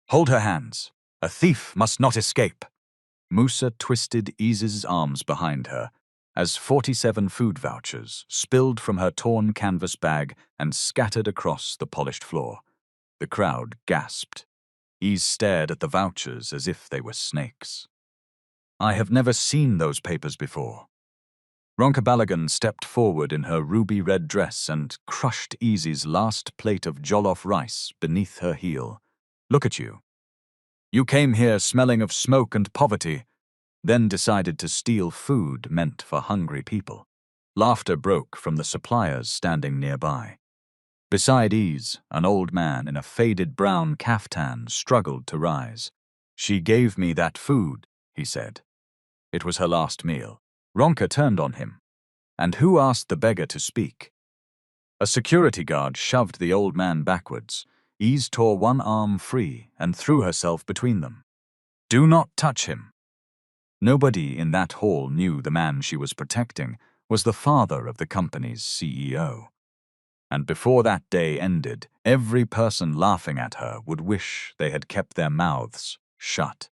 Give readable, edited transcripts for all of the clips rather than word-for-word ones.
Hold her hands. A thief must not escape. Musa twisted Ease's arms behind her as 47 food vouchers spilled from her torn canvas bag and scattered across the polished floor. The crowd gasped. Ease stared at the vouchers as if they were snakes. I have never seen those papers before. Ronka Balagan stepped forward in her ruby-red dress and crushed Easy's last plate of jollof rice beneath her heel. Look at you. You came here smelling of smoke and poverty, then decided to steal food meant for hungry people. Laughter broke from the suppliers standing nearby. Beside Ease, an old man in a faded brown caftan struggled to rise. She gave me that food, he said. It was her last meal. Ronka turned on him. And who asked the beggar to speak? A security guard shoved the old man backwards. Ease tore one arm free and threw herself between them. Do not touch him. Nobody in that hall knew the man she was protecting was the father of the company's CEO. And before that day ended, every person laughing at her would wish they had kept their mouths shut.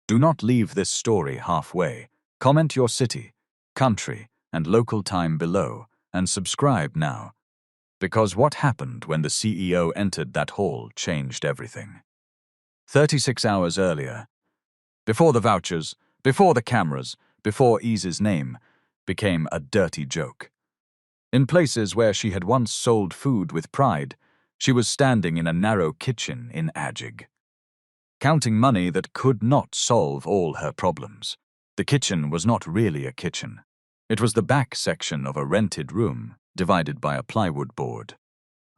Do not leave this story halfway. Comment your city, country, and local time below, and subscribe now. Because what happened when the CEO entered that hall changed everything. 36 hours earlier, before the vouchers, before the cameras, before Ease's name, became a dirty joke. In places where she had once sold food with pride, she was standing in a narrow kitchen in Ajig, counting money that could not solve all her problems. The kitchen was not really a kitchen. It was the back section of a rented room, divided by a plywood board.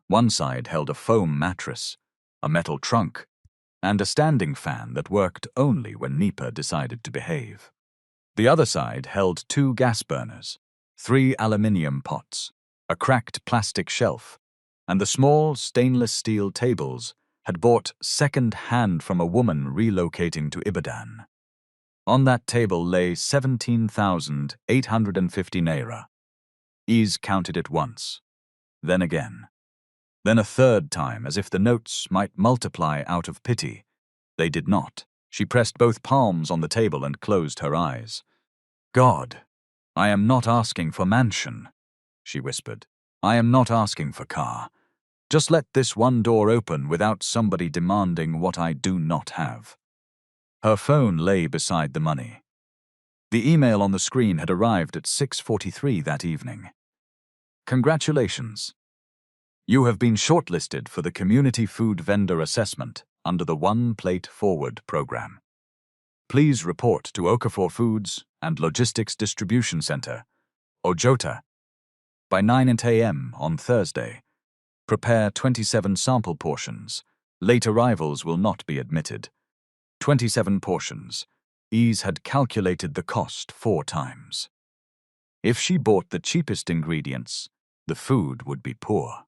One side held a foam mattress, a metal trunk, and a standing fan that worked only when Nipa decided to behave. The other side held 2 gas burners, 3 aluminium pots, a cracked plastic shelf, and the small stainless steel tables had bought second-hand from a woman relocating to Ibadan. On that table lay 17,850 naira. Ease counted it once, then again. Then a third time, as if the notes might multiply out of pity. They did not. She pressed both palms on the table and closed her eyes. God, I am not asking for mansion, she whispered. I am not asking for car. Just let this one door open without somebody demanding what I do not have. Her phone lay beside the money. The email on the screen had arrived at 6:43 that evening. Congratulations. You have been shortlisted for the Community Food Vendor Assessment under the One Plate Forward program. Please report to Okafor Foods and Logistics Distribution Center, Ojota, by 9 a.m. on Thursday. Prepare 27 sample portions. Late arrivals will not be admitted. 27 portions. Ease had calculated the cost 4 times. If she bought the cheapest ingredients, the food would be poor.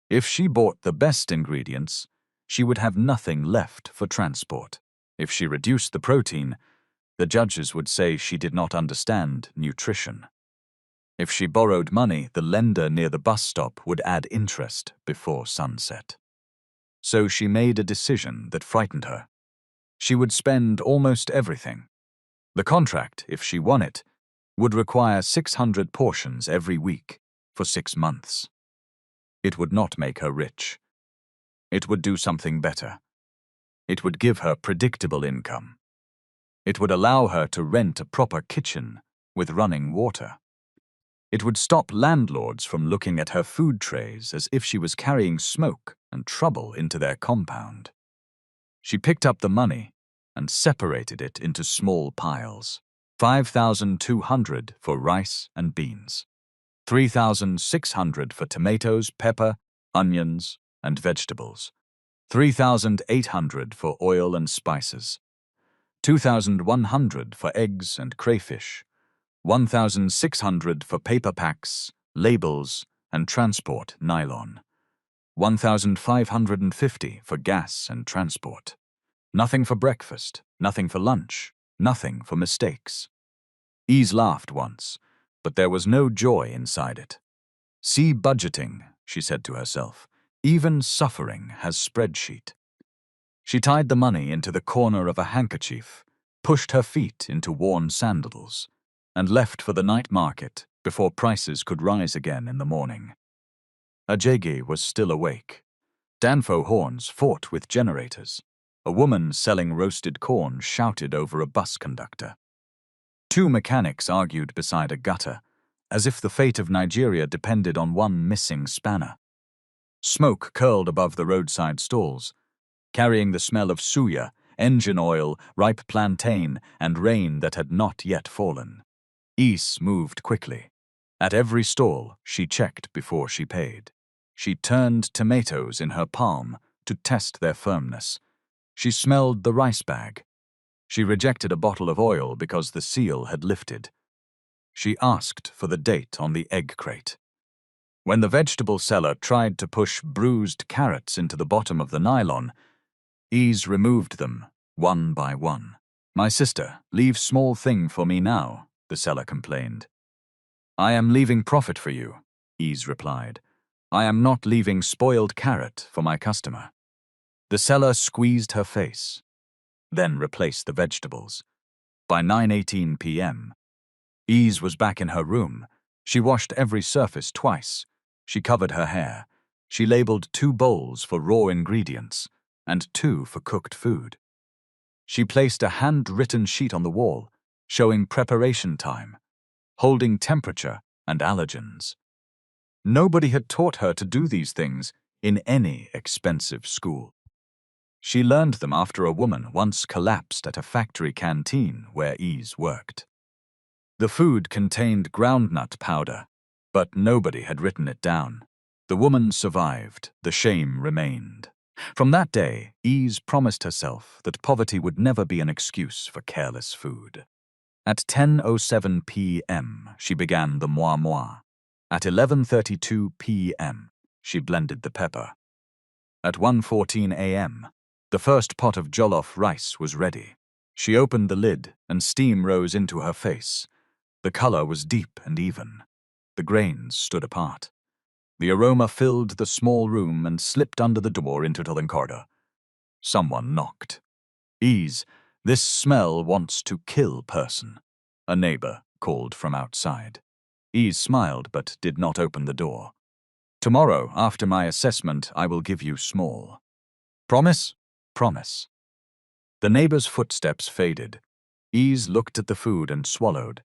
If she bought the best ingredients, she would have nothing left for transport. If she reduced the protein, the judges would say she did not understand nutrition. If she borrowed money, the lender near the bus stop would add interest before sunset. So she made a decision that frightened her. She would spend almost everything. The contract, if she won it, would require 600 portions every week for 6 months. It would not make her rich. It would do something better. It would give her predictable income. It would allow her to rent a proper kitchen with running water. It would stop landlords from looking at her food trays as if she was carrying smoke and trouble into their compound. She picked up the money and separated it into small piles. 5,200 for rice and beans. 3,600 for tomatoes, pepper, onions, and vegetables. 3,800 for oil and spices. 2,100 for eggs and crayfish. 1,600 for paper packs, labels, and transport nylon. 1,550 for gas and transport. Nothing for breakfast, nothing for lunch, nothing for mistakes. Ease laughed once, but there was no joy inside it. See budgeting, she said to herself. Even suffering has spreadsheet. She tied the money into the corner of a handkerchief, pushed her feet into worn sandals, and left for the night market before prices could rise again in the morning. Ajegi was still awake. Danfo horns fought with generators. A woman selling roasted corn shouted over a bus conductor. Two mechanics argued beside a gutter, as if the fate of Nigeria depended on one missing spanner. Smoke curled above the roadside stalls, carrying the smell of suya, engine oil, ripe plantain, and rain that had not yet fallen. Is moved quickly. At every stall, she checked before she paid. She turned tomatoes in her palm to test their firmness. She smelled the rice bag. She rejected a bottle of oil because the seal had lifted. She asked for the date on the egg crate. When the vegetable seller tried to push bruised carrots into the bottom of the nylon, Is removed them, one by one. "My sister, leave small thing for me now," the seller complained. "I am leaving profit for you," Is replied. "I am not leaving spoiled carrot for my customer." The seller squeezed her face, then replaced the vegetables. By 9:18 p.m., Is was back in her room. She washed every surface twice. She covered her hair. She labeled 2 bowls for raw ingredients and 2 for cooked food. She placed a handwritten sheet on the wall, showing preparation time, holding temperature and allergens. Nobody had taught her to do these things in any expensive school. She learned them after a woman once collapsed at a factory canteen where Is worked. The food contained groundnut powder, but nobody had written it down. The woman survived, the shame remained. From that day, Is promised herself that poverty would never be an excuse for careless food. At 10:07 p.m., she began the moi moi. At 11:32 p.m., she blended the pepper. At 1:14 a.m., the first pot of jollof rice was ready. She opened the lid, and steam rose into her face. The color was deep and even. The grains stood apart. The aroma filled the small room and slipped under the door into the corridor. Someone knocked. "Is, this smell wants to kill person," a neighbor called from outside. Is smiled but did not open the door. "Tomorrow, after my assessment, I will give you small." "Promise?" "Promise." The neighbor's footsteps faded. Is looked at the food and swallowed.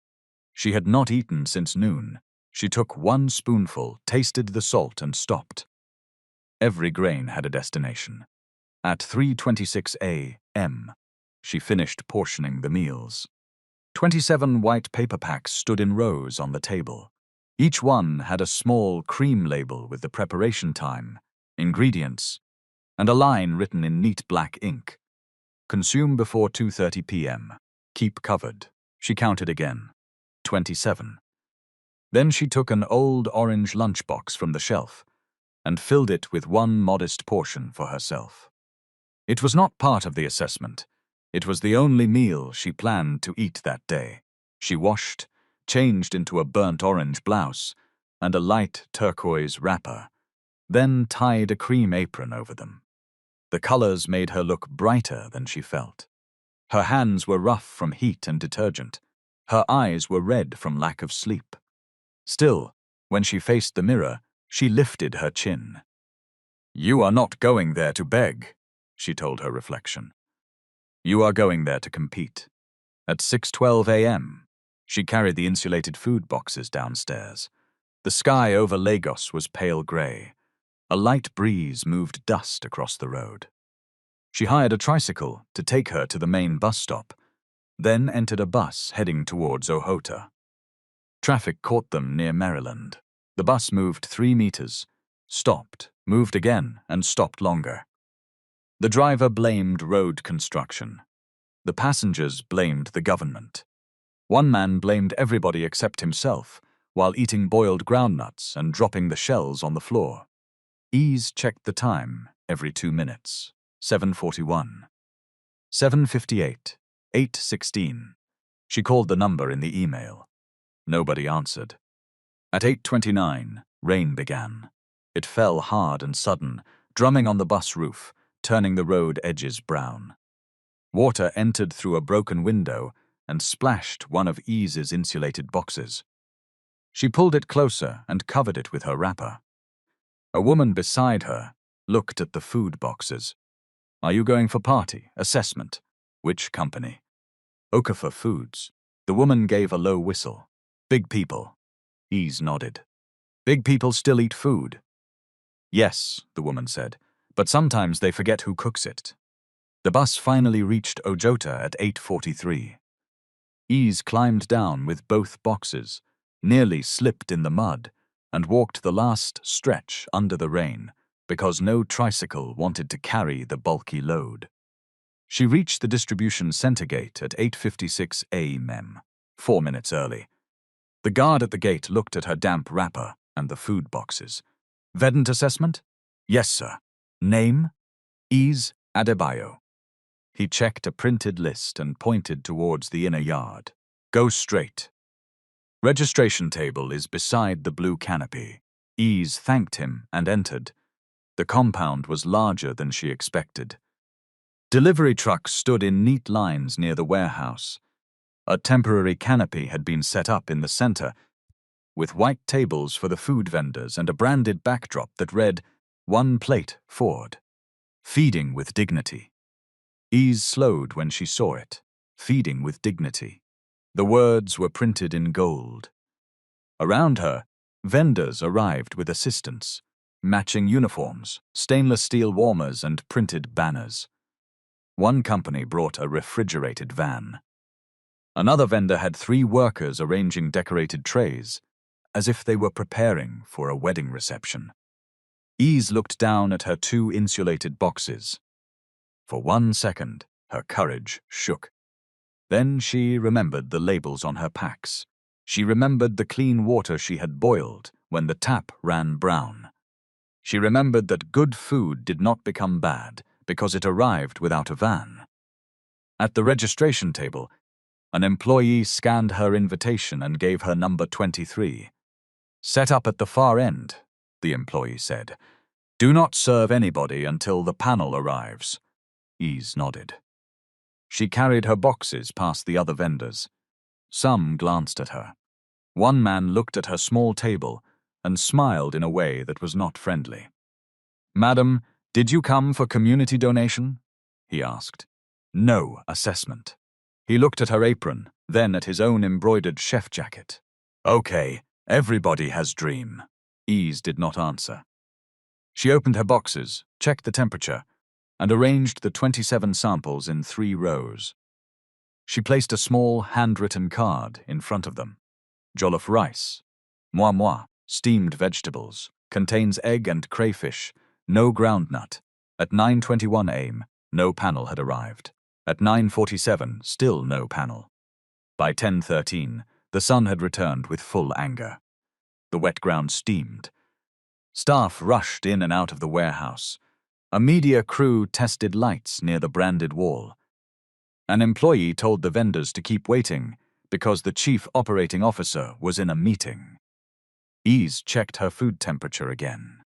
She had not eaten since noon. She took 1 spoonful, tasted the salt, and stopped. Every grain had a destination. At 3:26 a.m., she finished portioning the meals. 27 white paper packs stood in rows on the table. Each one had a small cream label with the preparation time, ingredients, and a line written in neat black ink. "Consume before 2:30 p.m. Keep covered." She counted again. 27. Then she took an old orange lunchbox from the shelf and filled it with 1 modest portion for herself. It was not part of the assessment. It was the only meal she planned to eat that day. She washed, changed into a burnt orange blouse and a light turquoise wrapper, then tied a cream apron over them. The colors made her look brighter than she felt. Her hands were rough from heat and detergent. Her eyes were red from lack of sleep. Still, when she faced the mirror, she lifted her chin. "You are not going there to beg," she told her reflection. "You are going there to compete." At 6:12 a.m., she carried the insulated food boxes downstairs. The sky over Lagos was pale gray. A light breeze moved dust across the road. She hired a tricycle to take her to the main bus stop, then entered a bus heading towards Ohota. Traffic caught them near Maryland. The bus moved 3 meters, stopped, moved again, and stopped longer. The driver blamed road construction. The passengers blamed the government. One man blamed everybody except himself, while eating boiled groundnuts and dropping the shells on the floor. Is checked the time every 2 minutes. 7:41. 7:58. 8:16. She called the number in the email. Nobody answered. At 8:29, rain began. It fell hard and sudden, drumming on the bus roof, turning the road edges brown. Water entered through a broken window and splashed one of Ease's insulated boxes. She pulled it closer and covered it with her wrapper. A woman beside her looked at the food boxes. "Are you going for party? Assessment? Which company?" "Okafor Foods." The woman gave a low whistle. "Big people." Ease nodded. "Big people still eat food?" "Yes," the woman said, "but sometimes they forget who cooks it." The bus finally reached Ojota at 8:43. Ease climbed down with both boxes, nearly slipped in the mud, and walked the last stretch under the rain because no tricycle wanted to carry the bulky load. She reached the distribution center gate at 8:56 a.m., 4 minutes early. The guard at the gate looked at her damp wrapper and the food boxes. "Vedant assessment?" "Yes, sir." "Name?" "Ease Adebayo." He checked a printed list and pointed towards the inner yard. "Go straight." "Registration table is beside the blue canopy." Ease thanked him and entered. The compound was larger than she expected. Delivery trucks stood in neat lines near the warehouse. A temporary canopy had been set up in the center, with white tables for the food vendors and a branded backdrop that read, "One plate, Ford. Feeding with dignity." Ease slowed when she saw it. Feeding with dignity. The words were printed in gold. Around her, vendors arrived with assistants, matching uniforms, stainless steel warmers, and printed banners. One company brought a refrigerated van. Another vendor had 3 workers arranging decorated trays, as if they were preparing for a wedding reception. Ease looked down at her 2 insulated boxes. For 1 second, her courage shook. Then she remembered the labels on her packs. She remembered the clean water she had boiled when the tap ran brown. She remembered that good food did not become bad because it arrived without a van. At the registration table, an employee scanned her invitation and gave her number 23. "Set up at the far end," the employee said. "Do not serve anybody until the panel arrives." Ease nodded. She carried her boxes past the other vendors. Some glanced at her. One man looked at her small table and smiled in a way that was not friendly. "Madam, did you come for community donation?" he asked. "No, assessment." He looked at her apron, then at his own embroidered chef jacket. "Okay, everybody has dream." Ease did not answer. She opened her boxes, checked the temperature, and arranged the 27 samples in 3 rows. She placed a small, handwritten card in front of them. "Jollof rice. Moi moi, steamed vegetables. Contains egg and crayfish. No groundnut." At 9:21 a.m., no panel had arrived. At 9:47, still no panel. By 10:13, the sun had returned with full anger. The wet ground steamed. Staff rushed in and out of the warehouse. A media crew tested lights near the branded wall. An employee told the vendors to keep waiting because the chief operating officer was in a meeting. Ease checked her food temperature again.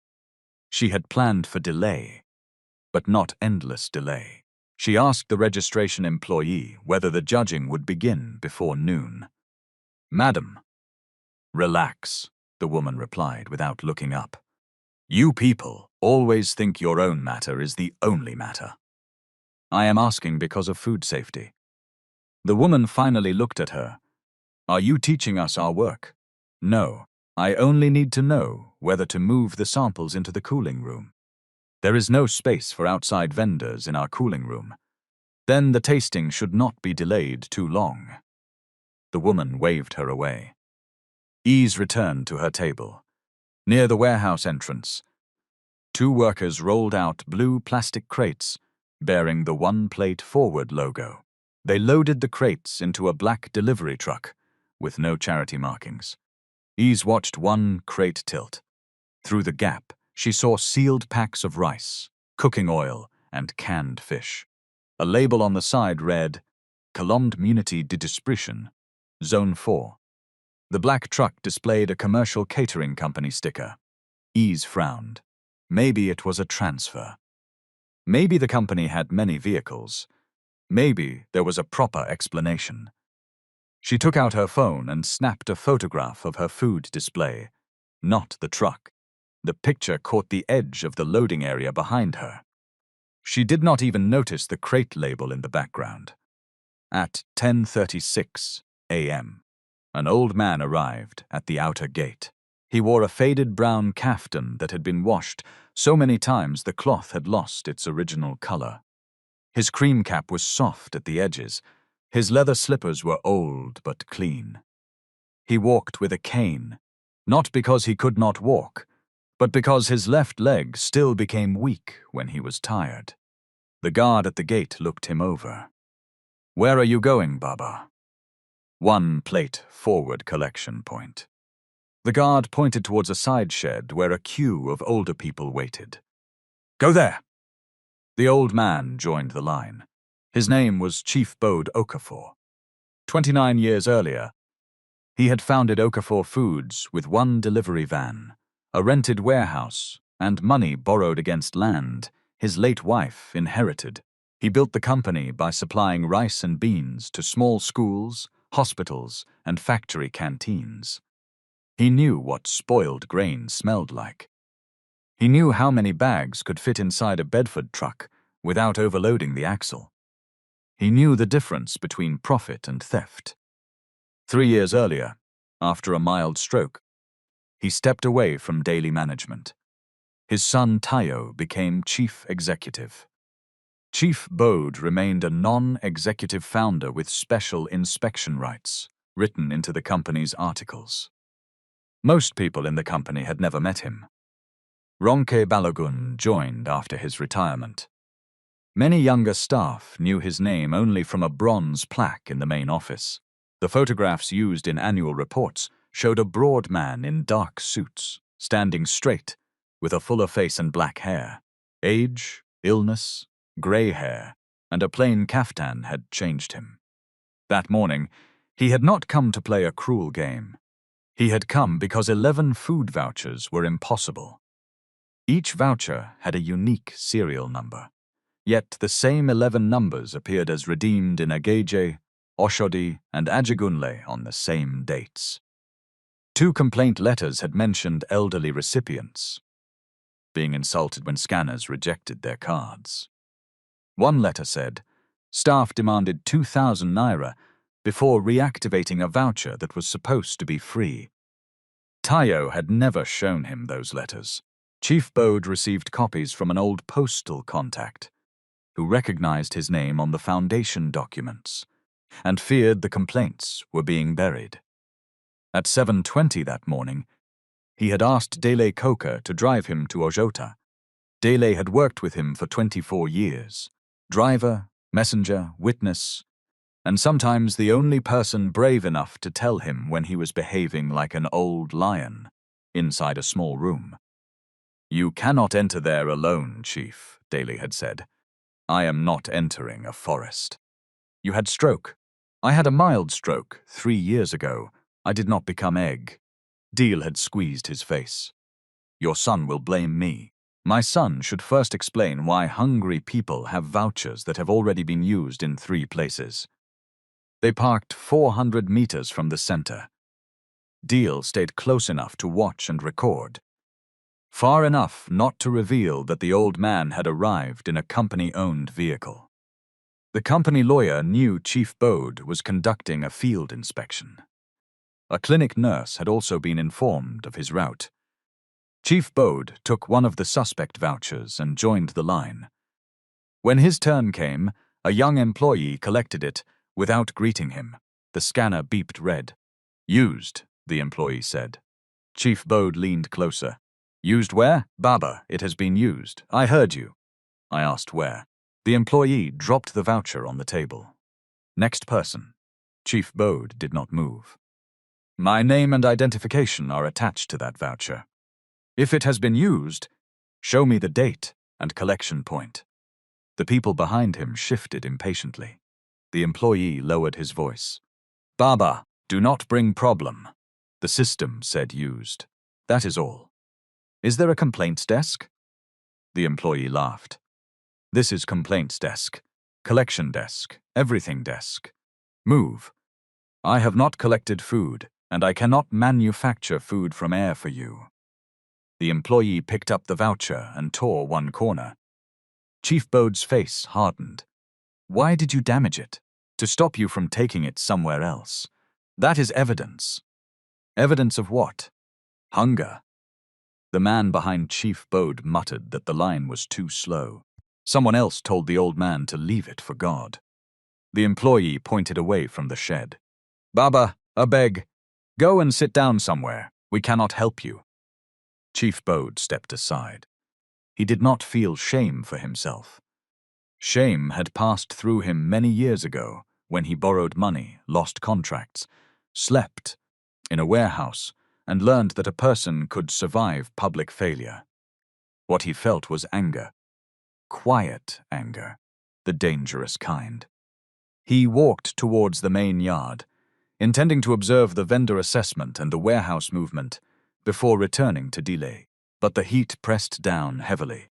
She had planned for delay, but not endless delay. She asked the registration employee whether the judging would begin before noon. "Madam." "Relax," the woman replied without looking up. "You people always think your own matter is the only matter." "I am asking because of food safety." The woman finally looked at her. "Are you teaching us our work?" "No, I only need to know whether to move the samples into the cooling room. There is no space for outside vendors in our cooling room. Then the tasting should not be delayed too long." The woman waved her away. Ease returned to her table. Near the warehouse entrance, 2 workers rolled out blue plastic crates bearing the One Plate Forward logo. They loaded the crates into a black delivery truck with no charity markings. Ease watched one crate tilt. Through the gap, she saw sealed packs of rice, cooking oil, and canned fish. A label on the side read, "Community de Distribution, Zone 4. The black truck displayed a commercial catering company sticker. Ease frowned. Maybe it was a transfer. Maybe the company had many vehicles. Maybe there was a proper explanation. She took out her phone and snapped a photograph of her food display, not the truck. The picture caught the edge of the loading area behind her. She did not even notice the crate label in the background. At 10:36 a.m., an old man arrived at the outer gate. He wore a faded brown caftan that had been washed so many times the cloth had lost its original color. His cream cap was soft at the edges. His leather slippers were old but clean. He walked with a cane, not because he could not walk, but because his left leg still became weak when he was tired. The guard at the gate looked him over. "Where are you going, Baba?" "One plate forward collection point." The guard pointed towards a side shed where a queue of older people waited. "Go there." The old man joined the line. His name was Chief Bode Okafor. 29 years earlier, he had founded Okafor Foods with one delivery van, a rented warehouse, and money borrowed against land his late wife inherited. He built the company by supplying rice and beans to small schools, hospitals, and factory canteens. He knew what spoiled grain smelled like. He knew how many bags could fit inside a Bedford truck without overloading the axle. He knew the difference between profit and theft. 3 years earlier, after a mild stroke, he stepped away from daily management. His son Tayo became chief executive. Chief Bode remained a non-executive founder with special inspection rights written into the company's articles. Most people in the company had never met him. Ronke Balogun joined after his retirement. Many younger staff knew his name only from a bronze plaque in the main office. The photographs used in annual reports showed a broad man in dark suits, standing straight, with a fuller face and black hair. Age, illness, gray hair, and a plain kaftan had changed him. That morning, he had not come to play a cruel game. He had come because 11 food vouchers were impossible. Each voucher had a unique serial number, yet the same 11 numbers appeared as redeemed in Ageje, Oshodi, and Ajagunle on the same dates. 2 complaint letters had mentioned elderly recipients being insulted when scanners rejected their cards. One letter said, staff demanded 2,000 naira before reactivating a voucher that was supposed to be free. Tayo had never shown him those letters. Chief Bode received copies from an old postal contact, who recognized his name on the foundation documents, and feared the complaints were being buried. At 7:20 that morning, he had asked Dele Coker to drive him to Ojota. Dele had worked with him for 24 years. Driver, messenger, witness, and sometimes the only person brave enough to tell him when he was behaving like an old lion inside a small room. "You cannot enter there alone, Chief," Dele had said. "I am not entering a forest." "You had stroke." "I had a mild stroke 3 years ago. I did not become egg." Deal had squeezed his face. "Your son will blame me. My son should first explain why hungry people have vouchers that have already been used in 3 places." They parked 400 meters from the center. Deal stayed close enough to watch and record, far enough not to reveal that the old man had arrived in a company-owned vehicle. The company lawyer knew Chief Bode was conducting a field inspection. A clinic nurse had also been informed of his route. Chief Bode took one of the suspect vouchers and joined the line. When his turn came, a young employee collected it without greeting him. The scanner beeped red. "Used," the employee said. Chief Bode leaned closer. "Used where?" "Baba, it has been used. I heard you." I asked where. The employee dropped the voucher on the table. "Next person." Chief Bode did not move. "My name and identification are attached to that voucher. If it has been used, show me the date and collection point." The people behind him shifted impatiently. The employee lowered his voice. "Baba, do not bring problem." The system said used. That is all. "Is there a complaints desk?" The employee laughed. This is complaints desk, collection desk, everything desk. Move. I have not collected food, and I cannot manufacture food from air for you. The employee picked up the voucher and tore one corner. Chief Bode's face hardened. Why did you damage it? To stop you from taking it somewhere else. That is evidence. Evidence of what? Hunger. The man behind Chief Bode muttered that the line was too slow. Someone else told the old man to leave it for God. The employee pointed away from the shed. Baba, a beg. Go and sit down somewhere. We cannot help you. Chief Bode stepped aside. He did not feel shame for himself. Shame had passed through him many years ago when he borrowed money, lost contracts, slept in a warehouse, and learned that a person could survive public failure. What he felt was anger. Quiet anger, the dangerous kind. He walked towards the main yard, intending to observe the vendor assessment and the warehouse movement before returning to delay. But the heat pressed down heavily.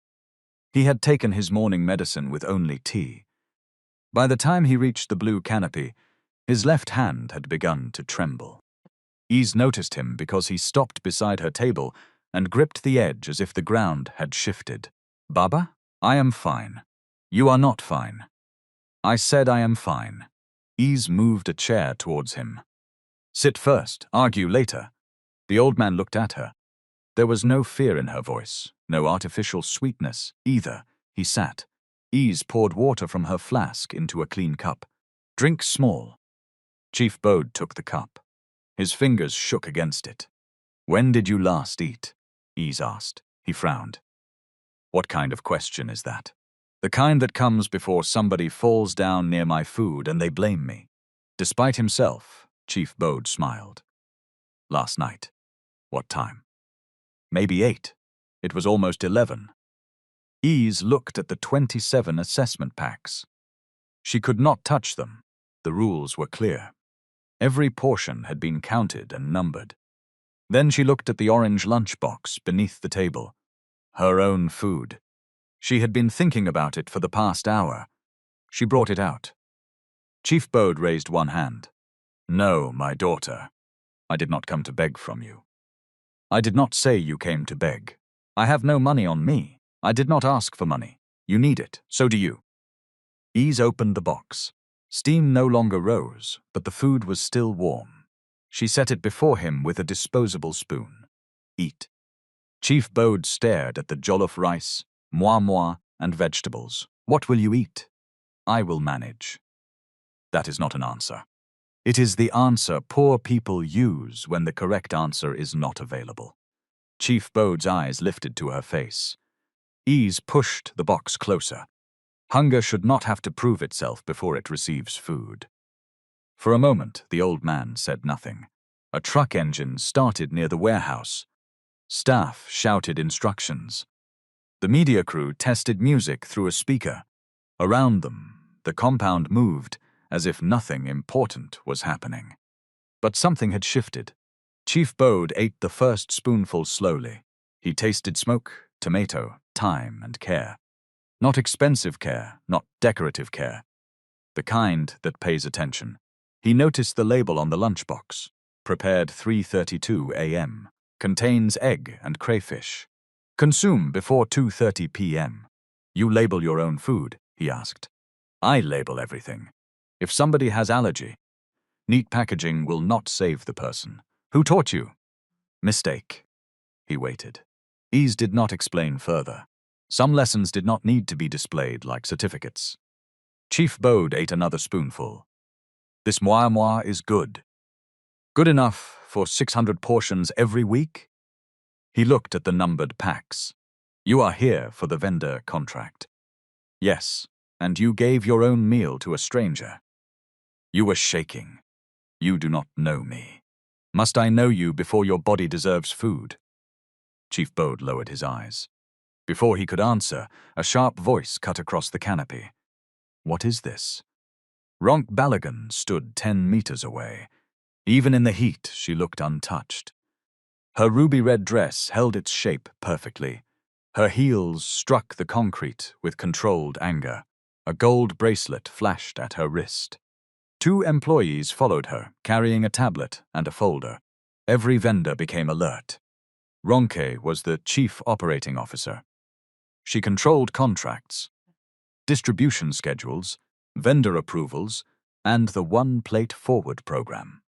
He had taken his morning medicine with only tea. By the time he reached the blue canopy, his left hand had begun to tremble. Eze noticed him because he stopped beside her table and gripped the edge as if the ground had shifted. Baba, I am fine. You are not fine. I said I am fine. Eze moved a chair towards him. Sit first, argue later. The old man looked at her. There was no fear in her voice, no artificial sweetness either. He sat. Eze poured water from her flask into a clean cup. Drink small. Chief Bode took the cup. His fingers shook against it. When did you last eat? Eze asked. He frowned. What kind of question is that? The kind that comes before somebody falls down near my food and they blame me. Despite himself, Chief Bode smiled. Last night. What time? Maybe 8. It was almost 11. Eze looked at the 27 assessment packs. She could not touch them. The rules were clear. Every portion had been counted and numbered. Then she looked at the orange lunchbox beneath the table. Her own food. She had been thinking about it for the past hour. She brought it out. Chief Bode raised one hand. No, my daughter. I did not come to beg from you. I did not say you came to beg. I have no money on me. I did not ask for money. You need it, so do you. Eze opened the box. Steam no longer rose, but the food was still warm. She set it before him with a disposable spoon. Eat. Chief Bode stared at the jollof rice, moi, and vegetables. What will you eat? I will manage. That is not an answer. It is the answer poor people use when the correct answer is not available. Chief Bode's eyes lifted to her face. Eze pushed the box closer. Hunger should not have to prove itself before it receives food. For a moment, the old man said nothing. A truck engine started near the warehouse. Staff shouted instructions. The media crew tested music through a speaker. Around them, the compound moved as if nothing important was happening. But something had shifted. Chief Bode ate the first spoonful slowly. He tasted smoke, tomato, thyme, and care. Not expensive care, not decorative care. The kind that pays attention. He noticed the label on the lunchbox. Prepared 3:32 a.m. Contains egg and crayfish. Consume before 2:30 p.m. You label your own food, he asked. I label everything. If somebody has allergy, neat packaging will not save the person. Who taught you? Mistake. He waited. Eze did not explain further. Some lessons did not need to be displayed like certificates. Chief Bode ate another spoonful. This moi is good. Good enough for 600 portions every week? He looked at the numbered packs. You are here for the vendor contract. Yes, and you gave your own meal to a stranger. You were shaking. You do not know me. Must I know you before your body deserves food? Chief Bode lowered his eyes. Before he could answer, a sharp voice cut across the canopy. What is this? Ronk Balagan stood 10 meters away. Even in the heat, she looked untouched. Her ruby-red dress held its shape perfectly. Her heels struck the concrete with controlled anger. A gold bracelet flashed at her wrist. 2 employees followed her, carrying a tablet and a folder. Every vendor became alert. Ronke was the chief operating officer. She controlled contracts, distribution schedules, vendor approvals, and the one-plate forward program.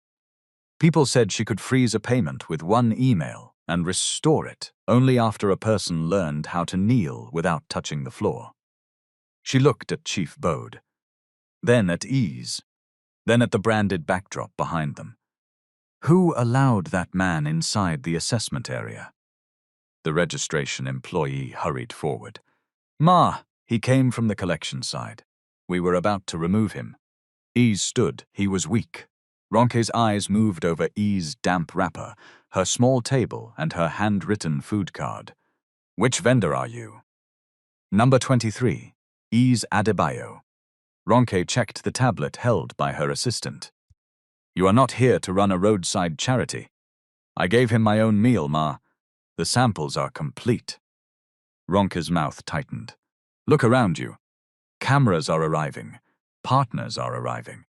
People said she could freeze a payment with 1 email and restore it only after a person learned how to kneel without touching the floor. She looked at Chief Bode, then at Ease, then at the branded backdrop behind them. Who allowed that man inside the assessment area? The registration employee hurried forward. Ma, he came from the collection side. We were about to remove him. Ease stood. He was weak. Ronke's eyes moved over E's damp wrapper, her small table, and her handwritten food card. Which vendor are you? Number 23, Ease Adebayo. Ronke checked the tablet held by her assistant. You are not here to run a roadside charity. I gave him my own meal, Ma. The samples are complete. Ronke's mouth tightened. Look around you. Cameras are arriving. Partners are arriving.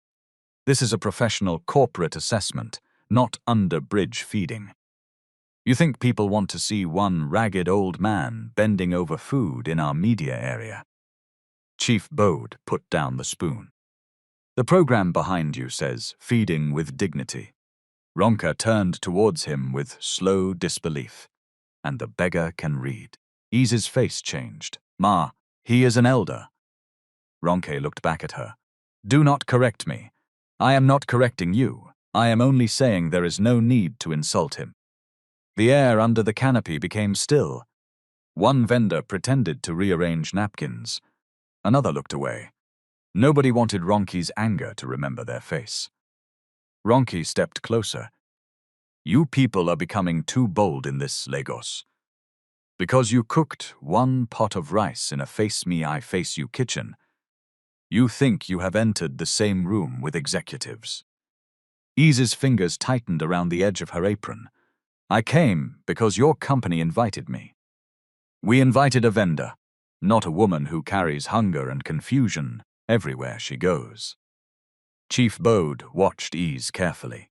This is a professional corporate assessment, not under-bridge feeding. You think people want to see one ragged old man bending over food in our media area? Chief Bode put down the spoon. The program behind you says feeding with dignity. Ronke turned towards him with slow disbelief. And the beggar can read. Ease's face changed. Ma, he is an elder. Ronke looked back at her. Do not correct me. I am not correcting you. I am only saying there is no need to insult him. The air under the canopy became still. One vendor pretended to rearrange napkins. Another looked away. Nobody wanted Ronke's anger to remember their face. Ronke stepped closer. You people are becoming too bold in this, Lagos. Because you cooked 1 pot of rice in a face-me-I-face-you kitchen, you think you have entered the same room with executives. Ease's fingers tightened around the edge of her apron. I came because your company invited me. We invited a vendor, not a woman who carries hunger and confusion everywhere she goes. Chief Bode watched Ease carefully.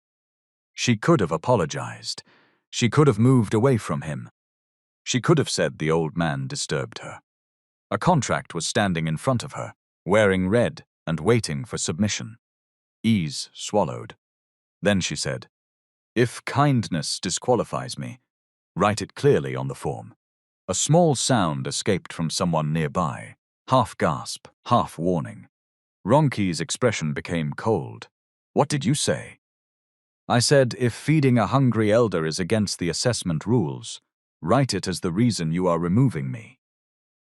She could have apologized. She could have moved away from him. She could have said the old man disturbed her. A contract was standing in front of her, wearing red and waiting for submission. Ease swallowed. Then she said, If kindness disqualifies me, write it clearly on the form. A small sound escaped from someone nearby, half gasp, half warning. Ronke's expression became cold. What did you say? I said, if feeding a hungry elder is against the assessment rules, write it as the reason you are removing me.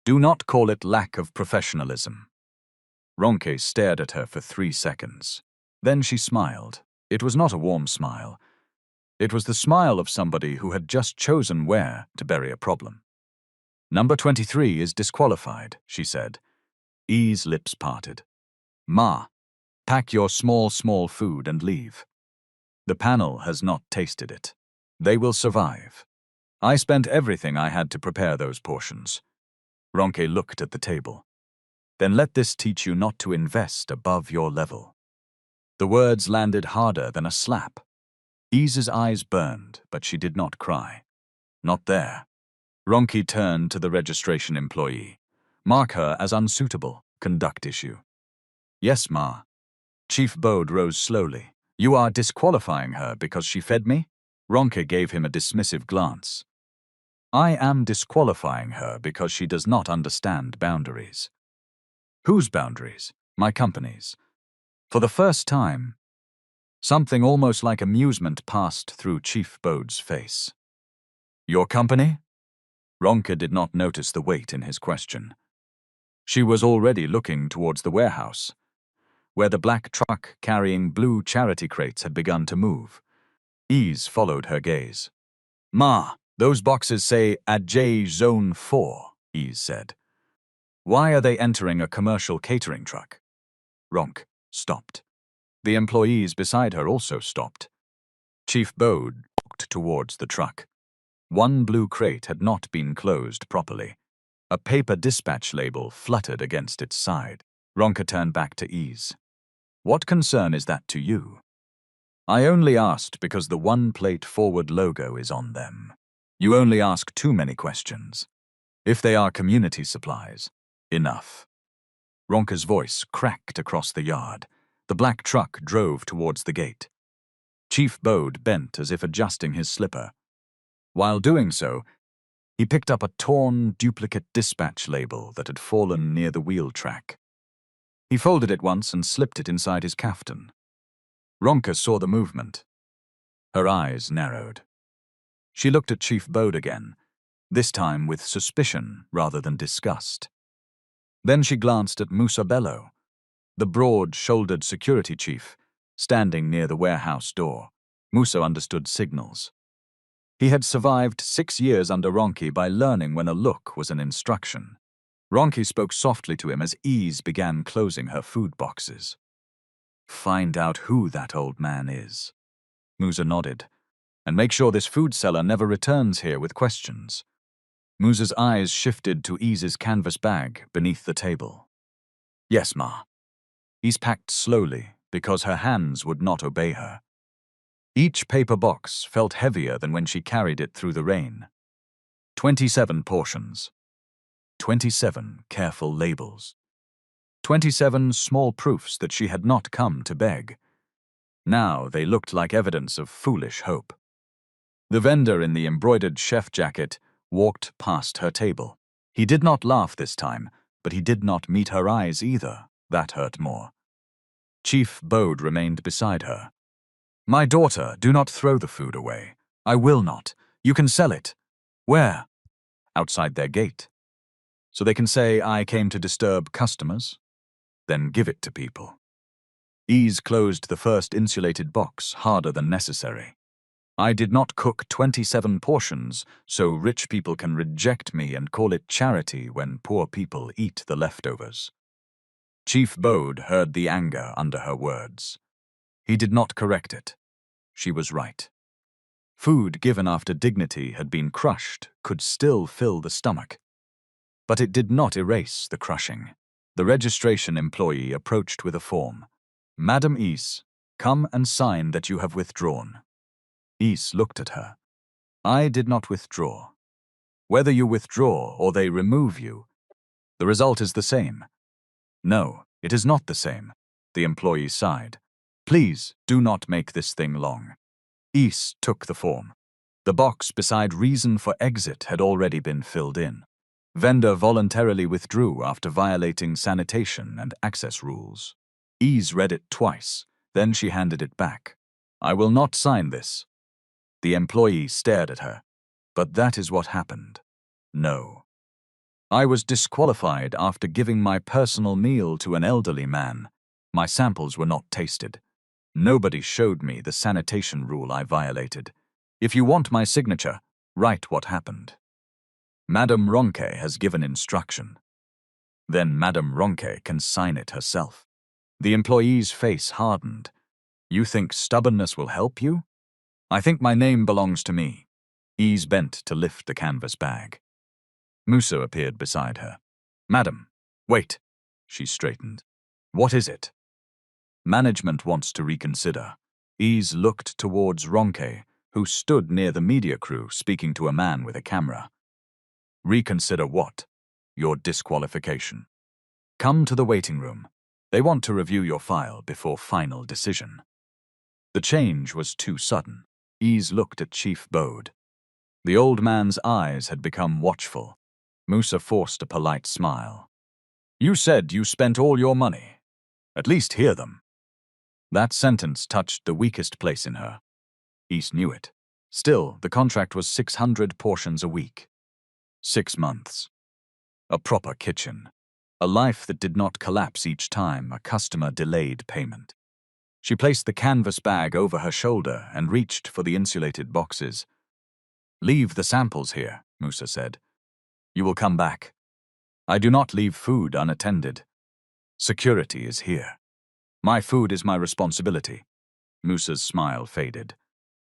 Do not call it lack of professionalism. Ronke stared at her for 3 seconds. Then she smiled. It was not a warm smile. It was the smile of somebody who had just chosen where to bury a problem. Number 23 is disqualified, she said. E's lips parted. Ma, pack your small food and leave. The panel has not tasted it. They will survive. I spent everything I had to prepare those portions. Ronke looked at the table. Then let this teach you not to invest above your level. The words landed harder than a slap. Ease's eyes burned, but she did not cry. Not there. Ronke turned to the registration employee. Mark her as unsuitable. Conduct issue. Yes, Ma. Chief Bode rose slowly. You are disqualifying her because she fed me? Ronke gave him a dismissive glance. I am disqualifying her because she does not understand boundaries. Whose boundaries? My company's. For the first time, something almost like amusement passed through Chief Bode's face. Your company? Ronke did not notice the weight in his question. She was already looking towards the warehouse, where the black truck carrying blue charity crates had begun to move. Ease followed her gaze. Ma, those boxes say Adjay Zone 4, Ease said. Why are they entering a commercial catering truck? Ronke stopped. The employees beside her also stopped. Chief Bode walked towards the truck. One blue crate had not been closed properly. A paper dispatch label fluttered against its side. Ronka turned back to Ease. What concern is that to you? I only asked because the One Plate Forward logo is on them. You only ask too many questions. If they are community supplies, enough. Ronka's voice cracked across the yard. The black truck drove towards the gate. Chief Bode bent as if adjusting his slipper. While doing so, he picked up a torn, duplicate dispatch label that had fallen near the wheel track. He folded it once and slipped it inside his caftan. Ronka saw the movement. Her eyes narrowed. She looked at Chief Bode again, this time with suspicion rather than disgust. Then she glanced at Musa Bello, the broad-shouldered security chief, standing near the warehouse door. Musa understood signals. He had survived 6 years under Ronki by learning when a look was an instruction. Ronki spoke softly to him as Ease began closing her food boxes. Find out who that old man is. Musa nodded. And make sure this food seller never returns here with questions. Musa's eyes shifted to Ease's canvas bag beneath the table. Yes, Ma. Ease packed slowly because her hands would not obey her. Each paper box felt heavier than when she carried it through the rain. 27 portions. 27 careful labels. 27 small proofs that she had not come to beg. Now they looked like evidence of foolish hope. The vendor in the embroidered chef jacket walked past her table. He did not laugh this time, but he did not meet her eyes either. That hurt more. Chief Bode remained beside her. My daughter, do not throw the food away. I will not. You can sell it. Where? Outside their gate. So they can say I came to disturb customers? Then give it to people. Ease closed the first insulated box harder than necessary. I did not cook 27 portions so rich people can reject me and call it charity when poor people eat the leftovers. Chief Bode heard the anger under her words. He did not correct it. She was right. Food given after dignity had been crushed could still fill the stomach. But it did not erase the crushing. The registration employee approached with a form. Madam Ease, come and sign that you have withdrawn. Ease looked at her. I did not withdraw. Whether you withdraw or they remove you, the result is the same. No, it is not the same. The employee sighed. Please do not make this thing long. Ease took the form. The box beside reason for exit had already been filled in. Vendor voluntarily withdrew after violating sanitation and access rules. Ease read it twice, then she handed it back. I will not sign this. The employee stared at her. But that is what happened. No. I was disqualified after giving my personal meal to an elderly man. My samples were not tasted. Nobody showed me the sanitation rule I violated. If you want my signature, write what happened. Madame Ronke has given instruction. Then Madame Ronke can sign it herself. The employee's face hardened. You think stubbornness will help you? I think my name belongs to me. Ease bent to lift the canvas bag. Musa appeared beside her. Madam, wait. She straightened. What is it? Management wants to reconsider. Ease looked towards Ronke, who stood near the media crew speaking to a man with a camera. Reconsider what? Your disqualification. Come to the waiting room. They want to review your file before final decision. The change was too sudden. Ease looked at Chief Bode. The old man's eyes had become watchful. Musa forced a polite smile. You said you spent all your money. At least hear them. That sentence touched the weakest place in her. Ease knew it. Still, the contract was 600 portions a week. 6 months. A proper kitchen. A life that did not collapse each time a customer delayed payment. She placed the canvas bag over her shoulder and reached for the insulated boxes. Leave the samples here, Musa said. You will come back. I do not leave food unattended. Security is here. My food is my responsibility. Musa's smile faded.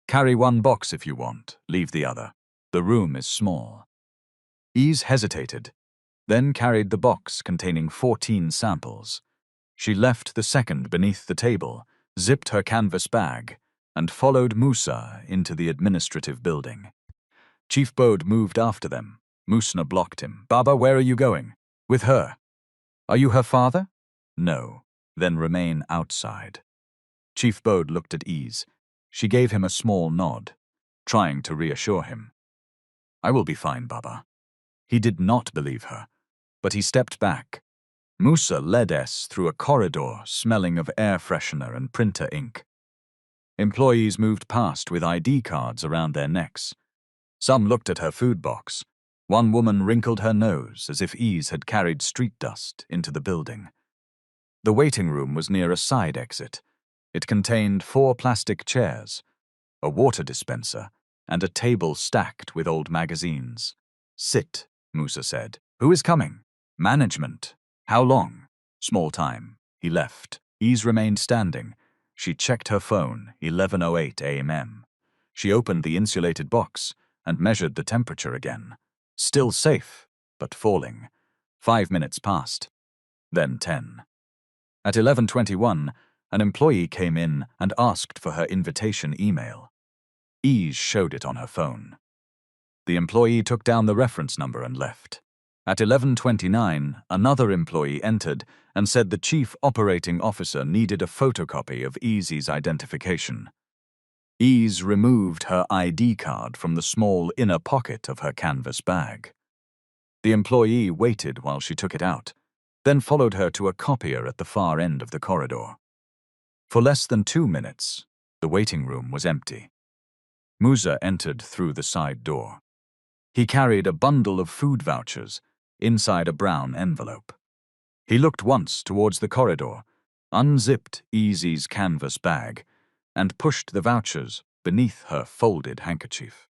Carry one box if you want, leave the other. The room is small. Ease hesitated, then carried the box containing 14 samples. She left the second beneath the table, zipped her canvas bag, and followed Musa into the administrative building. Chief Bode moved after them. Musna blocked him. "Baba, where are you going?" "With her." "Are you her father?" "No." "Then remain outside." Chief Bode looked at Ease. She gave him a small nod, trying to reassure him. "I will be fine, Baba." He did not believe her, but he stepped back. Musa led us through a corridor smelling of air freshener and printer ink. Employees moved past with ID cards around their necks. Some looked at her food box. One woman wrinkled her nose as if Ease had carried street dust into the building. The waiting room was near a side exit. It contained 4 plastic chairs, a water dispenser, and a table stacked with old magazines. "Sit," Musa said. "Who is coming?" "Management." "How long?" "Small time." He left. Ease remained standing. She checked her phone, 11:08 a.m. She opened the insulated box and measured the temperature again. Still safe, but falling. 5 minutes passed. Then 10. At 11:21, an employee came in and asked for her invitation email. Ease showed it on her phone. The employee took down the reference number and left. At 11:29, another employee entered and said the chief operating officer needed a photocopy of Easy's identification. Ease removed her ID card from the small inner pocket of her canvas bag. The employee waited while she took it out, then followed her to a copier at the far end of the corridor. For less than 2 minutes, the waiting room was empty. Musa entered through the side door. He carried a bundle of food vouchers inside a brown envelope. He looked once towards the corridor, unzipped Easy's canvas bag, and pushed the vouchers beneath her folded handkerchief.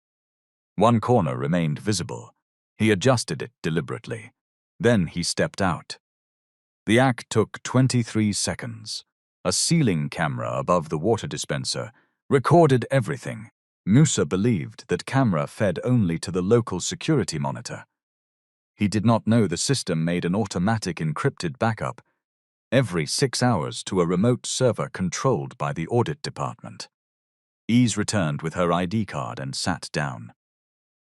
One corner remained visible. He adjusted it deliberately. Then he stepped out. The act took 23 seconds. A ceiling camera above the water dispenser recorded everything. Musa believed that camera fed only to the local security monitor. He did not know the system made an automatic encrypted backup every 6 hours to a remote server controlled by the audit department. Ease returned with her ID card and sat down.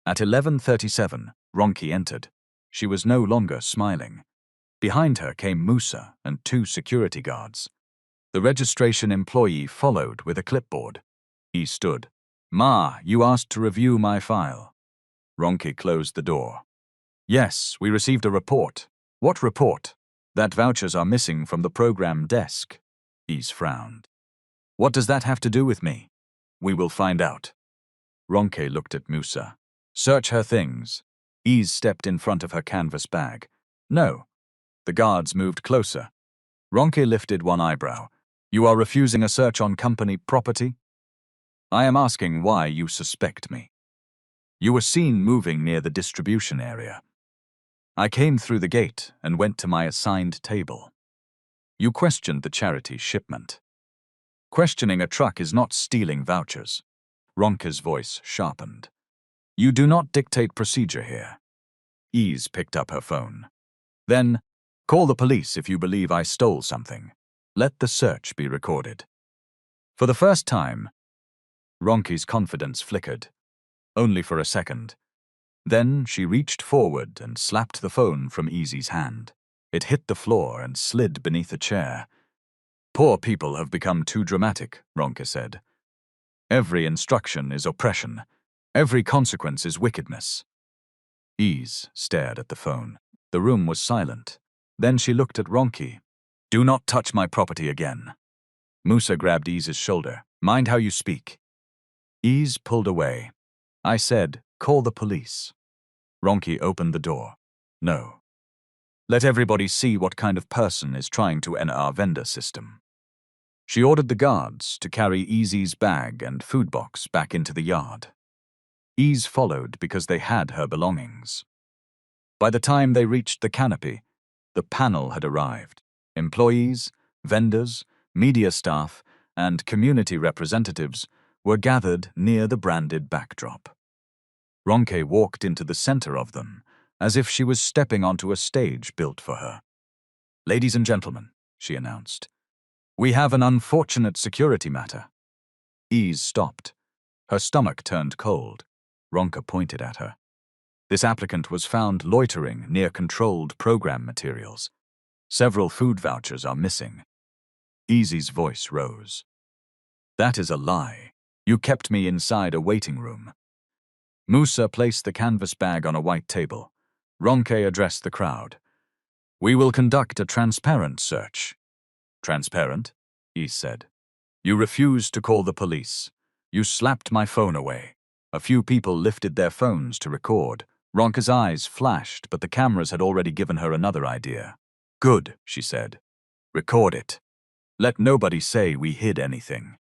At 11:37, Ronki entered. She was no longer smiling. Behind her came Musa and 2 security guards. The registration employee followed with a clipboard. He stood. "Ma, you asked to review my file." Ronki closed the door. "Yes, we received a report." "What report?" "That vouchers are missing from the program desk." Ease frowned. "What does that have to do with me?" "We will find out." Ronki looked at Musa. "Search her things." Ease stepped in front of her canvas bag. "No." The guards moved closer. Ronki lifted one eyebrow. "You are refusing a search on company property?" "I am asking why you suspect me." "You were seen moving near the distribution area." "I came through the gate and went to my assigned table." "You questioned the charity shipment." "Questioning a truck is not stealing vouchers." Ronki's voice sharpened. "You do not dictate procedure here." Ease picked up her phone. "Then, call the police if you believe I stole something. Let the search be recorded." For the first time, Ronki's confidence flickered, only for a second. Then she reached forward and slapped the phone from Easy's hand. It hit the floor and slid beneath a chair. "Poor people have become too dramatic," Ronki said. "Every instruction is oppression. Every consequence is wickedness." Ease stared at the phone. The room was silent. Then she looked at Ronki. "Do not touch my property again." Musa grabbed Ease's shoulder. "Mind how you speak." Ease pulled away. "I said, call the police." Ronki opened the door. "No. Let everybody see what kind of person is trying to enter our vendor system." She ordered the guards to carry Easy's bag and food box back into the yard. Ease followed because they had her belongings. By the time they reached the canopy, the panel had arrived. Employees, vendors, media staff, and community representatives were gathered near the branded backdrop. Ronke walked into the center of them, as if she was stepping onto a stage built for her. "Ladies and gentlemen," she announced, "we have an unfortunate security matter." Ease stopped. Her stomach turned cold. Ronke pointed at her. "This applicant was found loitering near controlled program materials. Several food vouchers are missing." Easy's voice rose. "That is a lie. You kept me inside a waiting room." Musa placed the canvas bag on a white table. Ronke addressed the crowd. "We will conduct a transparent search." "Transparent?" Ease said. "You refused to call the police. You slapped my phone away." A few people lifted their phones to record. Ronke's eyes flashed, but the cameras had already given her another idea. "Good," she said. "Record it. Let nobody say we hid anything."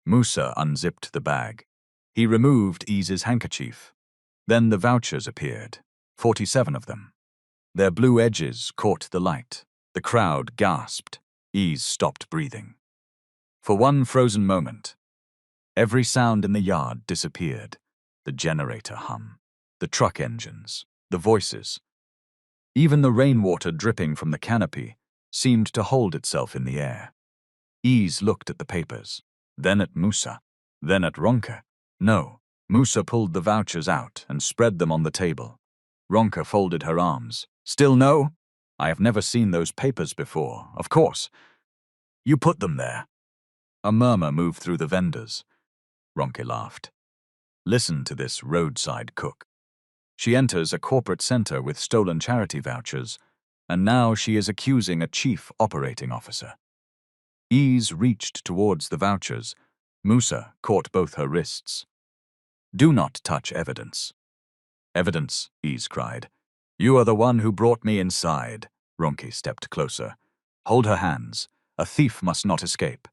Musa unzipped the bag. He removed Ease's handkerchief. Then the vouchers appeared, 47 of them. Their blue edges caught the light. The crowd gasped. Ease stopped breathing. For one frozen moment, every sound in the yard disappeared. The generator hum, the truck engines, the voices. Even the rainwater dripping from the canopy seemed to hold itself in the air. Ease looked at the papers, then at Musa, then at Ronke. No. Musa pulled the vouchers out and spread them on the table. Ronke folded her arms. "Still no? I have never seen those papers before, of course. You put them there." A murmur moved through the vendors. Ronke laughed. "Listen to this roadside cook. She enters a corporate center with stolen charity vouchers, and now she is accusing a chief operating officer." Ease reached towards the vouchers. Musa caught both her wrists. "Do not touch evidence." "Evidence," Ease cried. "You are the one who brought me inside." Ronke stepped closer. "Hold her hands. A thief must not escape."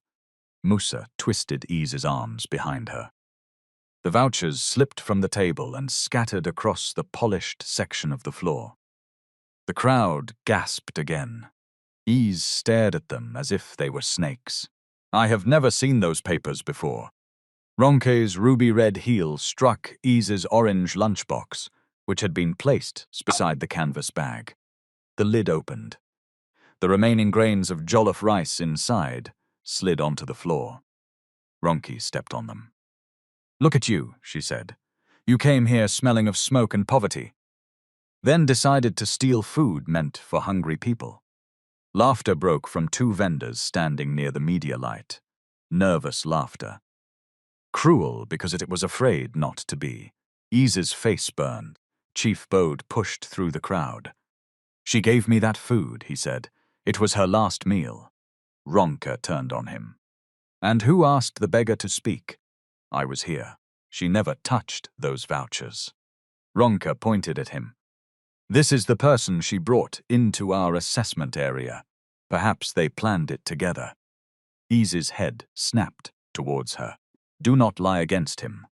Musa twisted Ease's arms behind her. The vouchers slipped from the table and scattered across the polished section of the floor. The crowd gasped again. Ease stared at them as if they were snakes. "I have never seen those papers before." Ronke's ruby-red heel struck Ease's orange lunchbox, which had been placed beside the canvas bag. The lid opened. The remaining grains of jollof rice inside slid onto the floor. Ronke stepped on them. "Look at you," she said. "You came here smelling of smoke and poverty, then decided to steal food meant for hungry people." Laughter broke from two vendors standing near the media light. Nervous laughter. Cruel because it was afraid not to be. Ease's face burned. Chief Bode pushed through the crowd. "She gave me that food," he said. "It was her last meal." Ronke turned on him. "And who asked the beggar to speak?" "I was here. She never touched those vouchers." Ronke pointed at him. "This is the person she brought into our assessment area. Perhaps they planned it together." Ease's head snapped towards her. "Do not lie against him."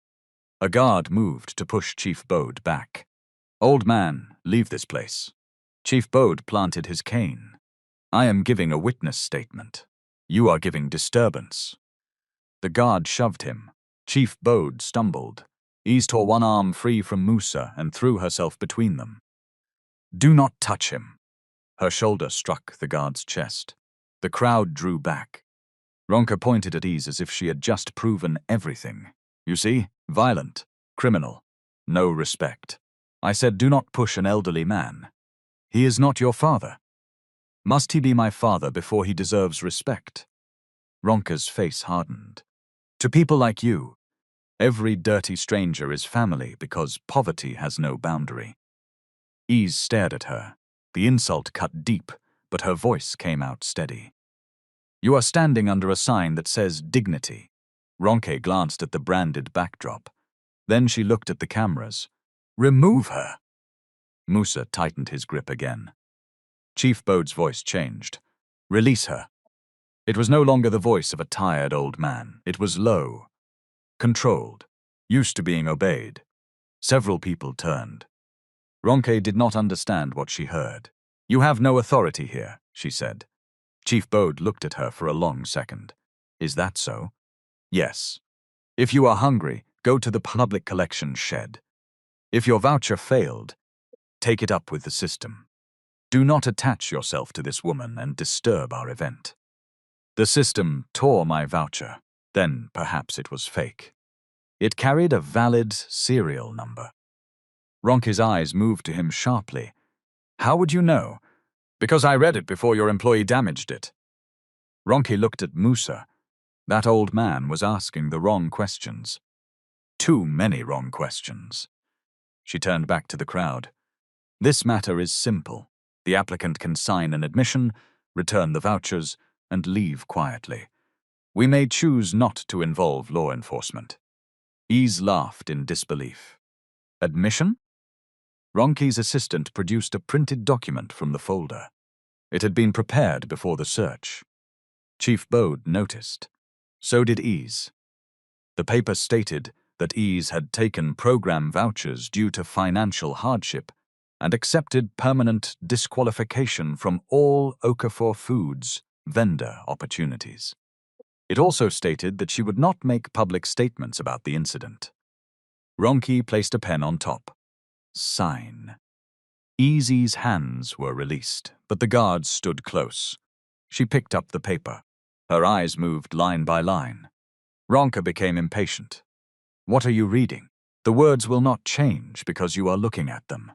A guard moved to push Chief Bode back. "Old man, leave this place." Chief Bode planted his cane. "I am giving a witness statement. You are giving disturbance." The guard shoved him. Chief Bode stumbled. Ease tore one arm free from Musa and threw herself between them. "Do not touch him." Her shoulder struck the guard's chest. The crowd drew back. Ronke pointed at Ease as if she had just proven everything. "You see? Violent. Criminal. No respect. I said do not push an elderly man. He is not your father. Must he be my father before he deserves respect?" Ronke's face hardened. "To people like you, every dirty stranger is family because poverty has no boundary." Ease stared at her. The insult cut deep, but her voice came out steady. "You are standing under a sign that says dignity." Ronke glanced at the branded backdrop. Then she looked at the cameras. "Remove her." Musa tightened his grip again. Chief Bode's voice changed. "Release her." It was no longer the voice of a tired old man. It was low, controlled, used to being obeyed. Several people turned. Ronke did not understand what she heard. "You have no authority here," she said. Chief Bode looked at her for a long second. "Is that so?" "Yes. If you are hungry, go to the public collection shed." If your voucher failed, take it up with the system. Do not attach yourself to this woman and disturb our event. The system tore my voucher. Then perhaps it was fake. It carried a valid serial number. Ronke's eyes moved to him sharply. How would you know? Because I read it before your employee damaged it. Ronke looked at Musa. That old man was asking the wrong questions. Too many wrong questions. She turned back to the crowd. This matter is simple. The applicant can sign an admission, return the vouchers, and leave quietly. We may choose not to involve law enforcement. Ease laughed in disbelief. Admission? Ronke's assistant produced a printed document from the folder. It had been prepared before the search. Chief Bode noticed. So did Ease. The paper stated that Ease had taken program vouchers due to financial hardship and accepted permanent disqualification from all Okafor Foods vendor opportunities. It also stated that she would not make public statements about the incident. Ronke placed a pen on top. Sign. Easy's hands were released, but the guards stood close. She picked up the paper. Her eyes moved line by line. Ronke became impatient. What are you reading? The words will not change because you are looking at them.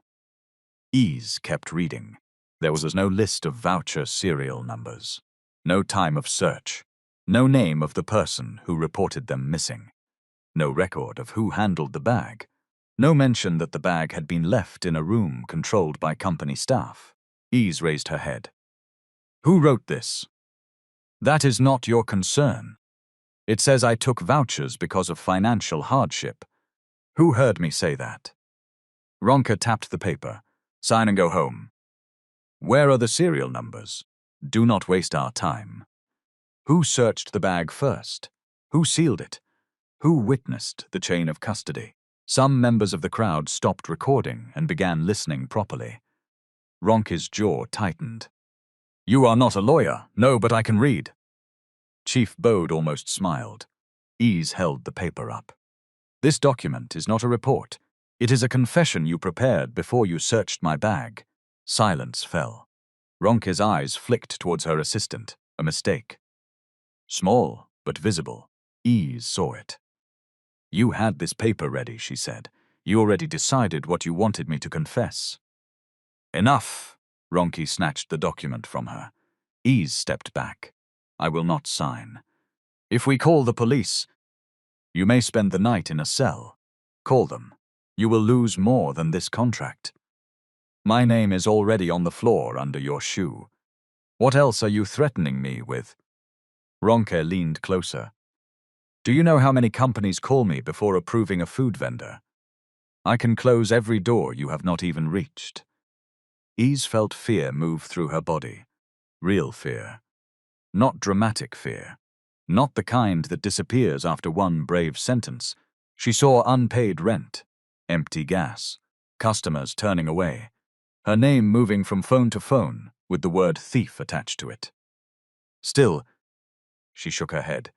Ease kept reading. There was no list of voucher serial numbers, no time of search, no name of the person who reported them missing, no record of who handled the bag, no mention that the bag had been left in a room controlled by company staff. Ease raised her head. Who wrote this? That is not your concern. It says I took vouchers because of financial hardship. Who heard me say that? Ronke tapped the paper. Sign and go home. Where are the serial numbers? Do not waste our time. Who searched the bag first? Who sealed it? Who witnessed the chain of custody? Some members of the crowd stopped recording and began listening properly. Ronke's jaw tightened. You are not a lawyer. No, but I can read. Chief Bode almost smiled. Ease held the paper up. This document is not a report. It is a confession you prepared before you searched my bag. Silence fell. Ronke's eyes flicked towards her assistant. A mistake. Small, but visible. Ease saw it. You had this paper ready, she said. You already decided what you wanted me to confess. Enough. Ronke snatched the document from her. Ease stepped back. I will not sign. If we call the police, you may spend the night in a cell. Call them. You will lose more than this contract. My name is already on the floor under your shoe. What else are you threatening me with? Ronke leaned closer. Do you know how many companies call me before approving a food vendor? I can close every door you have not even reached. Ease felt fear move through her body. Real fear. Not dramatic fear. Not the kind that disappears after one brave sentence. She saw unpaid rent, empty gas, customers turning away, her name moving from phone to phone with the word thief attached to it. Still, she shook her head.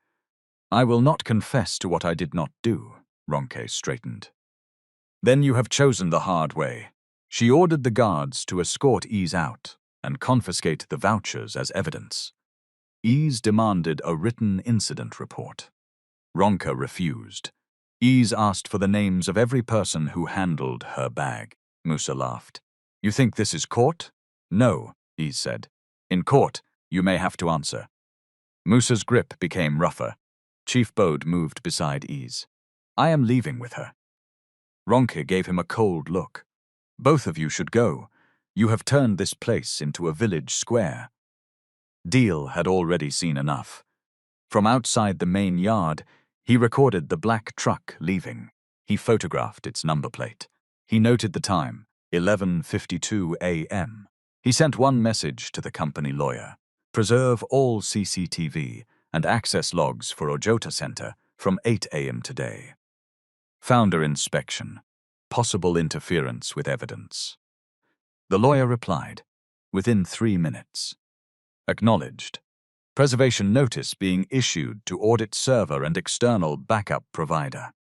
I will not confess to what I did not do, Ronke straightened. Then you have chosen the hard way. She ordered the guards to escort Ease out and confiscate the vouchers as evidence. Ease demanded a written incident report. Ronke refused. Ease asked for the names of every person who handled her bag. Musa laughed. You think this is court? No, Ease said. In court, you may have to answer. Musa's grip became rougher. Chief Bode moved beside Ease. I am leaving with her. Ronke gave him a cold look. Both of you should go. You have turned this place into a village square. Deal had already seen enough. From outside the main yard, he recorded the black truck leaving. He photographed its number plate. He noted the time, 11:52 a.m. He sent one message to the company lawyer. Preserve all CCTV and access logs for Ojota Center from 8 a.m. today. Founder inspection. Possible interference with evidence. The lawyer replied, within 3 minutes. Acknowledged. Preservation notice being issued to audit server and external backup provider.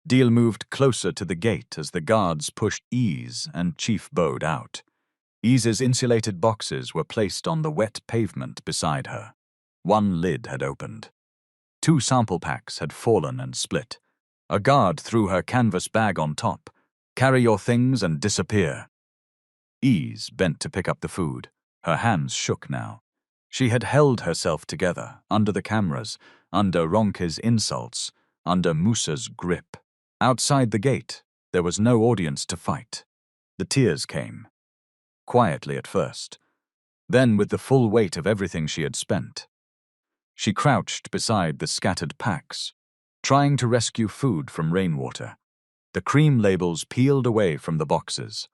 Deal moved closer to the gate as the guards pushed Ease and Chief Bode out. Ease's insulated boxes were placed on the wet pavement beside her. One lid had opened. 2 sample packs had fallen and split. A guard threw her canvas bag on top. "Carry your things and disappear." Ease bent to pick up the food. Her hands shook now. She had held herself together, under the cameras, under Ronke's insults, under Musa's grip. Outside the gate, there was no audience to fight. The tears came. Quietly at first. Then with the full weight of everything she had spent. She crouched beside the scattered packs, trying to rescue food from rainwater. The cream labels peeled away from the boxes.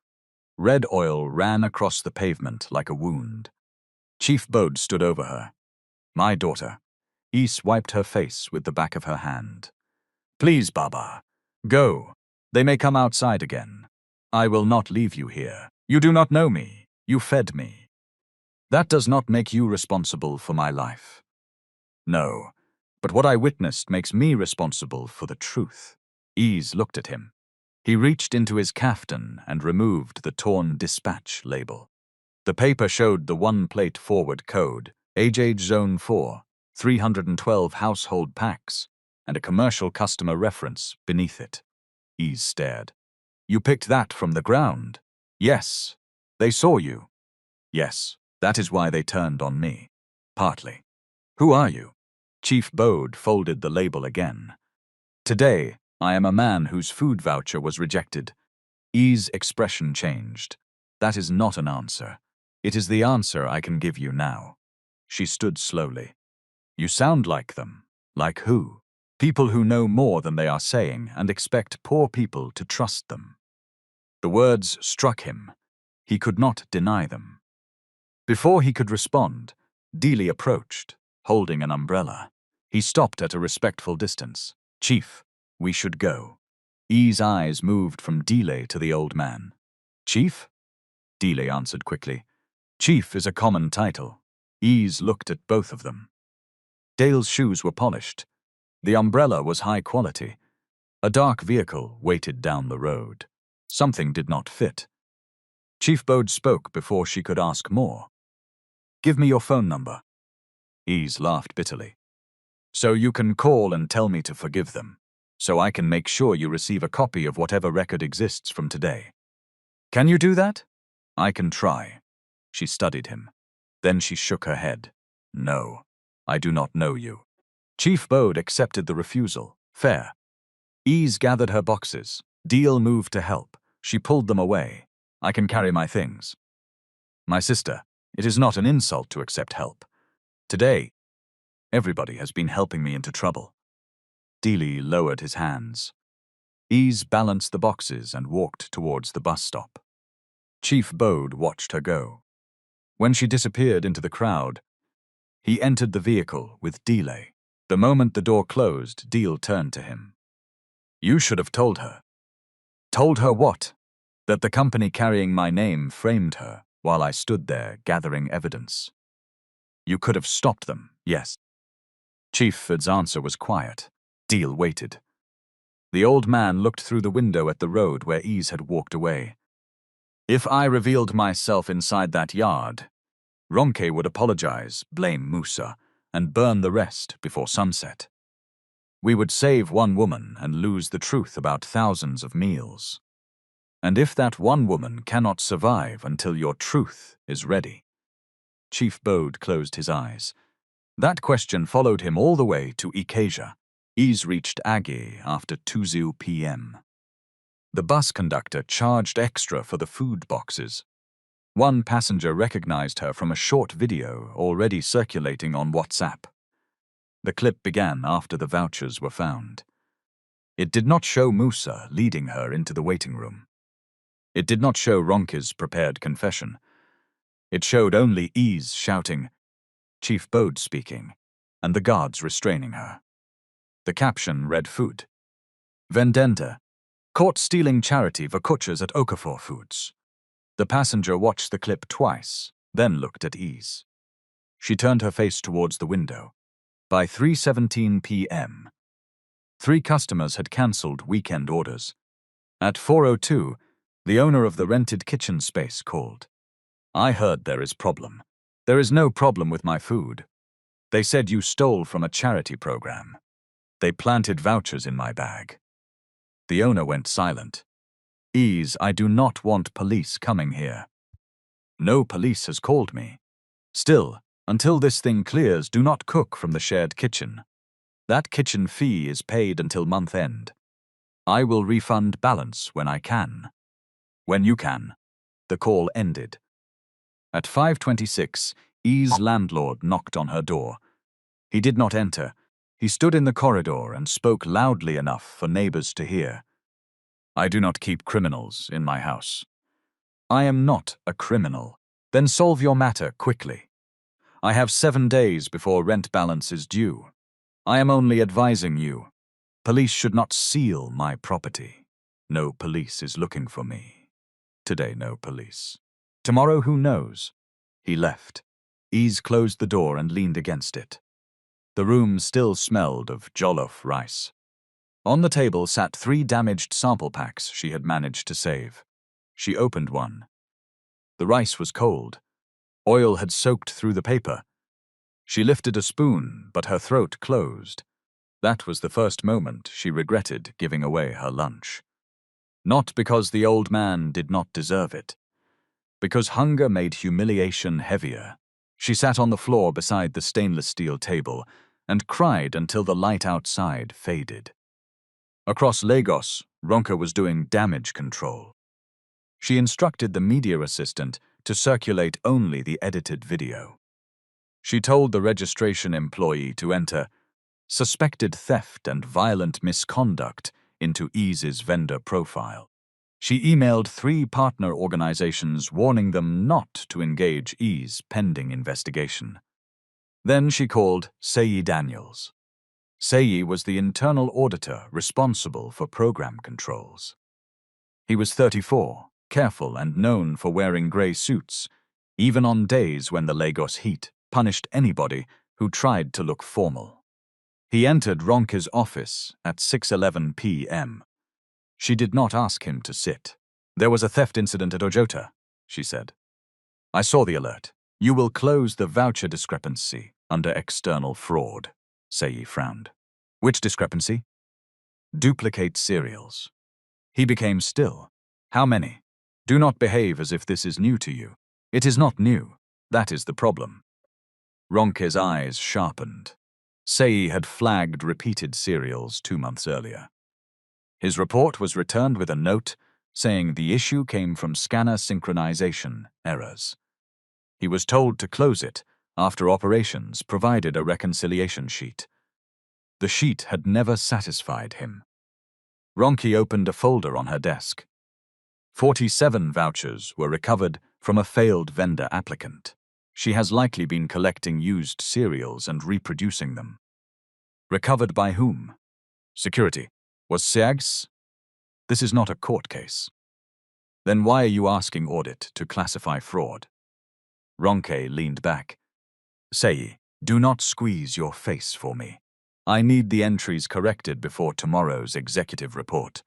Red oil ran across the pavement like a wound. Chief Bode stood over her. "My daughter." Ease wiped her face with the back of her hand. "Please, Baba. Go. They may come outside again. I will not leave you here. You do not know me. You fed me. That does not make you responsible for my life." "No, but what I witnessed makes me responsible for the truth." Ease looked at him. He reached into his caftan and removed the torn dispatch label. The paper showed the 1-plate forward code, Age Zone 4, 312 household packs, and a commercial customer reference beneath it. Ease stared. "You picked that from the ground?" "Yes. They saw you." "Yes, that is why they turned on me. Partly." "Who are you?" Chief Bode folded the label again. "Today, I am a man whose food voucher was rejected." Ease's expression changed. "That is not an answer. It is the answer I can give you now." She stood slowly. "You sound like them." "Like who?" "People who know more than they are saying and expect poor people to trust them." The words struck him. He could not deny them. Before he could respond, Dealey approached, holding an umbrella. He stopped at a respectful distance. "Chief, we should go." Ease's eyes moved from Dealey to the old man. "Chief?" Dealey answered quickly. "Chief is a common title." Ease looked at both of them. Dale's shoes were polished. The umbrella was high quality. A dark vehicle waited down the road. Something did not fit. Chief Bode spoke before she could ask more. "Give me your phone number." Ease laughed bitterly. "So you can call and tell me to forgive them. So I can make sure you receive a copy of whatever record exists from today." "Can you do that?" "I can try." She studied him. Then she shook her head. "No, I do not know you." Chief Bode accepted the refusal. Fair. Ease gathered her boxes. Deal moved to help. She pulled them away. "I can carry my things." "My sister, it is not an insult to accept help. Today, everybody has been helping me into trouble." Dealey lowered his hands. Ease balanced the boxes and walked towards the bus stop. Chief Bode watched her go. When she disappeared into the crowd, he entered the vehicle with Dealey. The moment the door closed, Deal turned to him. "You should have told her." "Told her what?" "That the company carrying my name framed her while I stood there gathering evidence." "You could have stopped them, yes." Chief Ford's answer was quiet. Deal waited. The old man looked through the window at the road where Ease had walked away. "If I revealed myself inside that yard, Ronke would apologize, blame Musa, and burn the rest before sunset. We would save one woman and lose the truth about thousands of meals. And if that one woman cannot survive until your truth is ready." Chief Bode closed his eyes. That question followed him all the way to Ikasia. Ease reached Agi after 2 p.m. The bus conductor charged extra for the food boxes. One passenger recognized her from a short video already circulating on WhatsApp. The clip began after the vouchers were found. It did not show Musa leading her into the waiting room. It did not show Ronke's prepared confession. It showed only Ease shouting, Chief Bode speaking, and the guards restraining her. The caption read Food. Vendenda. Caught stealing charity vakuchas at Okafor Foods. The passenger watched the clip twice, then looked at Ease. She turned her face towards the window. By 3:17 p.m., 3 customers had cancelled weekend orders. At 4:02, the owner of the rented kitchen space called. I heard there is problem. There is no problem with my food. They said you stole from a charity program. They planted vouchers in my bag. The owner went silent. Ease, I do not want police coming here. No police has called me. Still, until this thing clears, do not cook from the shared kitchen. That kitchen fee is paid until month end. I will refund balance when I can. When you can. The call ended. At 5:26, E's landlord knocked on her door. He did not enter. He stood in the corridor and spoke loudly enough for neighbors to hear. I do not keep criminals in my house. I am not a criminal. Then solve your matter quickly. I have 7 days before rent balance is due. I am only advising you. Police should not seal my property. No police is looking for me. Today, no police. Tomorrow, who knows? He left. Ease closed the door and leaned against it. The room still smelled of jollof rice. On the table sat 3 damaged sample packs she had managed to save. She opened one. The rice was cold. Oil had soaked through the paper. She lifted a spoon, but her throat closed. That was the first moment she regretted giving away her lunch. Not because the old man did not deserve it. Because hunger made humiliation heavier. She sat on the floor beside the stainless steel table and cried until the light outside faded. Across Lagos, Ronke was doing damage control. She instructed the media assistant to circulate only the edited video. She told the registration employee to enter suspected theft and violent misconduct into Ease's vendor profile. She emailed 3 partner organizations warning them not to engage Ease pending investigation. Then she called Seyi Daniels. Seyi was the internal auditor responsible for program controls. He was 34, careful and known for wearing grey suits, even on days when the Lagos heat punished anybody who tried to look formal. He entered Ronke's office at 6:11 p.m. She did not ask him to sit. There was a theft incident at Ojota, she said. I saw the alert. You will close the voucher discrepancy under external fraud, Seyi frowned. Which discrepancy? Duplicate cereals. He became still. How many? Do not behave as if this is new to you. It is not new. That is the problem. Ronke's eyes sharpened. Seyi had flagged repeated cereals 2 months earlier. His report was returned with a note saying the issue came from scanner synchronization errors. He was told to close it after operations provided a reconciliation sheet. The sheet had never satisfied him. Ronke opened a folder on her desk. 47 vouchers were recovered from a failed vendor applicant. She has likely been collecting used cereals and reproducing them. Recovered by whom? Security. Was Seags? This is not a court case. Then why are you asking audit to classify fraud? Ronke leaned back. Seyi, do not squeeze your face for me. I need the entries corrected before tomorrow's executive report.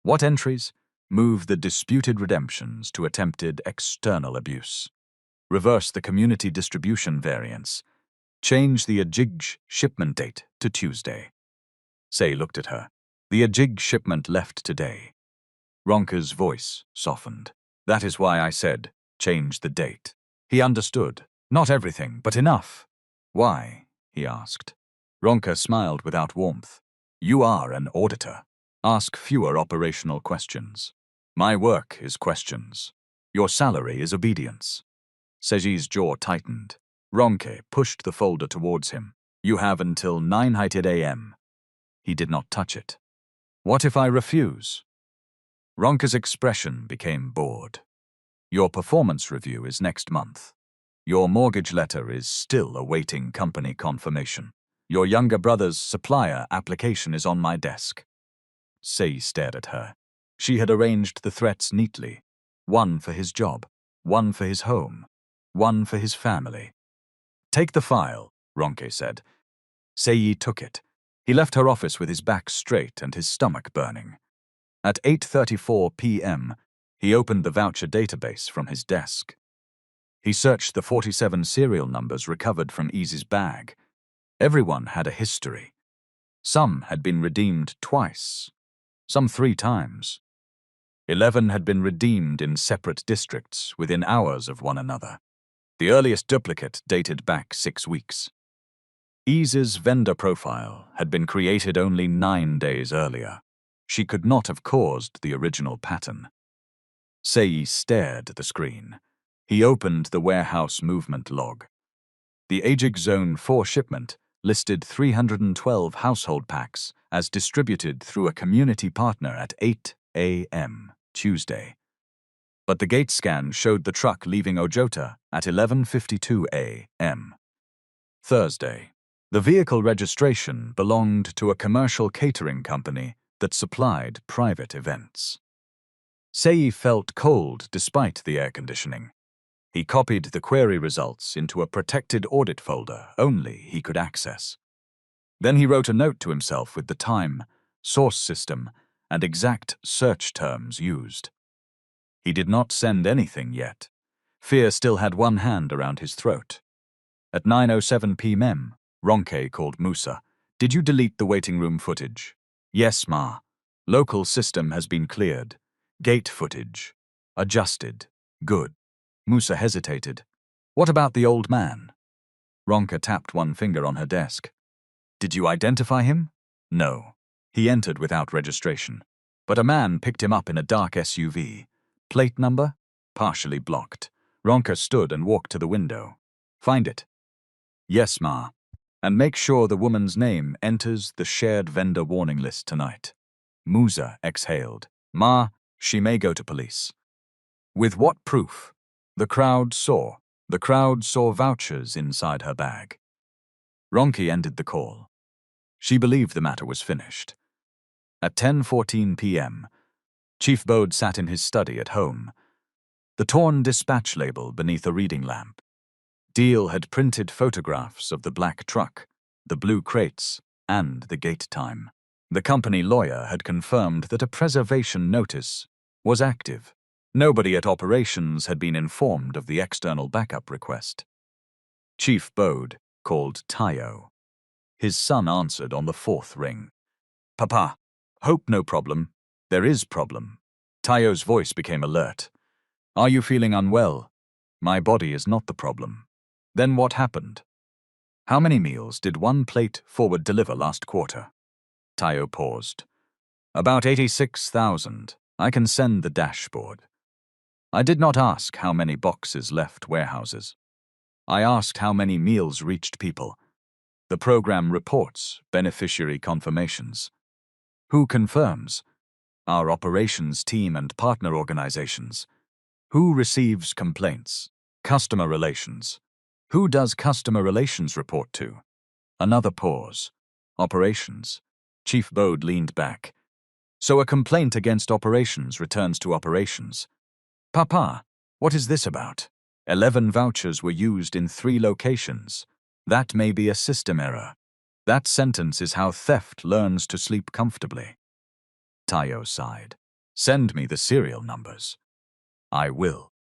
What entries? Move the disputed redemptions to attempted external abuse. Reverse the community distribution variance. Change the Ajig shipment date to Tuesday. Seyi looked at her. The Ajig shipment left today. Ronke's voice softened. That is why I said, change the date. He understood. Not everything, but enough. Why? He asked. Ronke smiled without warmth. You are an auditor. Ask fewer operational questions. My work is questions. Your salary is obedience. Seji's jaw tightened. Ronke pushed the folder towards him. You have until 9:00 a.m. He did not touch it. What if I refuse? Ronke's expression became bored. Your performance review is next month. Your mortgage letter is still awaiting company confirmation. Your younger brother's supplier application is on my desk. Seyi stared at her. She had arranged the threats neatly. One for his job, one for his home, one for his family. Take the file, Ronke said. Seyi took it. He left her office with his back straight and his stomach burning. At 8:34 p.m., he opened the voucher database from his desk. He searched the 47 serial numbers recovered from Easy's bag. Everyone had a history. Some had been redeemed twice, some 3 times. 11 had been redeemed in separate districts within hours of one another. The earliest duplicate dated back 6 weeks. Easy's vendor profile had been created only 9 days earlier. She could not have caused the original pattern. Sei stared at the screen. He opened the warehouse movement log. The Aegis Zone 4 shipment listed 312 household packs as distributed through a community partner at 8 a.m. Tuesday. But the gate scan showed the truck leaving Ojota at 11:52 a.m. Thursday. The vehicle registration belonged to a commercial catering company that supplied private events. Sei felt cold despite the air conditioning. He copied the query results into a protected audit folder only he could access. Then he wrote a note to himself with the time, source system, and exact search terms used. He did not send anything yet. Fear still had one hand around his throat. At 9:07 p.m., Ronke called Musa. "Did you delete the waiting room footage?" "Yes, Ma. Local system has been cleared. Gate footage. Adjusted. Good." Musa hesitated. "What about the old man?" Ronke tapped one finger on her desk. "Did you identify him?" "No. He entered without registration. But a man picked him up in a dark SUV. Plate number? Partially blocked." Ronke stood and walked to the window. "Find it." "Yes, Ma. And make sure the woman's name enters the shared vendor warning list tonight." Musa exhaled. "Ma, she may go to police." "With what proof?" The crowd saw vouchers inside her bag. Ronke ended the call. She believed the matter was finished. At 10:14 p.m., Chief Bode sat in his study at home, the torn dispatch label beneath a reading lamp. Deal had printed photographs of the black truck, the blue crates, and the gate time. The company lawyer had confirmed that a preservation notice was active. Nobody at operations had been informed of the external backup request. Chief Bode called Tayo. His son answered on the 4th ring. "Papa, hope no problem. There is problem." Tayo's voice became alert. "Are you feeling unwell?" "My body is not the problem." "Then what happened?" "How many meals did one plate forward deliver last quarter?" Tayo paused. "About 86,000. I can send the dashboard." "I did not ask how many boxes left warehouses. I asked how many meals reached people. The program reports beneficiary confirmations." "Who confirms?" "Our operations team and partner organizations." "Who receives complaints?" "Customer relations." "Who does customer relations report to?" Another pause. "Operations." Chief Bode leaned back. "So a complaint against operations returns to operations." "Papa, what is this about?" 11 vouchers were used in 3 locations. That may be a system error. That sentence is how theft learns to sleep comfortably. Tayo sighed. "Send me the serial numbers." "I will."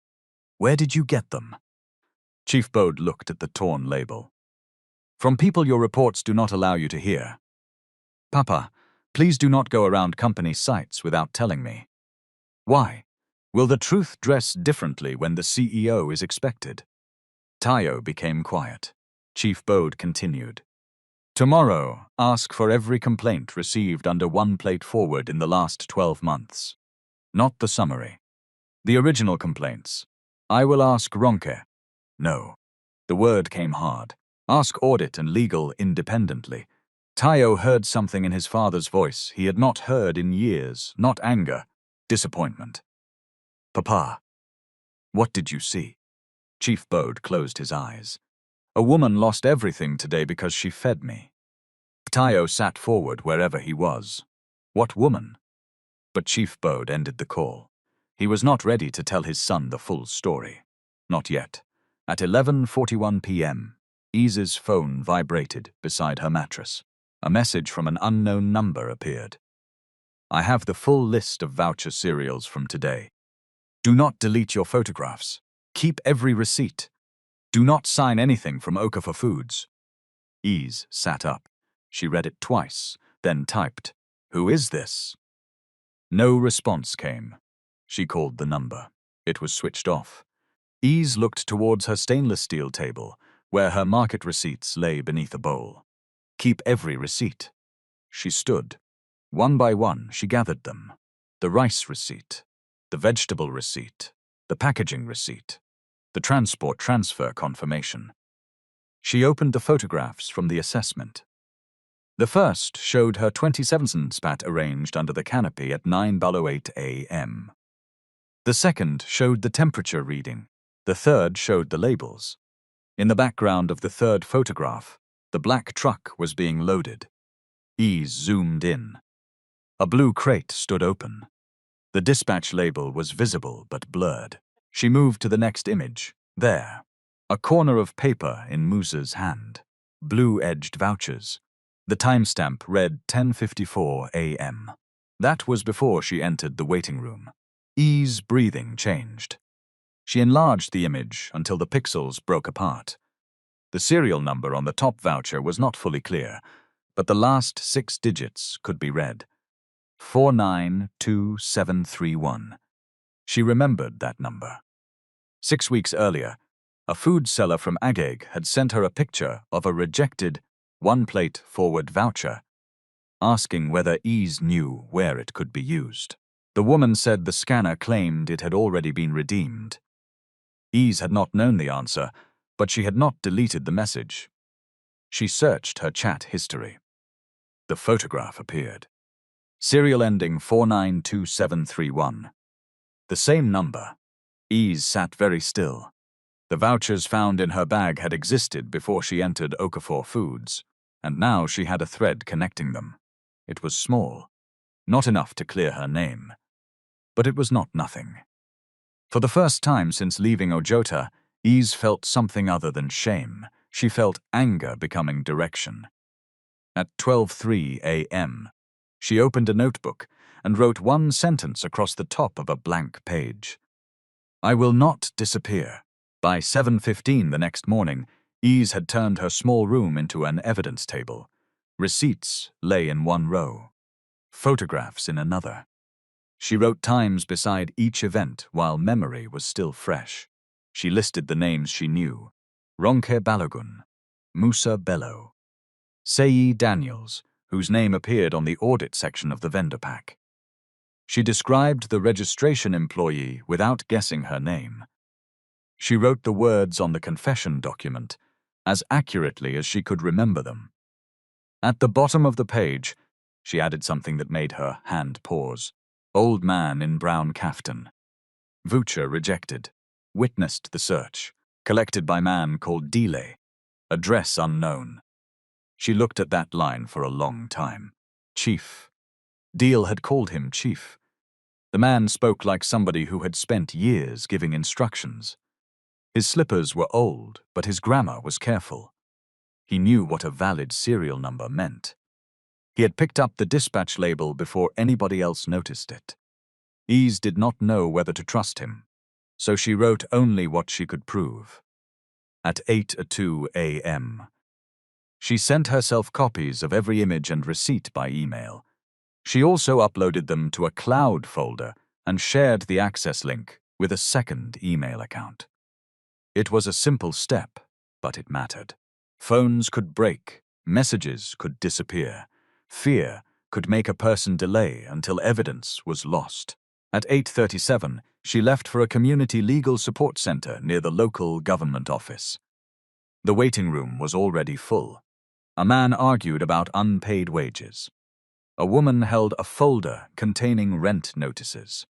"Where did you get them?" Chief Bode looked at the torn label. "From people your reports do not allow you to hear." "Papa, please do not go around company sites without telling me." "Why? Will the truth dress differently when the CEO is expected?" Tayo became quiet. Chief Bode continued. "Tomorrow, ask for every complaint received under one plate forward in the last 12 months. Not the summary. The original complaints. I will ask Ronke." "No." The word came hard. "Ask audit and legal independently." Tayo heard something in his father's voice he had not heard in years, not anger, disappointment. "Papa, what did you see?" Chief Bode closed his eyes. "A woman lost everything today because she fed me." Tayo sat forward wherever he was. "What woman?" But Chief Bode ended the call. He was not ready to tell his son the full story. Not yet. At 11:41 p.m., Easy's phone vibrated beside her mattress. A message from an unknown number appeared. I have the full list of voucher serials from today. Do not delete your photographs. Keep every receipt. Do not sign anything from Okafor Foods. Ease sat up. She read it twice, then typed, "Who is this?" No response came. She called the number. It was switched off. Ease looked towards her stainless steel table, where her market receipts lay beneath a bowl. Keep every receipt. She stood. One by one, she gathered them. The rice receipt, the vegetable receipt, the packaging receipt, the transport transfer confirmation. She opened the photographs from the assessment. The first showed her 27 spat arranged under the canopy at 9:08 a.m. The second showed the temperature reading. The third showed the labels. In the background of the third photograph, the black truck was being loaded. Ease zoomed in. A blue crate stood open. The dispatch label was visible but blurred. She moved to the next image. There, a corner of paper in Musa's hand. Blue-edged vouchers. The timestamp read 10:54 a.m. That was before she entered the waiting room. Ease's breathing changed. She enlarged the image until the pixels broke apart. The serial number on the top voucher was not fully clear, but the last 6 digits could be read. 492731. She remembered that number. 6 weeks earlier, a food seller from Agag had sent her a picture of a rejected one-plate forward voucher, asking whether Ease knew where it could be used. The woman said the scanner claimed it had already been redeemed. Ease had not known the answer, but she had not deleted the message. She searched her chat history. The photograph appeared. Serial ending 492731. The same number. Ease sat very still. The vouchers found in her bag had existed before she entered Okafor Foods, and now she had a thread connecting them. It was small, not enough to clear her name. But it was not nothing. For the first time since leaving Ojota, Ease felt something other than shame. She felt anger becoming direction. At 12:03 a.m., she opened a notebook and wrote one sentence across the top of a blank page. I will not disappear. By 7:15 the next morning, Ease had turned her small room into an evidence table. Receipts lay in one row, photographs in another. She wrote times beside each event while memory was still fresh. She listed the names she knew: Ronke Balogun, Musa Bello, Seyi Daniels, whose name appeared on the audit section of the vendor pack. She described the registration employee without guessing her name. She wrote the words on the confession document as accurately as she could remember them. At the bottom of the page, she added something that made her hand pause. Old man in brown kaftan. Voucher rejected. Witnessed the search. Collected by man called Dile. Address unknown. She looked at that line for a long time. Chief. Deal had called him chief. The man spoke like somebody who had spent years giving instructions. His slippers were old, but his grammar was careful. He knew what a valid serial number meant. He had picked up the dispatch label before anybody else noticed it. Ease did not know whether to trust him, so she wrote only what she could prove. At 8:02 a.m., she sent herself copies of every image and receipt by email. She also uploaded them to a cloud folder and shared the access link with a second email account. It was a simple step, but it mattered. Phones could break, messages could disappear. Fear could make a person delay until evidence was lost. At 8:37, she left for a community legal support center near the local government office. The waiting room was already full. A man argued about unpaid wages. A woman held a folder containing rent notices.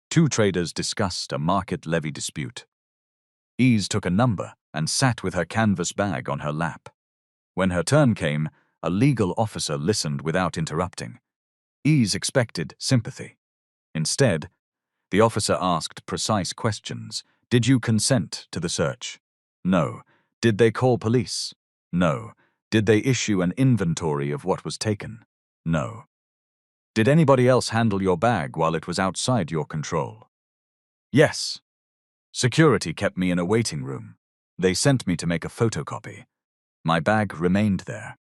2 traders discussed a market levy dispute. Ease took a number and sat with her canvas bag on her lap. When her turn came, a legal officer listened without interrupting. Ease expected sympathy. Instead, the officer asked precise questions. Did you consent to the search? No. Did they call police? No. Did they issue an inventory of what was taken? No. Did anybody else handle your bag while it was outside your control? Yes. Security kept me in a waiting room. They sent me to make a photocopy. My bag remained there.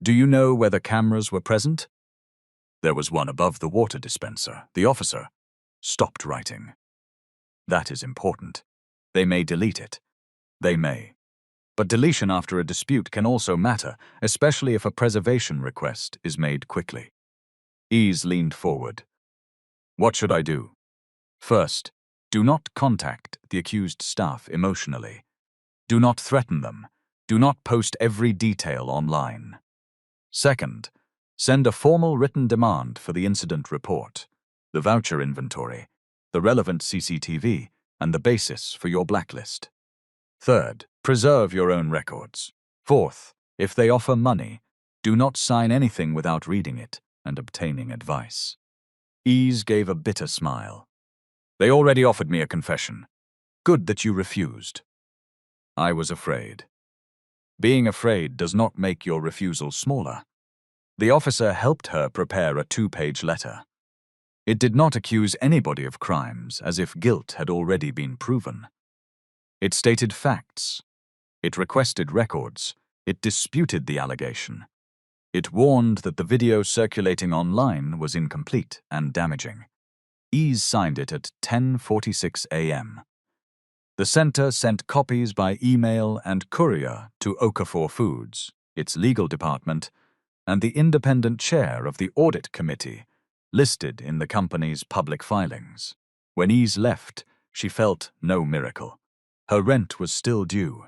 Do you know whether cameras were present? There was one above the water dispenser. The officer stopped writing. That is important. They may delete it. They may. But deletion after a dispute can also matter, especially if a preservation request is made quickly. Ease leaned forward. What should I do? First, do not contact the accused staff emotionally. Do not threaten them. Do not post every detail online. Second, send a formal written demand for the incident report, the voucher inventory, the relevant CCTV, and the basis for your blacklist. Third, preserve your own records. Fourth, if they offer money, do not sign anything without reading it and obtaining advice. Ease gave a bitter smile. They already offered me a confession. Good that you refused. I was afraid. Being afraid does not make your refusal smaller. The officer helped her prepare a 2-page letter. It did not accuse anybody of crimes as if guilt had already been proven. It stated facts. It requested records. It disputed the allegation. It warned that the video circulating online was incomplete and damaging. Ease signed it at 10:46 a.m. The center sent copies by email and courier to Okafor Foods, its legal department, and the independent chair of the audit committee, listed in the company's public filings. When Ease left, she felt no miracle. Her rent was still due.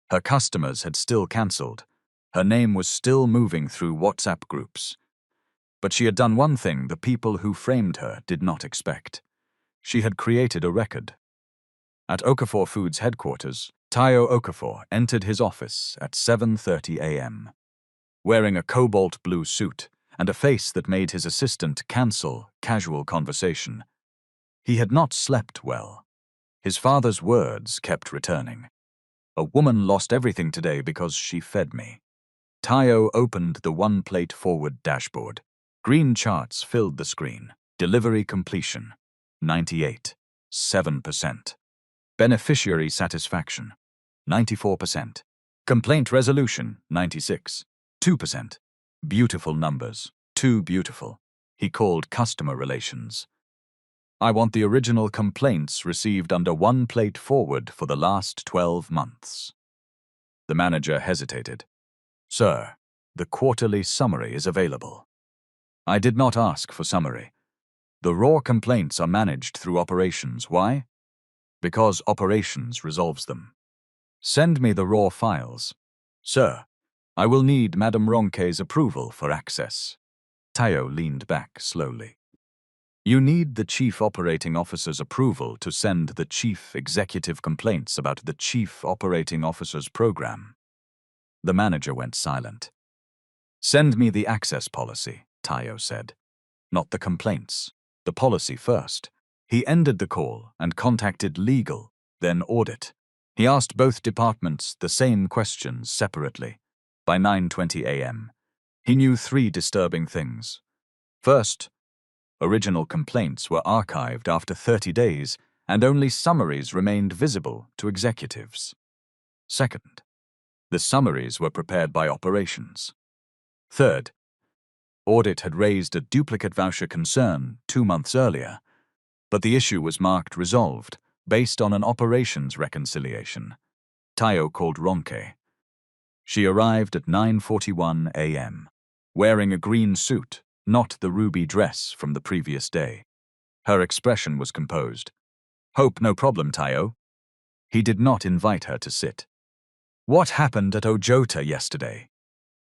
Her customers had still cancelled. Her name was still moving through WhatsApp groups. But she had done one thing the people who framed her did not expect. She had created a record. At Okafor Foods headquarters, Tayo Okafor entered his office at 7:30 a.m. Wearing a cobalt blue suit and a face that made his assistant cancel casual conversation. He had not slept well. His father's words kept returning. A woman lost everything today because she fed me. Tayo opened the one-plate forward dashboard. Green charts filled the screen. Delivery completion, 98, 7%. Beneficiary satisfaction, 94%. Complaint resolution, 96, 2%. Beautiful numbers, too beautiful. He called customer relations. I want the original complaints received under one plate forward for the last 12 months. The manager hesitated. Sir, the quarterly summary is available. I did not ask for summary. The raw complaints are managed through operations. Why? Because operations resolves them. Send me the raw files. Sir, I will need Madame Ronque's approval for access. Tayo leaned back slowly. You need the Chief Operating Officer's approval to send the Chief Executive complaints about the Chief Operating Officer's program. The manager went silent. Send me the access policy, Tayo said. Not the complaints. The policy first. He ended the call and contacted legal, then audit. He asked both departments the same questions separately. By 9:20 a.m., he knew 3 disturbing things. First, original complaints were archived after 30 days and only summaries remained visible to executives. Second, the summaries were prepared by operations. Third, audit had raised a duplicate voucher concern 2 months earlier, but the issue was marked resolved based on an operations reconciliation. Tayo called Ronque. She arrived at 9:41 a.m., wearing a green suit, not the ruby dress from the previous day. Her expression was composed. Hope no problem, Tayo. He did not invite her to sit. What happened at Ojota yesterday?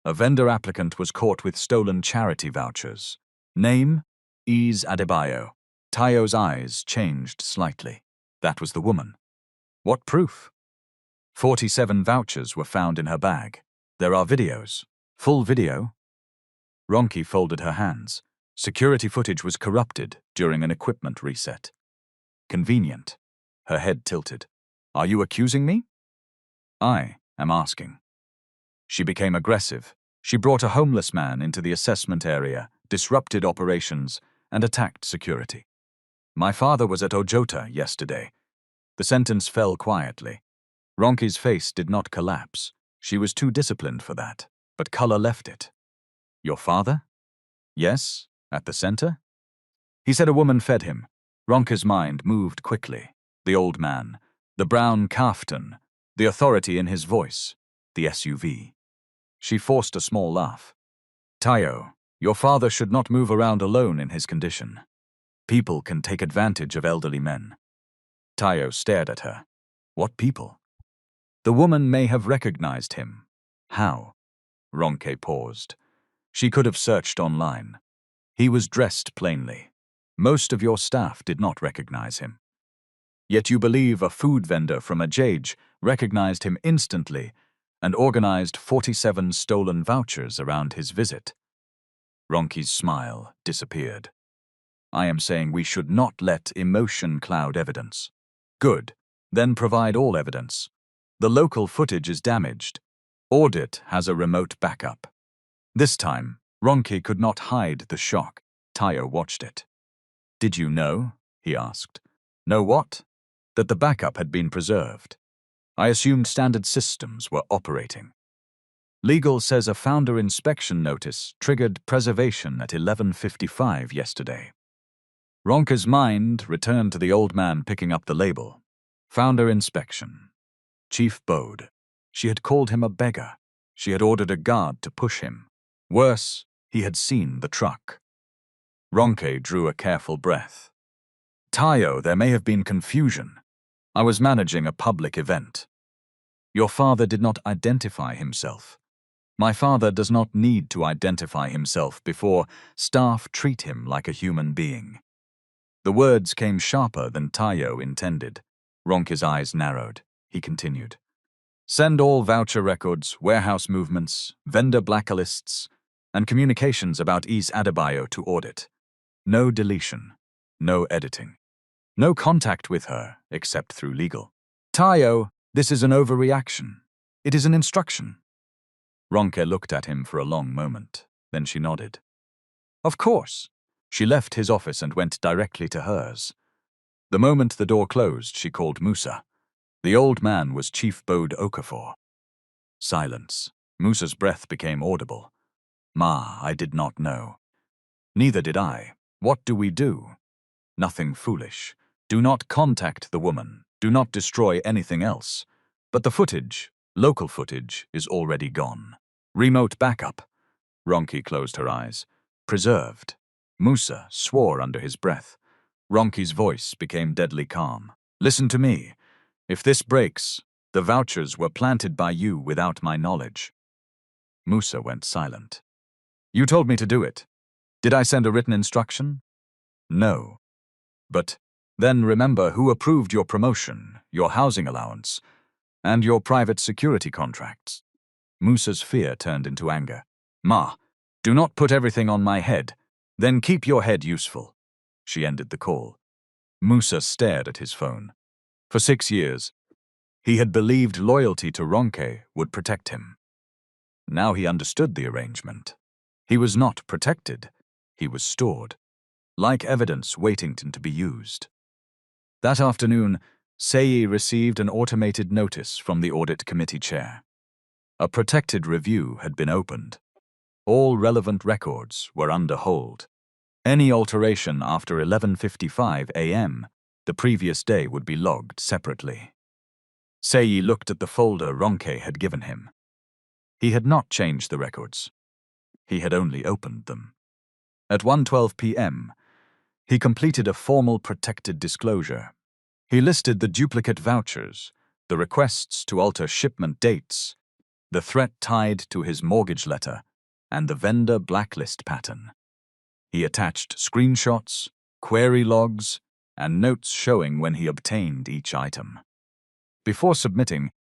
A vendor applicant was caught with stolen charity vouchers. Name? Ease Adebayo. Tayo's eyes changed slightly. That was the woman. What proof? 47 vouchers were found in her bag. There are videos. Full video? Ronque folded her hands. Security footage was corrupted during an equipment reset. Convenient. Her head tilted. Are you accusing me? I am asking. She became aggressive. She brought a homeless man into the assessment area, disrupted operations, and attacked security. My father was at Ojota yesterday. The sentence fell quietly. Ronki's face did not collapse. She was too disciplined for that, but color left it. Your father? Yes, at the center? He said a woman fed him. Ronka's mind moved quickly. The old man, the brown kaftan, the authority in his voice, the SUV. She forced a small laugh. Tayo, your father should not move around alone in his condition. People can take advantage of elderly men. Tayo stared at her. What people? The woman may have recognized him. How? Ronke paused. She could have searched online. He was dressed plainly. Most of your staff did not recognize him. Yet you believe a food vendor from Ajaj recognized him instantly and organized 47 stolen vouchers around his visit. Ronke's smile disappeared. I am saying we should not let emotion cloud evidence. Good. Then provide all evidence. The local footage is damaged. Audit has a remote backup. This time, Ronke could not hide the shock. Tayo watched it. Did you know? He asked. Know what? That the backup had been preserved. I assumed standard systems were operating. Legal says a founder inspection notice triggered preservation at 11:55 yesterday. Ronke's mind returned to the old man picking up the label. Founder inspection. Chief Bode. She had called him a beggar. She had ordered a guard to push him. Worse, he had seen the truck. Ronke drew a careful breath. Tayo, there may have been confusion. I was managing a public event. Your father did not identify himself. My father does not need to identify himself before staff treat him like a human being. The words came sharper than Tayo intended. Ronke's eyes narrowed. He continued. Send all voucher records, warehouse movements, vendor blacklists, and communications about Is Adebayo to audit. No deletion. No editing. No contact with her, except through legal. Tayo, this is an overreaction. It is an instruction. Ronke looked at him for a long moment. Then she nodded. Of course. She left his office and went directly to hers. The moment the door closed, she called Musa. The old man was Chief Bode Okafor. Silence. Musa's breath became audible. Ma, I did not know. Neither did I. What do we do? Nothing foolish. Do not contact the woman. Do not destroy anything else. But the footage, local footage, is already gone. Remote backup. Ronke closed her eyes. Preserved. Musa swore under his breath. Ronke's voice became deadly calm. Listen to me. If this breaks, the vouchers were planted by you without my knowledge. Musa went silent. You told me to do it. Did I send a written instruction? No. But then remember who approved your promotion, your housing allowance, and your private security contracts. Musa's fear turned into anger. Ma, do not put everything on my head. Then keep your head useful. She ended the call. Musa stared at his phone. For 6 years, he had believed loyalty to Ronke would protect him. Now he understood the arrangement. He was not protected. He was stored, like evidence waiting to be used. That afternoon, Seyi received an automated notice from the audit committee chair. A protected review had been opened. All relevant records were under hold. Any alteration after 11:55 a.m. the previous day would be logged separately. Seyi looked at the folder Ronke had given him. He had not changed the records. He had only opened them. At 1:12 p.m., he completed a formal protected disclosure. He listed the duplicate vouchers, the requests to alter shipment dates, the threat tied to his mortgage letter, and the vendor blacklist pattern. He attached screenshots, query logs, and notes showing when he obtained each item. Before submitting,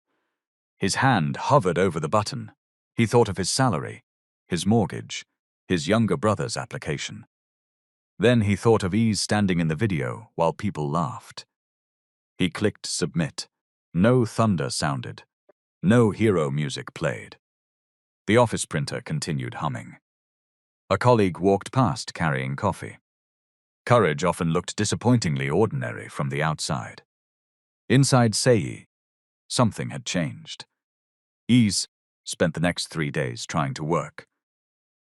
his hand hovered over the button. He thought of his salary, his mortgage, his younger brother's application. Then he thought of Ease standing in the video while people laughed. He clicked submit. No thunder sounded. No hero music played. The office printer continued humming. A colleague walked past carrying coffee. Courage often looked disappointingly ordinary from the outside. Inside Sei, something had changed. Ease spent the next 3 days trying to work.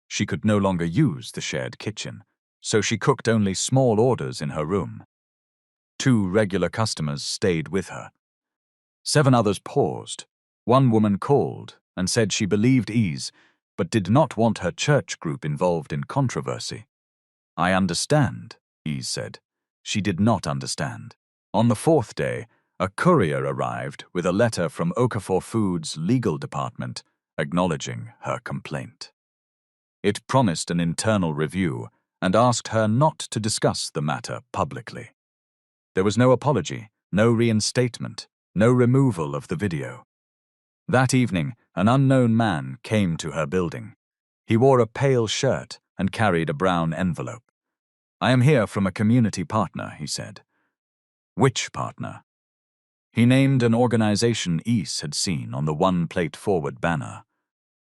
She could no longer use the shared kitchen, so she cooked only small orders in her room. 2 regular customers stayed with her. 7 others paused. One woman called and said she believed Ease, but did not want her church group involved in controversy. I understand, Ease said. She did not understand. On the 4th day, a courier arrived with a letter from Okafor Foods' legal department acknowledging her complaint. It promised an internal review and asked her not to discuss the matter publicly. There was no apology, no reinstatement, no removal of the video. That evening, an unknown man came to her building. He wore a pale shirt and carried a brown envelope. I am here from a community partner, he said. Which partner? He named an organization Ease had seen on the One Plate Forward banner.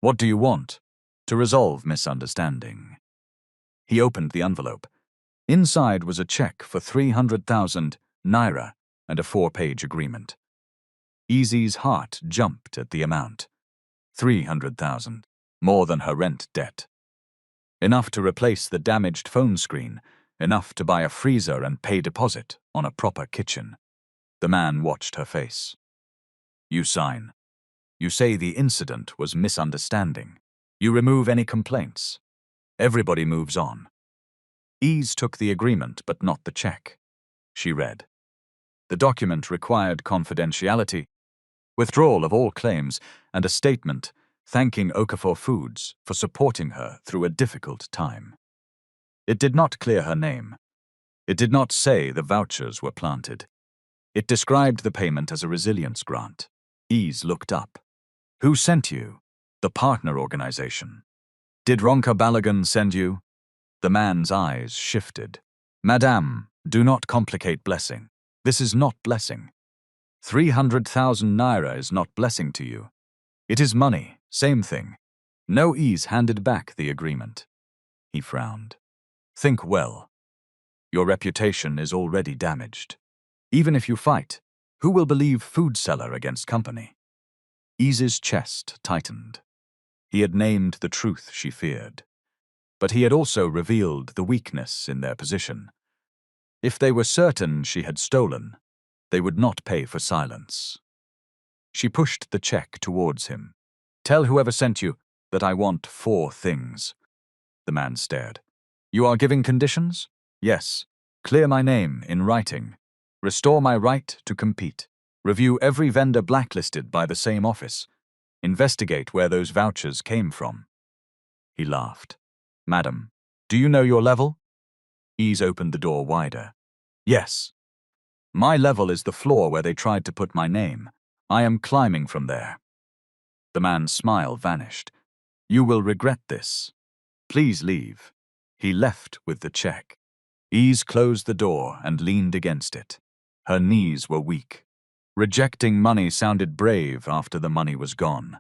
What do you want? To resolve misunderstanding. He opened the envelope. Inside was a check for 300,000 naira and a 4-page agreement. Easy's heart jumped at the amount. 300,000, more than her rent debt. Enough to replace the damaged phone screen, enough to buy a freezer and pay deposit on a proper kitchen. The man watched her face. You sign. You say the incident was misunderstanding. You remove any complaints. Everybody moves on. Ease took the agreement but not the check. She read. The document required confidentiality, withdrawal of all claims, and a statement thanking Okafor Foods for supporting her through a difficult time. It did not clear her name. It did not say the vouchers were planted. It described the payment as a resilience grant. Ease looked up. Who sent you? The partner organization. Did Ronka Balagan send you? The man's eyes shifted. Madame, do not complicate blessing. This is not blessing. 300,000 naira is not blessing to you. It is money, same thing. No. Ease handed back the agreement. He frowned. Think well. Your reputation is already damaged. Even if you fight, who will believe food seller against company? Ease's chest tightened. He had named the truth she feared. But he had also revealed the weakness in their position. If they were certain she had stolen, they would not pay for silence. She pushed the check towards him. Tell whoever sent you that I want 4 things. The man stared. You are giving conditions? Yes. Clear my name in writing. Restore my right to compete. Review every vendor blacklisted by the same office. Investigate where those vouchers came from. He laughed. Madam, do you know your level? Ease opened the door wider. Yes. My level is the floor where they tried to put my name. I am climbing from there. The man's smile vanished. You will regret this. Please leave. He left with the check. Ease closed the door and leaned against it. Her knees were weak. Rejecting money sounded brave after the money was gone.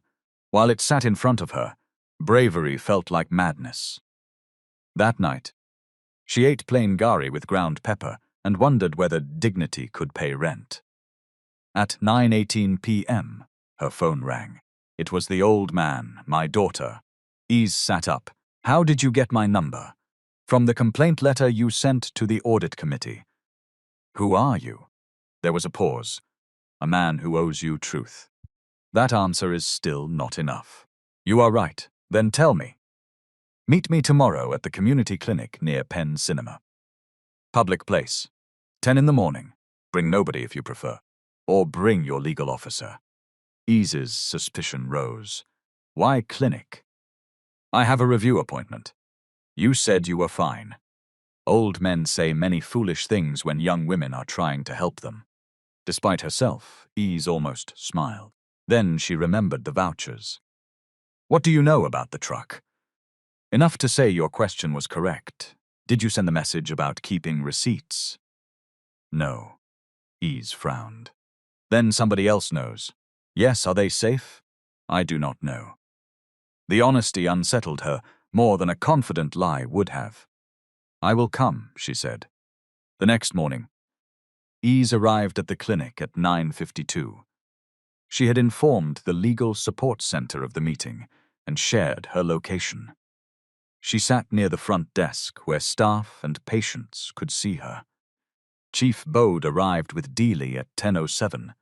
While it sat in front of her, bravery felt like madness. That night, she ate plain gari with ground pepper and wondered whether dignity could pay rent. At 9:18 p.m., her phone rang. It was the old man, my daughter. Ease sat up. How did you get my number? From the complaint letter you sent to the audit committee. Who are you? There was a pause. A man who owes you truth. That answer is still not enough. You are right. Then tell me. Meet me tomorrow at the community clinic near Penn Cinema. Public place. 10 in the morning. Bring nobody if you prefer. Or bring your legal officer. Ease's suspicion rose. Why clinic? I have a review appointment. You said you were fine. Old men say many foolish things when young women are trying to help them. Despite herself, Ease almost smiled. Then she remembered the vouchers. What do you know about the truck? Enough to say your question was correct. Did you send the message about keeping receipts? No. Ease frowned. Then somebody else knows. Yes, are they safe? I do not know. The honesty unsettled her more than a confident lie would have. "I will come," she said. The next morning, Ease arrived at the clinic at 9:52. She had informed the legal support center of the meeting and shared her location. She sat near the front desk where staff and patients could see her. Chief Bode arrived with Dealey at 10:07.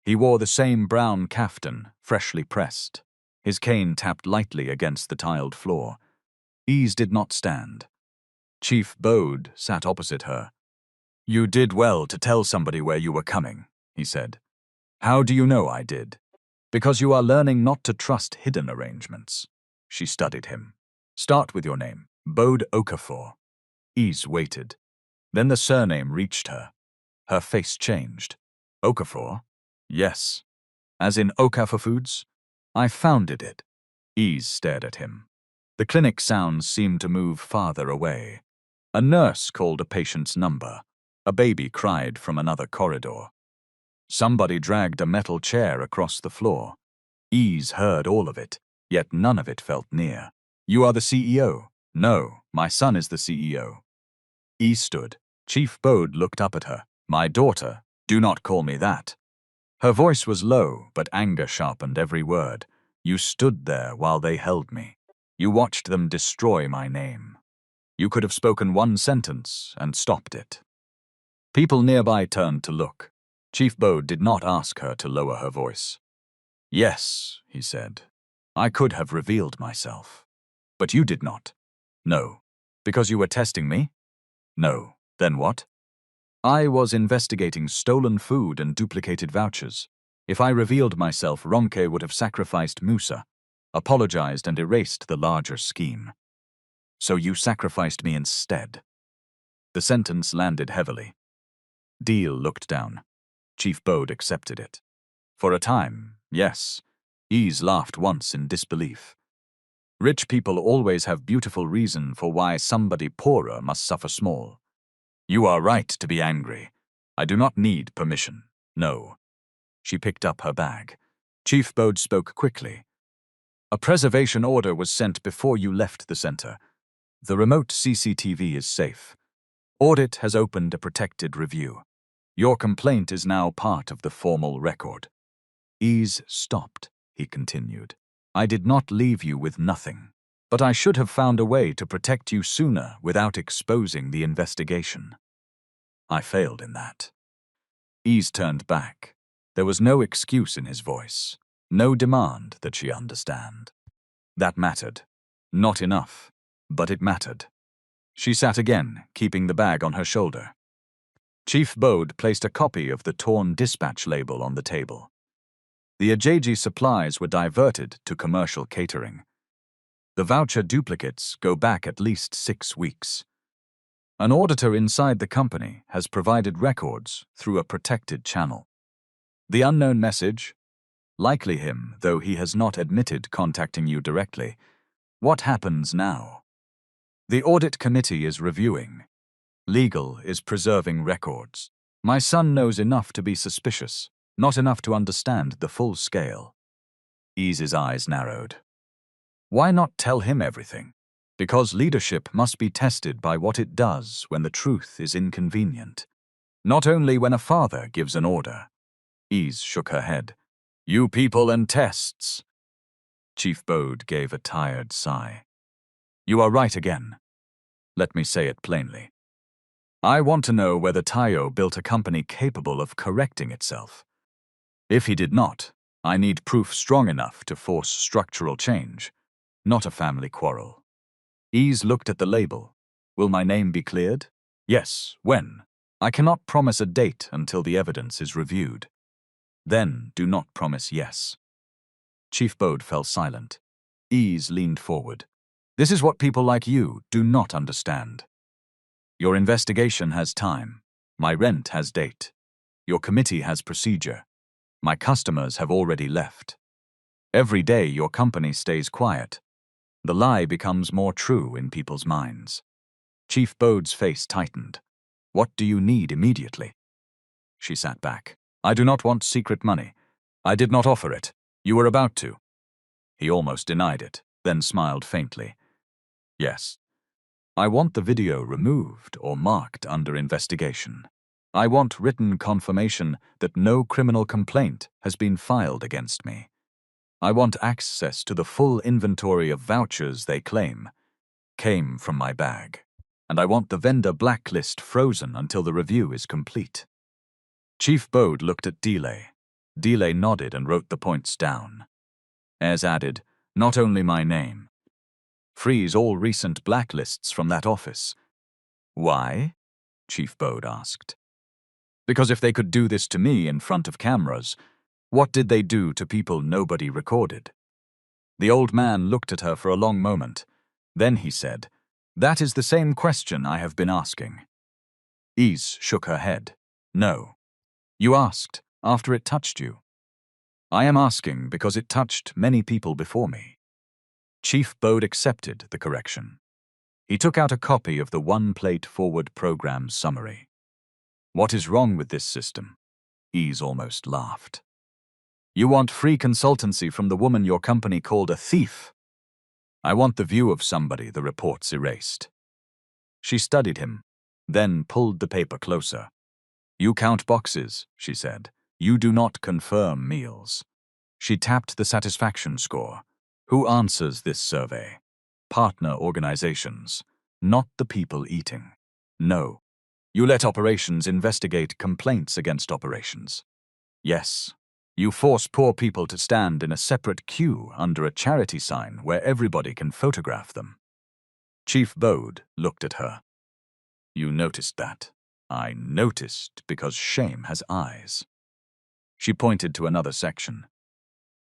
He wore the same brown caftan, freshly pressed. His cane tapped lightly against the tiled floor. Ease did not stand. Chief Bode sat opposite her. "You did well to tell somebody where you were coming," he said. "How do you know I did?" "Because you are learning not to trust hidden arrangements." She studied him. "Start with your name." "Bode Okafor." Ease waited. Then the surname reached her. Her face changed. "Okafor?" "Yes." "As in Okafor Foods?" "I founded it." Ease stared at him. The clinic sounds seemed to move farther away. A nurse called a patient's number. A baby cried from another corridor. Somebody dragged a metal chair across the floor. Ease heard all of it, yet none of it felt near. "You are the CEO." "No, my son is the CEO." Ease stood. Chief Bode looked up at her. "My daughter, do not call me that." Her voice was low, but anger sharpened every word. "You stood there while they held me. You watched them destroy my name. You could have spoken one sentence and stopped it." People nearby turned to look. Chief Bode did not ask her to lower her voice. "Yes," he said, "I could have revealed myself. But you did not." "No." "Because you were testing me?" "No." "Then what?" "I was investigating stolen food and duplicated vouchers. If I revealed myself, Ronke would have sacrificed Musa, apologized and erased the larger scheme. So you sacrificed me instead." The sentence landed heavily. Deal looked down. Chief Bode accepted it. "For a time, yes." Ease laughed once in disbelief. "Rich people always have beautiful reason for why somebody poorer must suffer small. You are right to be angry. I do not need permission. No." She picked up her bag. Chief Bode spoke quickly. "A preservation order was sent before you left the center. The remote CCTV is safe. Audit has opened a protected review. Your complaint is now part of the formal record." Ease stopped, he continued. "I did not leave you with nothing, but I should have found a way to protect you sooner without exposing the investigation. I failed in that." Ease turned back. There was no excuse in his voice, no demand that she understand. That mattered. Not enough, but it mattered. She sat again, keeping the bag on her shoulder. Chief Bode placed a copy of the torn dispatch label on the table. The Ajeji supplies were diverted to commercial catering. The voucher duplicates go back at least 6 weeks. An auditor inside the company has provided records through a protected channel. The unknown message, likely him, though he has not admitted contacting you directly. What happens now? The audit committee is reviewing. Legal is preserving records. My son knows enough to be suspicious, not enough to understand the full scale." Ease's eyes narrowed. "Why not tell him everything? Because leadership must be tested by what it does when the truth is inconvenient. Not only when a father gives an order." Ease shook her head. "You people and tests." Chief Bode gave a tired sigh. "You are right again. Let me say it plainly. I want to know whether Tayo built a company capable of correcting itself. If he did not, I need proof strong enough to force structural change, not a family quarrel." Ease looked at the label. "Will my name be cleared?" "Yes. When?" "I cannot promise a date until the evidence is reviewed." "Then do not promise yes." Chief Bode fell silent. Ease leaned forward. "This is what people like you do not understand. Your investigation has time. My rent has date. Your committee has procedure. My customers have already left. Every day your company stays quiet. The lie becomes more true in people's minds." Chief Bode's face tightened. "What do you need immediately?" She sat back. "I do not want secret money. I did not offer it. You were about to." He almost denied it. then smiled faintly. Yes. I want the video removed or marked under investigation. I want written confirmation that no criminal complaint has been filed against me. I want access to the full inventory of vouchers they claim came from my bag. And I want the vendor blacklist frozen until the review is complete. Chief Bode looked at Delay. Delay nodded and wrote the points down. Ayres added, not only my name. Freeze all recent blacklists from that office. Why? Chief Bode asked. Because if they could do this to me in front of cameras, what did they do to people nobody recorded? The old man looked at her for a long moment. Then he said, that is the same question I have been asking. Ayres shook her head. No. You asked after it touched you. I am asking because it touched many people before me. Chief Bode accepted the correction. He took out a copy of the one-plate forward program summary. What is wrong with this system? Ayres almost laughed. You want free consultancy from the woman your company called a thief. I want the view of somebody the reports erased. She studied him, then pulled the paper closer. You count boxes, she said. You do not confirm meals. She tapped the satisfaction score. Who answers this survey? Partner organizations, not the people eating. No. You let operations investigate complaints against operations. Yes. You force poor people to stand in a separate queue under a charity sign where everybody can photograph them. Chief Bode looked at her. You noticed that. I noticed because shame has eyes. She pointed to another section.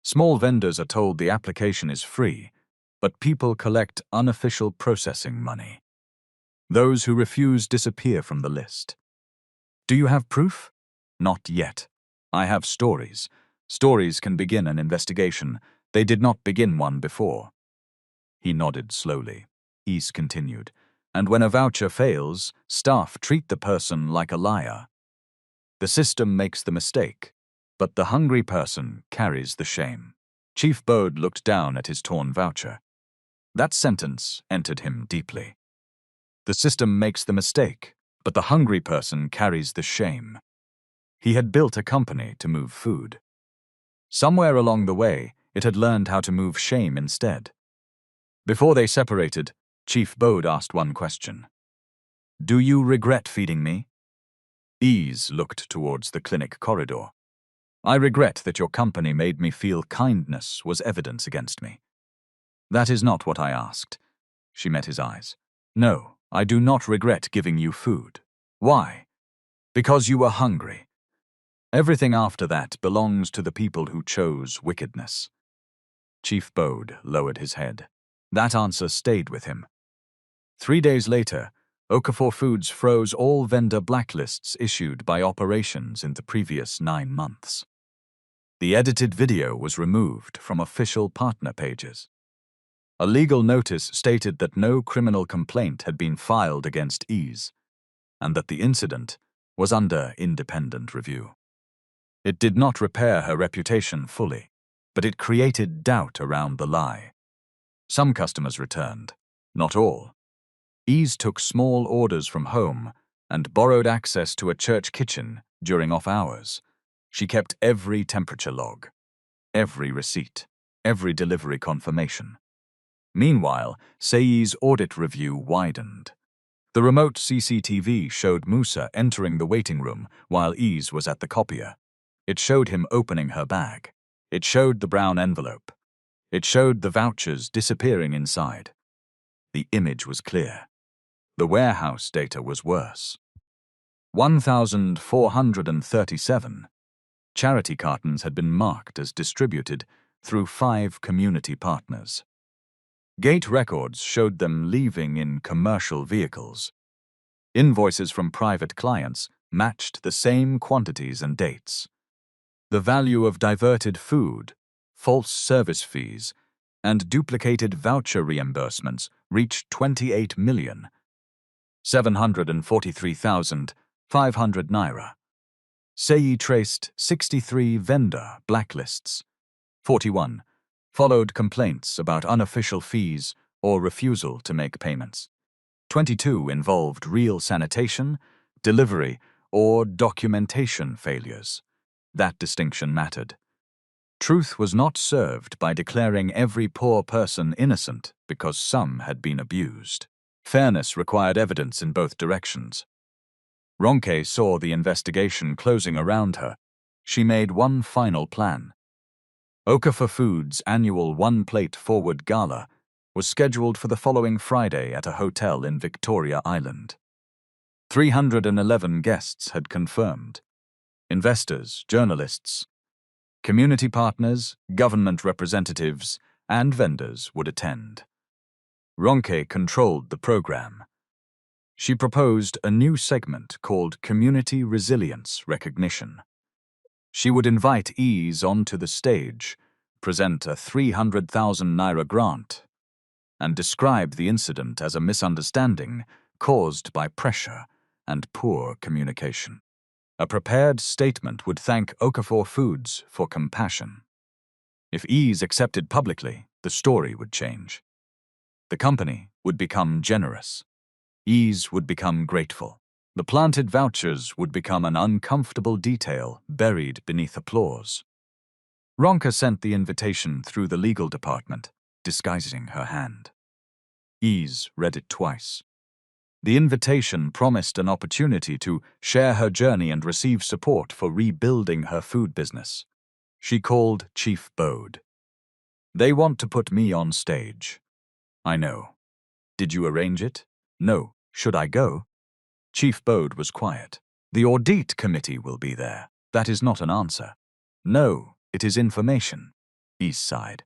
Small vendors are told the application is free, but people collect unofficial processing money. Those who refuse disappear from the list. Do you have proof? Not yet. I have stories. Stories can begin an investigation. They did not begin one before. He nodded slowly. Ayres continued. And when a voucher fails, staff treat the person like a liar. The system makes the mistake, but the hungry person carries the shame. Chief Bode looked down at his torn voucher. That sentence entered him deeply. The system makes the mistake, but the hungry person carries the shame. He had built a company to move food. Somewhere along the way, it had learned how to move shame instead. Before they separated, Chief Bode asked one question. Do you regret feeding me? Ayres looked towards the clinic corridor. I regret that your company made me feel kindness was evidence against me. That is not what I asked. She met his eyes. No, I do not regret giving you food. Why? Because you were hungry. Everything after that belongs to the people who chose wickedness. Chief Bode lowered his head. That answer stayed with him. 3 days later, Okafor Foods froze all vendor blacklists issued by operations in the previous 9 months. The edited video was removed from official partner pages. A legal notice stated that no criminal complaint had been filed against Ayres, and that the incident was under independent review. It did not repair her reputation fully, but it created doubt around the lie. Some customers returned, not all. Ayres took small orders from home and borrowed access to a church kitchen during off hours. She kept every temperature log, every receipt, every delivery confirmation. Meanwhile, Seyi's audit review widened. The remote CCTV showed Musa entering the waiting room while Ayres was at the copier. It showed him opening her bag. It showed the brown envelope. It showed the vouchers disappearing inside. The image was clear. The warehouse data was worse. 1,437 charity cartons had been marked as distributed through 5 community partners. Gate records showed them leaving in commercial vehicles. Invoices from private clients matched the same quantities and dates. The value of diverted food, false service fees, and duplicated voucher reimbursements reached 28,743,500 naira. Seyi traced 63 vendor blacklists, 41 Followed complaints about unofficial fees or refusal to make payments. 22 involved real sanitation, delivery, or documentation failures. That distinction mattered. Truth was not served by declaring every poor person innocent because some had been abused. Fairness required evidence in both directions. Ronke saw the investigation closing around her. She made one final plan. Okafor Foods' annual one-plate forward gala was scheduled for the following Friday at a hotel in Victoria Island. 311 guests had confirmed. Investors, journalists, community partners, government representatives, and vendors would attend. Ronke controlled the program. She proposed a new segment called Community Resilience Recognition. She would invite Ease onto the stage, present a 300,000 naira grant, and describe the incident as a misunderstanding caused by pressure and poor communication. A prepared statement would thank Okafor Foods for compassion. If Ease accepted publicly, the story would change. The company would become generous. Ease would become grateful. The planted vouchers would become an uncomfortable detail buried beneath applause. Ronke sent the invitation through the legal department, disguising her hand. Ease read it twice. The invitation promised an opportunity to share her journey and receive support for rebuilding her food business. She called Chief Bode. "They want to put me on stage." "I know. Did you arrange it?" "No. Should I go?" Chief Bode was quiet. "The audit committee will be there." "That is not an answer." "No, it is information." Ease sighed.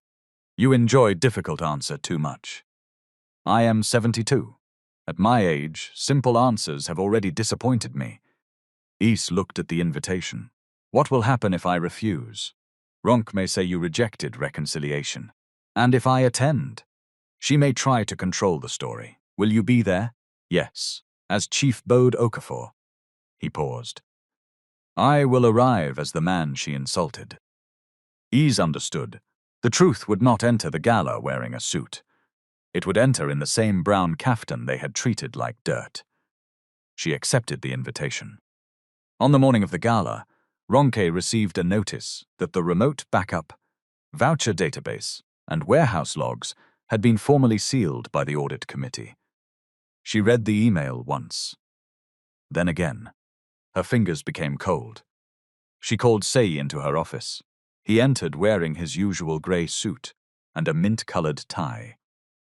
"You enjoy difficult answer too much." "I am 72. At my age, simple answers have already disappointed me." Ease looked at the invitation. "What will happen if I refuse?" "Ronke may say you rejected reconciliation. And if I attend?" "She may try to control the story. Will you be there?" "Yes, as Chief Bode Okafor." He paused. "I will arrive as the man she insulted." Ease understood. The truth would not enter the gala wearing a suit. It would enter in the same brown kaftan they had treated like dirt. She accepted the invitation. On the morning of the gala, Ronke received a notice that the remote backup, voucher database, and warehouse logs had been formally sealed by the audit committee. She read the email once. Then again. Her fingers became cold. She called Sei into her office. He entered wearing his usual grey suit and a mint-colored tie.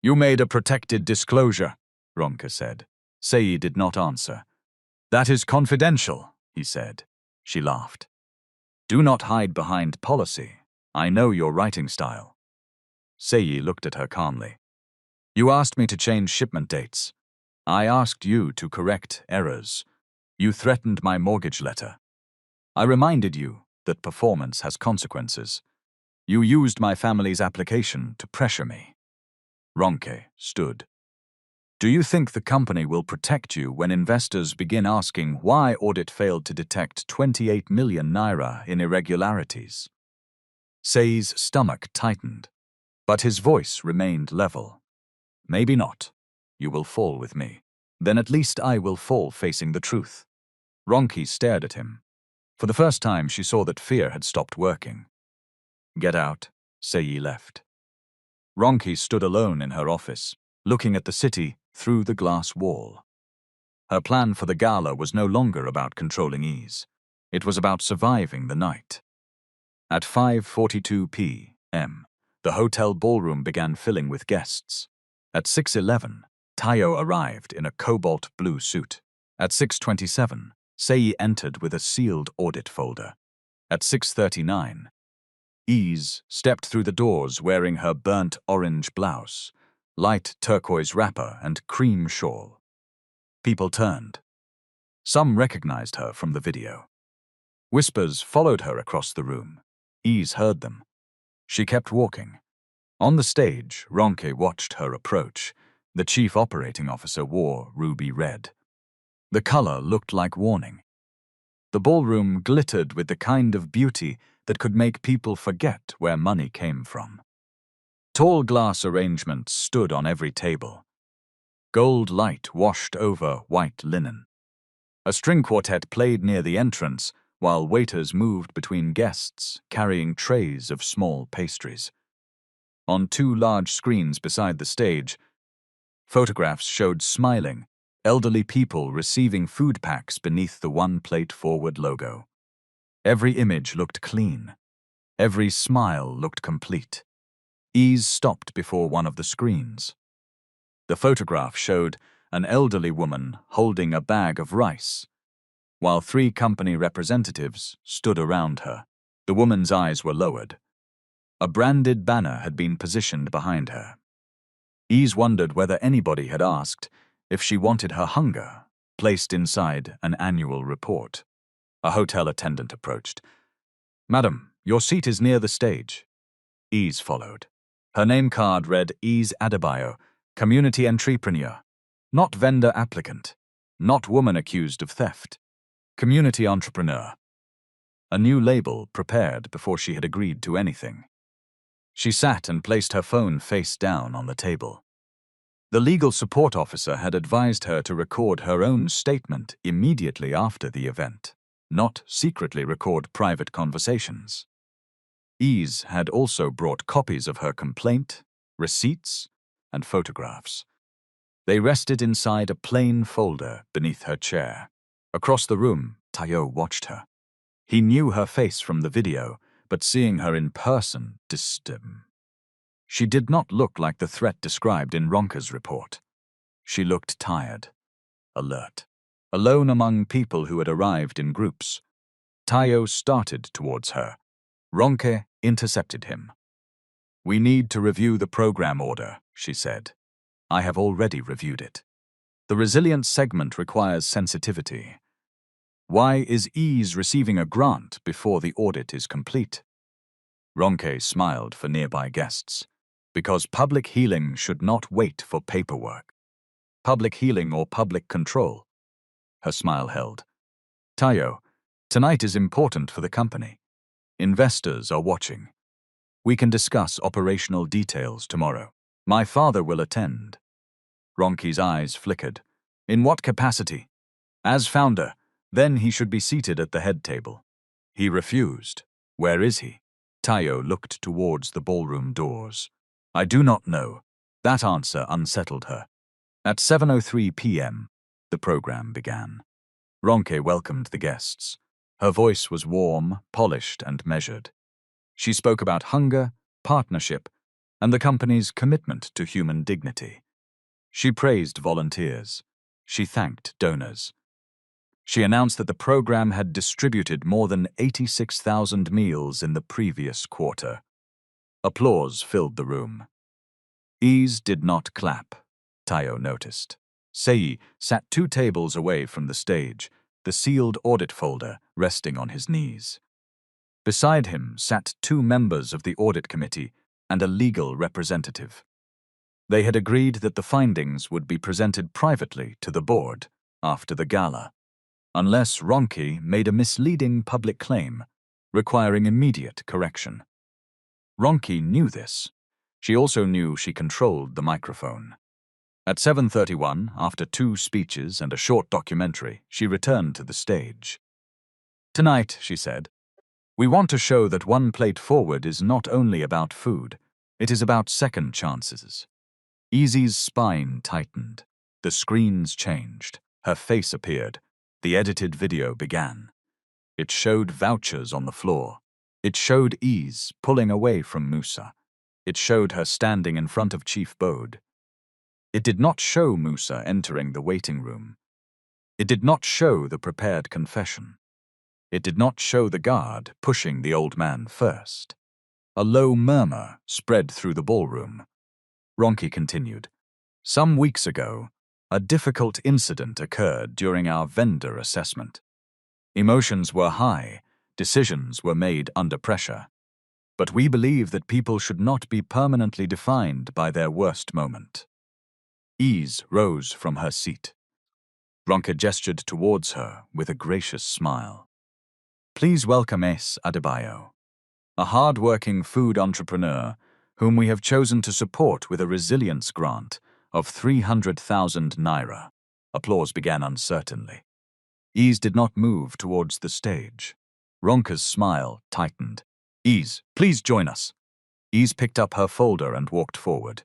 "You made a protected disclosure," Ronke said. Sei did not answer. "That is confidential," he said. She laughed. "Do not hide behind policy. I know your writing style." Sei looked at her calmly. "You asked me to change shipment dates. I asked you to correct errors. You threatened my mortgage letter. I reminded you that performance has consequences. You used my family's application to pressure me." Ronke stood. "Do you think the company will protect you when investors begin asking why audit failed to detect 28 million naira in irregularities?" Sei's stomach tightened, but his voice remained level. "Maybe not. You will fall with me. Then at least I will fall facing the truth." Ronke stared at him. For the first time, she saw that fear had stopped working. "Get out." Sei left. Ronke stood alone in her office, looking at the city through the glass wall. Her plan for the gala was no longer about controlling Ease. It was about surviving the night. At 5:42 p.m., the hotel ballroom began filling with guests. At 6:11, Tayo arrived in a cobalt blue suit. At 6:27, Sei entered with a sealed audit folder. At 6:39, Ease stepped through the doors wearing her burnt orange blouse, light turquoise wrapper, and cream shawl. People turned. Some recognized her from the video. Whispers followed her across the room. Ease heard them. She kept walking. On the stage, Ronke watched her approach. The chief operating officer wore ruby red. The color looked like warning. The ballroom glittered with the kind of beauty that could make people forget where money came from. Tall glass arrangements stood on every table. Gold light washed over white linen. A string quartet played near the entrance, while waiters moved between guests, carrying trays of small pastries. On two large screens beside the stage, photographs showed smiling, elderly people receiving food packs beneath the One Plate Forward logo. Every image looked clean. Every smile looked complete. Ease stopped before one of the screens. The photograph showed an elderly woman holding a bag of rice, while three company representatives stood around her. The woman's eyes were lowered. A branded banner had been positioned behind her. Ease wondered whether anybody had asked if she wanted her hunger placed inside an annual report. A hotel attendant approached. "Madam, your seat is near the stage." Ease followed. Her name card read Ease Adebayo, community entrepreneur, not vendor applicant, not woman accused of theft, community entrepreneur. A new label prepared before she had agreed to anything. She sat and placed her phone face down on the table. The legal support officer had advised her to record her own statement immediately after the event, not secretly record private conversations. Ease had also brought copies of her complaint, receipts, and photographs. They rested inside a plain folder beneath her chair. Across the room, Tayo watched her. He knew her face from the video, but seeing her in person disturbed him. She did not look like the threat described in Ronke's report. She looked tired, alert, alone among people who had arrived in groups. Tayo started towards her. Ronke intercepted him. "We need to review the program order," she said. "I have already reviewed it. The resilience segment requires sensitivity. Why is Ease receiving a grant before the audit is complete?" Ronke smiled for nearby guests. "Because public healing should not wait for paperwork. Public healing or public control." Her smile held. "Tayo, tonight is important for the company. Investors are watching. We can discuss operational details tomorrow. My father will attend." Ronke's eyes flickered. "In what capacity?" "As founder. Then he should be seated at the head table." "He refused. Where is he?" Tayo looked towards the ballroom doors. "I do not know." That answer unsettled her. At 7:03 p.m., the program began. Ronke welcomed the guests. Her voice was warm, polished, and measured. She spoke about hunger, partnership, and the company's commitment to human dignity. She praised volunteers. She thanked donors. She announced that the program had distributed more than 86,000 meals in the previous quarter. Applause filled the room. Ease did not clap, Tayo noticed. Sei sat 2 tables away from the stage, the sealed audit folder resting on his knees. Beside him sat 2 members of the audit committee and a legal representative. They had agreed that the findings would be presented privately to the board after the gala, unless Ronke made a misleading public claim requiring immediate correction. Ronke knew this. She also knew she controlled the microphone. At 7:31, after 2 speeches and a short documentary, she returned to the stage. "Tonight," she said, "we want to show that One Plate Forward is not only about food, it is about second chances." Easy's spine tightened. The screens changed. Her face appeared. The edited video began. It showed vouchers on the floor. It showed Ease pulling away from Musa. It showed her standing in front of Chief Bode. It did not show Musa entering the waiting room. It did not show the prepared confession. It did not show the guard pushing the old man first. A low murmur spread through the ballroom. Ronke continued. "Some weeks ago, a difficult incident occurred during our vendor assessment. Emotions were high, decisions were made under pressure. But we believe that people should not be permanently defined by their worst moment." Ease rose from her seat. Ronke gestured towards her with a gracious smile. "Please welcome Ace Adebayo, a hard-working food entrepreneur whom we have chosen to support with a resilience grant of 300,000 naira. Applause began uncertainly. Ease did not move towards the stage. Ronka's smile tightened. Ease, please join us. Ease picked up her folder and walked forward.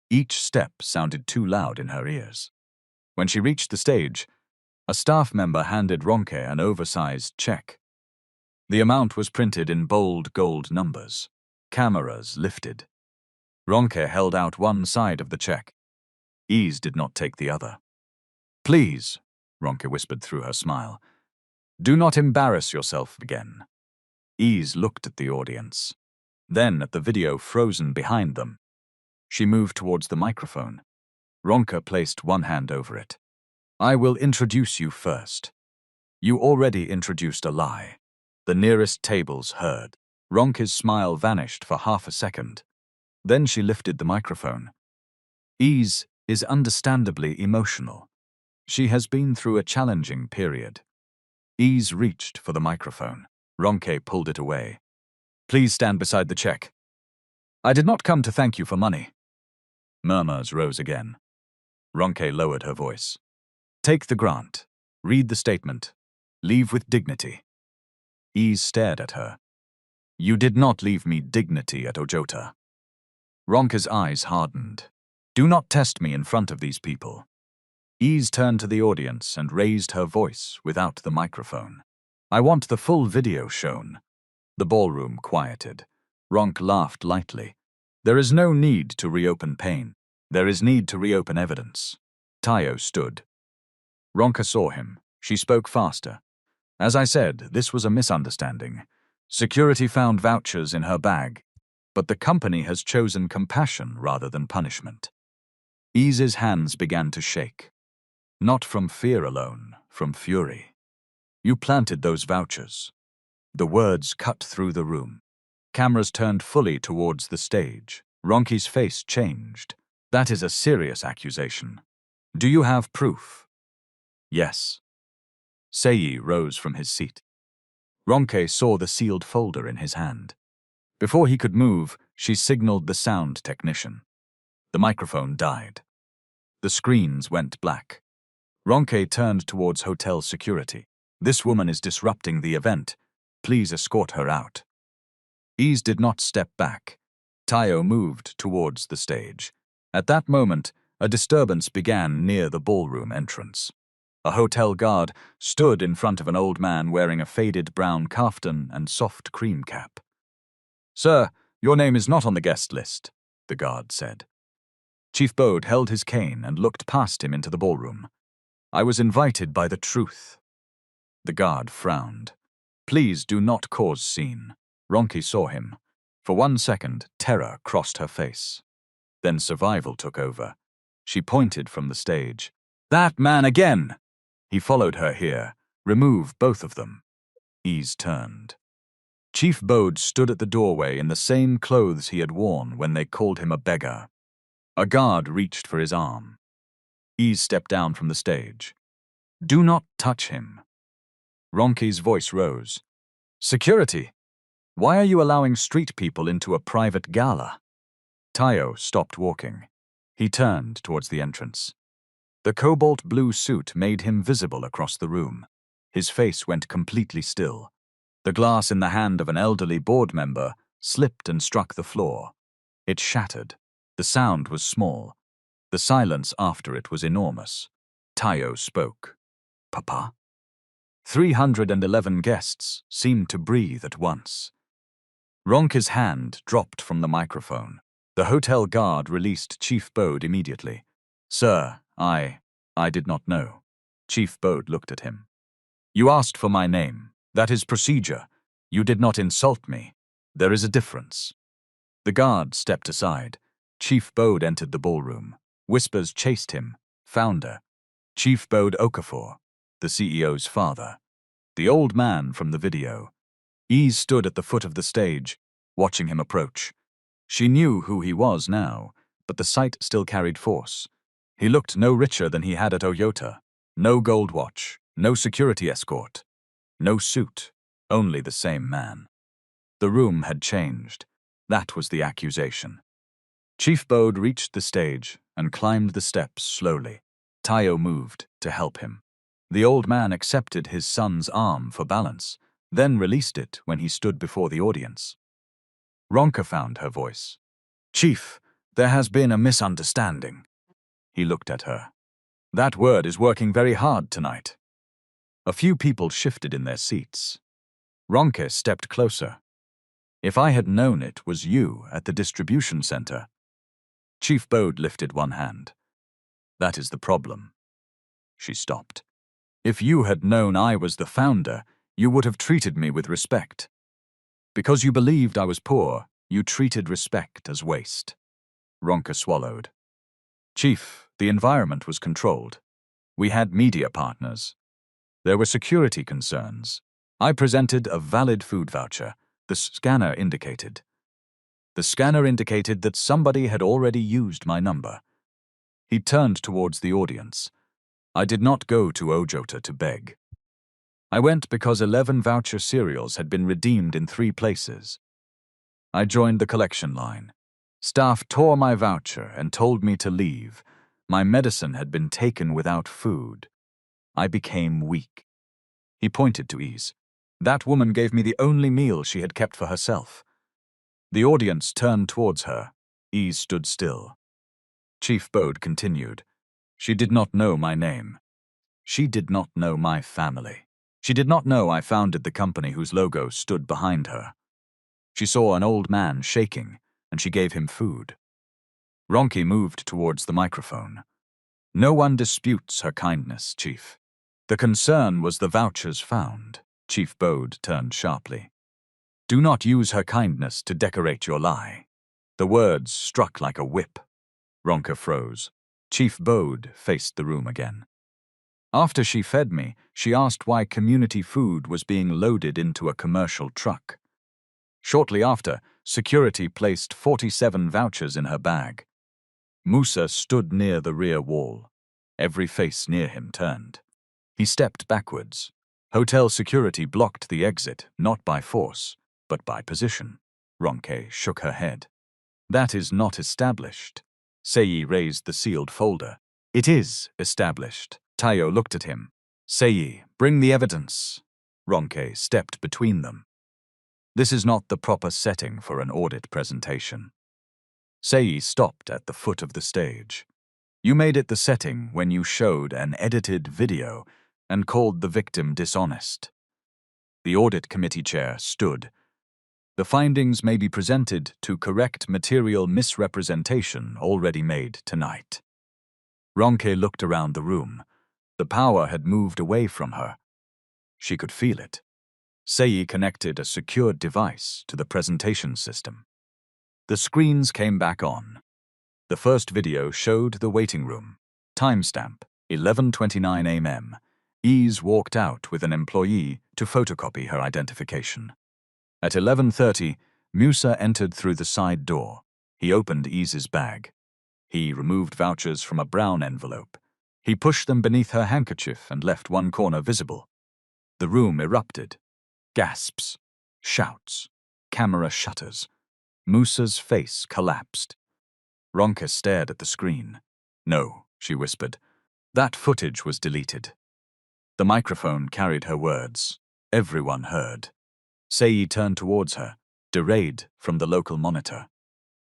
Each step sounded too loud in her ears. When she reached the stage, a staff member handed Ronke an oversized check. The amount was printed in bold gold numbers. Cameras lifted. Ronke held out one side of the check. Ease did not take the other. Please, Ronke whispered through her smile, do not embarrass yourself again. Ease looked at the audience, then at the video frozen behind them. She moved towards the microphone. Ronke placed one hand over it. I will introduce you first. You already introduced a lie. The nearest tables heard. Ronke's smile vanished for half a second. Then she lifted the microphone. Ease is understandably emotional. She has been through a challenging period. Ease reached for the microphone. Ronke pulled it away. Please stand beside the check. I did not come to thank you for money. Murmurs rose again. Ronke lowered her voice. Take the grant. Read the statement. Leave with dignity. Ease stared at her. You did not leave me dignity at Ojota. Ronke's eyes hardened. Do not test me in front of these people. Ease turned to the audience and raised her voice without the microphone. I want the full video shown. The ballroom quieted. Ronke laughed lightly. There is no need to reopen pain. There is need to reopen evidence. Tayo stood. Ronke saw him. She spoke faster. As I said, this was a misunderstanding. Security found vouchers in her bag, but the company has chosen compassion rather than punishment. Ease's hands began to shake. Not from fear alone, from fury. You planted those vouchers. The words cut through the room. Cameras turned fully towards the stage. Ronke's face changed. That is a serious accusation. Do you have proof? Yes. Seyi rose from his seat. Ronke saw the sealed folder in his hand. Before he could move, she signaled the sound technician. The microphone died. The screens went black. Ronke turned towards hotel security. This woman is disrupting the event. Please escort her out. Ease did not step back. Tayo moved towards the stage. At that moment, a disturbance began near the ballroom entrance. A hotel guard stood in front of an old man wearing a faded brown kaftan and soft cream cap. Sir, your name is not on the guest list, the guard said. Chief Bode held his cane and looked past him into the ballroom. I was invited by the truth. The guard frowned. Please do not cause scene. Ronke saw him. For 1 second, terror crossed her face. Then survival took over. She pointed from the stage. That man again! He followed her here. Remove both of them. Ease turned. Chief Bode stood at the doorway in the same clothes he had worn when they called him a beggar. A guard reached for his arm. Ease stepped down from the stage. Do not touch him. Ronke's voice rose. Security! Why are you allowing street people into a private gala? Tayo stopped walking. He turned towards the entrance. The cobalt blue suit made him visible across the room. His face went completely still. The glass in the hand of an elderly board member slipped and struck the floor. It shattered. The sound was small. The silence after it was enormous. Tayo spoke. Papa? 311 guests seemed to breathe at once. Ronke's hand dropped from the microphone. The hotel guard released Chief Bode immediately. Sir, I did not know. Chief Bode looked at him. You asked for my name. That is procedure. You did not insult me. There is a difference. The guard stepped aside. Chief Bode entered the ballroom. Whispers chased him. Founder. Chief Bode Okafor, the CEO's father. The old man from the video. Ease stood at the foot of the stage, watching him approach. She knew who he was now, but the sight still carried force. He looked no richer than he had at Oyota. No gold watch, no security escort, no suit, only the same man. The room had changed. That was the accusation. Chief Bode reached the stage and climbed the steps slowly. Tayo moved to help him. The old man accepted his son's arm for balance, then released it when he stood before the audience. Ronka found her voice. "Chief, there has been a misunderstanding." He looked at her. "That word is working very hard tonight." A few people shifted in their seats. Ronke stepped closer. "If I had known it was you at the distribution center." Chief Bode lifted one hand. "That is the problem." She stopped. "If you had known I was the founder, you would have treated me with respect. Because you believed I was poor, you treated respect as waste." Ronka swallowed. "Chief, the environment was controlled. We had media partners. There were security concerns. I presented a valid food voucher. The scanner indicated that somebody had already used my number." He turned towards the audience. "I did not go to Ojota to beg. I went because 11 voucher cereals had been redeemed in 3 places. I joined the collection line. Staff tore my voucher and told me to leave. My medicine had been taken without food. I became weak." He pointed to Ease. "That woman gave me the only meal she had kept for herself." The audience turned towards her. Ease stood still. Chief Bode continued. "She did not know my name. She did not know my family. She did not know I founded the company whose logo stood behind her. She saw an old man shaking, and she gave him food." Ronki moved towards the microphone. "No one disputes her kindness, Chief. The concern was the vouchers found." Chief Bode turned sharply. "Do not use her kindness to decorate your lie." The words struck like a whip. Ronka froze. Chief Bode faced the room again. "After she fed me, she asked why community food was being loaded into a commercial truck. Shortly after, security placed 47 vouchers in her bag. Musa stood near the rear wall. Every face near him turned. He stepped backwards. Hotel security blocked the exit, not by force, but by position." Ronke shook her head. "That is not established." Sei raised the sealed folder. "It is established." Tayo looked at him. "Sei, bring the evidence." Ronke stepped between them. "This is not the proper setting for an audit presentation." Sei stopped at the foot of the stage. "You made it the setting when you showed an edited video and called the victim dishonest." The audit committee chair stood. "The findings may be presented to correct material misrepresentation already made tonight." Ronke looked around the room. The power had moved away from her. She could feel it. Sei connected a secured device to the presentation system. The screens came back on. The first video showed the waiting room. Timestamp, 11:29 a.m. Ease walked out with an employee to photocopy her identification. At 11:30, Musa entered through the side door. He opened Ease's bag. He removed vouchers from a brown envelope. He pushed them beneath her handkerchief and left one corner visible. The room erupted. Gasps, shouts, camera shutters. Musa's face collapsed. Ronka stared at the screen. "No," she whispered. "That footage was deleted." The microphone carried her words. Everyone heard. Sei turned towards her, delayed from the local monitor,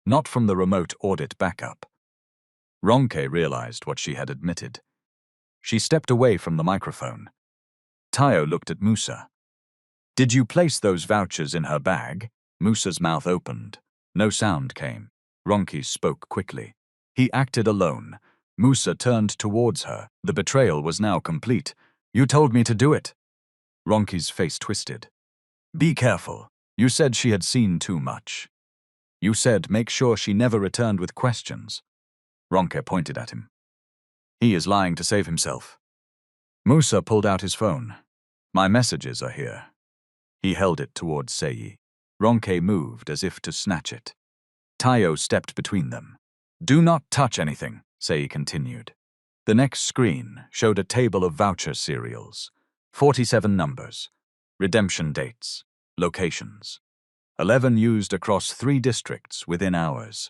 not from the remote audit backup. Ronke realized what she had admitted. She stepped away from the microphone. Tayo looked at Musa. "Did you place those vouchers in her bag?" Musa's mouth opened. No sound came. Ronke spoke quickly. He acted alone. Musa turned towards her. The betrayal was now complete. "You told me to do it." Ronke's face twisted. "Be careful. You said she had seen too much. You said make sure she never returned with questions." Ronke pointed at him. "He is lying to save himself." Musa pulled out his phone. "My messages are here." He held it towards Sei. Ronke moved as if to snatch it. Tayo stepped between them. "Do not touch anything," Sei continued. The next screen showed a table of voucher serials. 47 numbers. Redemption dates. Locations. 11 used across 3 districts within hours.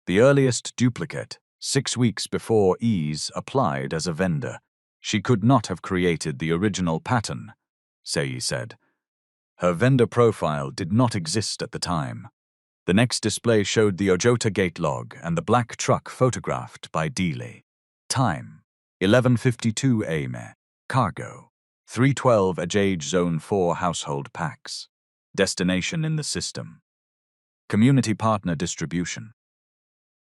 The earliest duplicate, 6 weeks before Ease applied as a vendor. She could not have created the original pattern, Sei said. Her vendor profile did not exist at the time. The next display showed the Ojota gate log and the black truck photographed by Dealey. Time: 11:52 am. Cargo: 312 Ajage Zone 4 household packs. Destination in the system. Community partner distribution.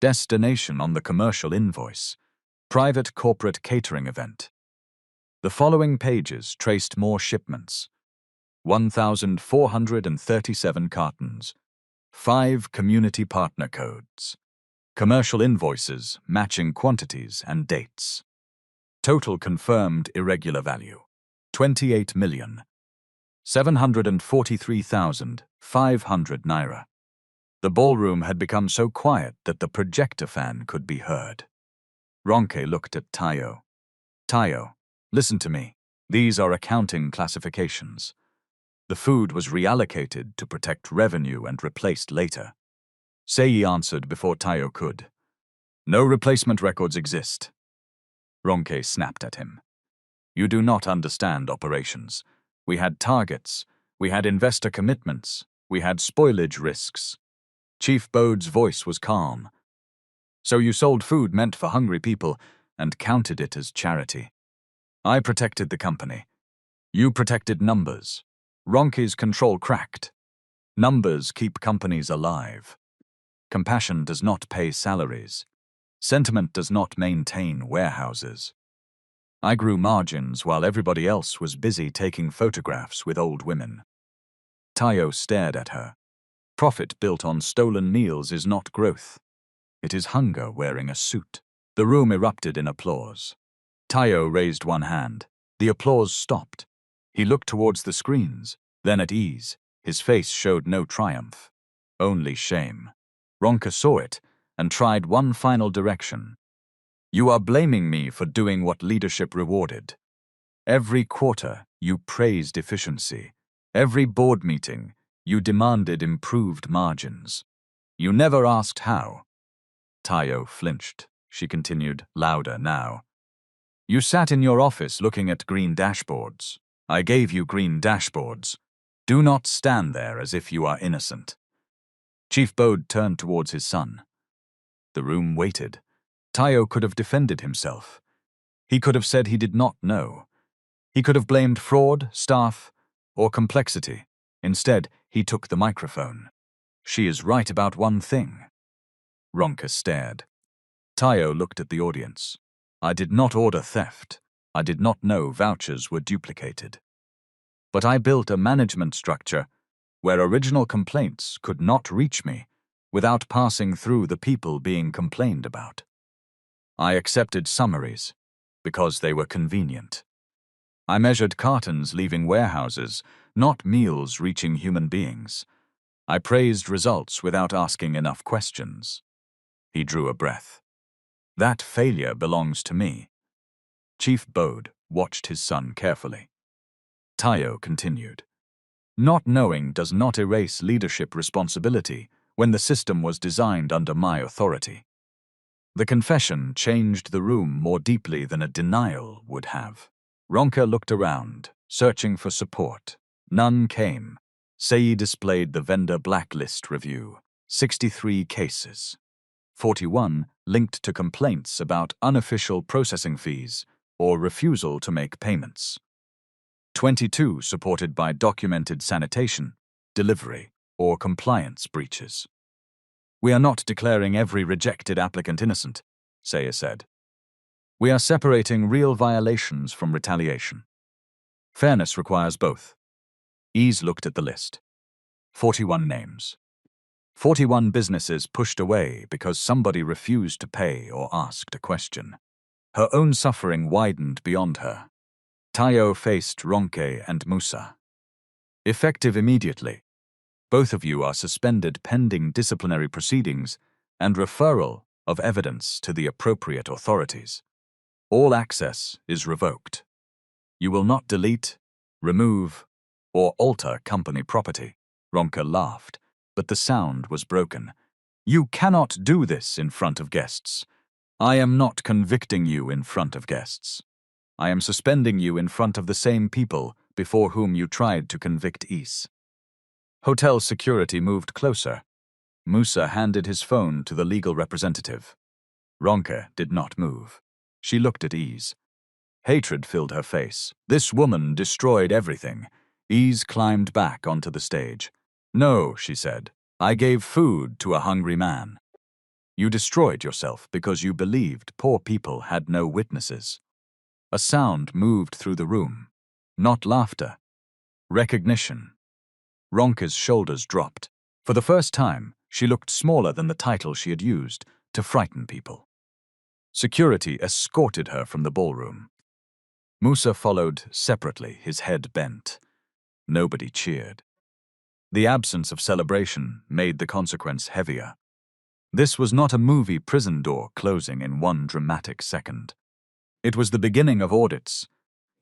Destination on the commercial invoice. Private corporate catering event. The following pages traced more shipments. 1,437 cartons. 5 community partner codes. Commercial invoices matching quantities and dates. Total confirmed irregular value: 28,743,500 naira. The ballroom had become so quiet that the projector fan could be heard. Ronke looked at Tayo. Tayo, listen to me. These are accounting classifications. The food was reallocated to protect revenue and replaced later. Sei answered before Tayo could. No replacement records exist. Ronke snapped at him. You do not understand operations. We had targets. We had investor commitments. We had spoilage risks. Chief Bode's voice was calm. So you sold food meant for hungry people and counted it as charity. I protected the company. You protected numbers. Ronke's control cracked. Numbers keep companies alive. Compassion does not pay salaries. Sentiment does not maintain warehouses. I grew margins while everybody else was busy taking photographs with old women. Tayo stared at her. Profit built on stolen meals is not growth. It is hunger wearing a suit. The room erupted in applause. Tayo raised one hand. The applause stopped. He looked towards the screens, then at Ease. His face showed no triumph, only shame. Ronke saw it and tried one final direction. You are blaming me for doing what leadership rewarded. Every quarter, you praised efficiency. Every board meeting, you demanded improved margins. You never asked how. Tayo flinched. She continued, louder now. You sat in your office looking at green dashboards. I gave you green dashboards. Do not stand there as if you are innocent. Chief Bode turned towards his son. The room waited. Tayo could have defended himself. He could have said he did not know. He could have blamed fraud, staff, or complexity. Instead, he took the microphone. She is right about one thing. Ronke stared. Tayo looked at the audience. I did not order theft. I did not know vouchers were duplicated. But I built a management structure where original complaints could not reach me without passing through the people being complained about. I accepted summaries because they were convenient. I measured cartons leaving warehouses, not meals reaching human beings. I praised results without asking enough questions. He drew a breath. That failure belongs to me. Chief Bode watched his son carefully. Tayo continued. Not knowing does not erase leadership responsibility when the system was designed under my authority. The confession changed the room more deeply than a denial would have. Ronke looked around, searching for support. None came. Sei displayed the vendor blacklist review. 63 cases. 41 linked to complaints about unofficial processing fees or refusal to make payments. 22 supported by documented sanitation, delivery, or compliance breaches. We are not declaring every rejected applicant innocent, Sei said. We are separating real violations from retaliation. Fairness requires both. Ease looked at the list. 41 names. 41 businesses pushed away because somebody refused to pay or asked a question. Her own suffering widened beyond her. Tayo faced Ronke and Musa. Effective immediately. Both of you are suspended pending disciplinary proceedings and referral of evidence to the appropriate authorities. All access is revoked. You will not delete, remove, or alter company property. Ronke laughed. but the sound was broken. "You cannot do this in front of guests. I am not convicting you in front of guests. I am suspending you in front of the same people before whom you tried to convict Is." Hotel security moved closer. Musa handed his phone to the legal representative. Ronke did not move. She looked at Is. Hatred filled her face. This woman destroyed everything. Is climbed back onto the stage. "No," she said. "I gave food to a hungry man." "You destroyed yourself because you believed poor people had no witnesses." A sound moved through the room. Not laughter. Recognition. Ronke's shoulders dropped. For the first time, she looked smaller than the title she had used to frighten people. Security escorted her from the ballroom. Musa followed separately, his head bent. Nobody cheered. The absence of celebration made the consequence heavier. This was not a movie prison door closing in one dramatic second. It was the beginning of audits,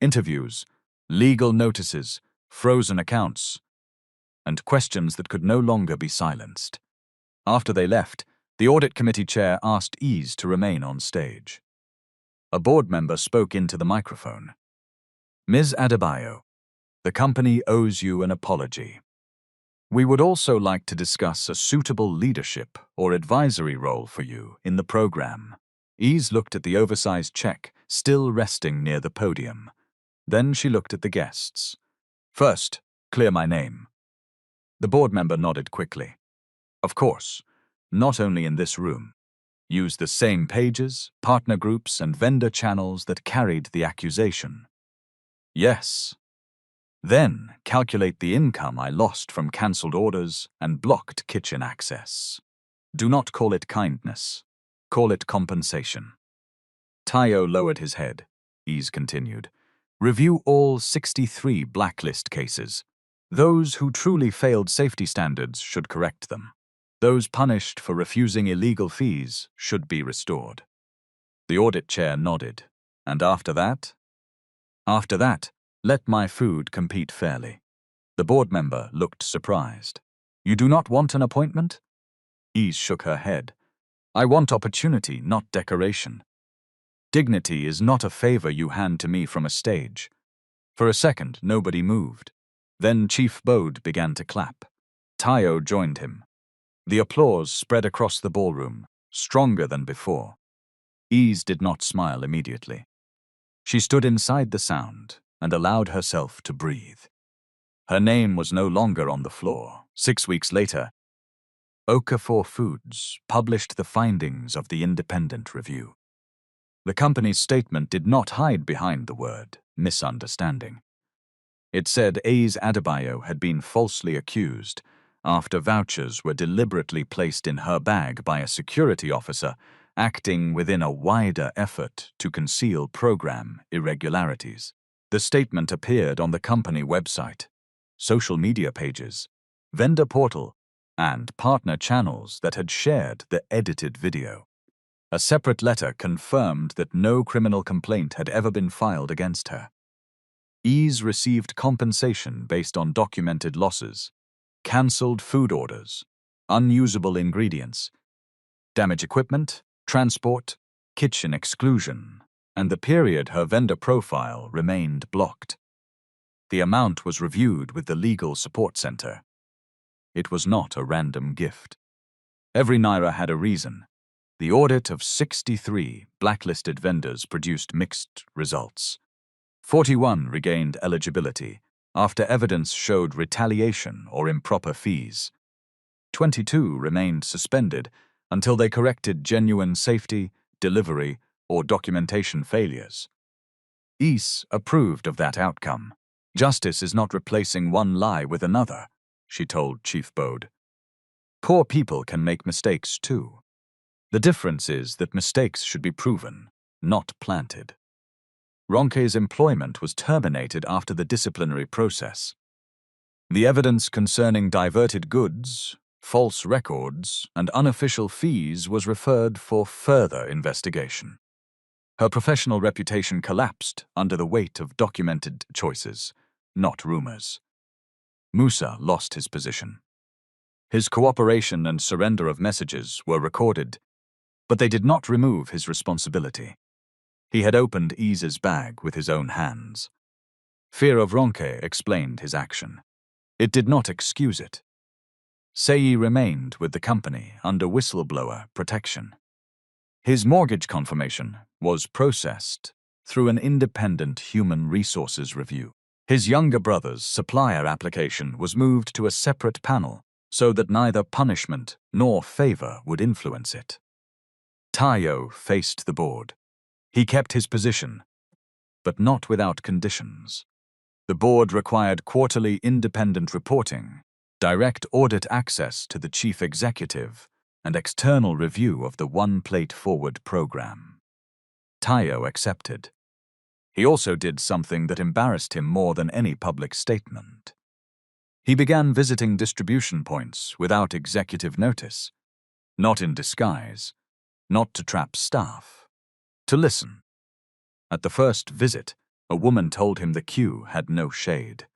interviews, legal notices, frozen accounts, and questions that could no longer be silenced. After they left, the audit committee chair asked Is to remain on stage. A board member spoke into the microphone. "Ms. Adebayo, the company owes you an apology. We would also like to discuss a suitable leadership or advisory role for you in the program." Is looked at the oversized check, still resting near the podium. Then she looked at the guests. "First, clear my name." The board member nodded quickly. "Of course, not only in this room. Use the same pages, partner groups, and vendor channels that carried the accusation." "Yes." "Then calculate the income I lost from cancelled orders and blocked kitchen access. Do not call it kindness. Call it compensation." Tayo lowered his head. Is continued. "Review all 63 blacklist cases. Those who truly failed safety standards should correct them. Those punished for refusing illegal fees should be restored." The audit chair nodded. "And after that?" "After that, let my food compete fairly." The board member looked surprised. "You do not want an appointment?" Is shook her head. "I want opportunity, not decoration. Dignity is not a favor you hand to me from a stage." For a second, nobody moved. Then Chief Bode began to clap. Tayo joined him. The applause spread across the ballroom, stronger than before. Is did not smile immediately. She stood inside the sound and allowed herself to breathe. Her name was no longer on the floor. 6 weeks later, Okafor Foods published the findings of the independent review. The company's statement did not hide behind the word misunderstanding. It said A's Adebayo had been falsely accused after vouchers were deliberately placed in her bag by a security officer acting within a wider effort to conceal program irregularities. The statement appeared on the company website, social media pages, vendor portal, and partner channels that had shared the edited video. A separate letter confirmed that no criminal complaint had ever been filed against her. Is received compensation based on documented losses, cancelled food orders, unusable ingredients, damaged equipment, transport, kitchen exclusion, and the period her vendor profile remained blocked. The amount was reviewed with the Legal Support Center. It was not a random gift. Every naira had a reason. The audit of 63 blacklisted vendors produced mixed results. 41 regained eligibility after evidence showed retaliation or improper fees. 22 remained suspended until they corrected genuine safety, delivery, or documentation failures. Is approved of that outcome. "Justice is not replacing one lie with another," she told Chief Bode. "Poor people can make mistakes too. The difference is that mistakes should be proven, not planted." Ronke's employment was terminated after the disciplinary process. The evidence concerning diverted goods, false records, and unofficial fees was referred for further investigation. Her professional reputation collapsed under the weight of documented choices, not rumors. Musa lost his position. His cooperation and surrender of messages were recorded, but they did not remove his responsibility. He had opened Ise's bag with his own hands. Fear of Ronke explained his action. It did not excuse it. Sei remained with the company under whistleblower protection. His mortgage confirmation was processed through an independent human resources review. His younger brother's supplier application was moved to a separate panel so that neither punishment nor favor would influence it. Tayo faced the board. He kept his position, but not without conditions. The board required quarterly independent reporting, direct audit access to the chief executive, and external review of the One Plate Forward program. Tayo accepted. He also did something that embarrassed him more than any public statement. He began visiting distribution points without executive notice, not in disguise, not to trap staff, to listen. At the first visit, a woman told him the queue had no shade.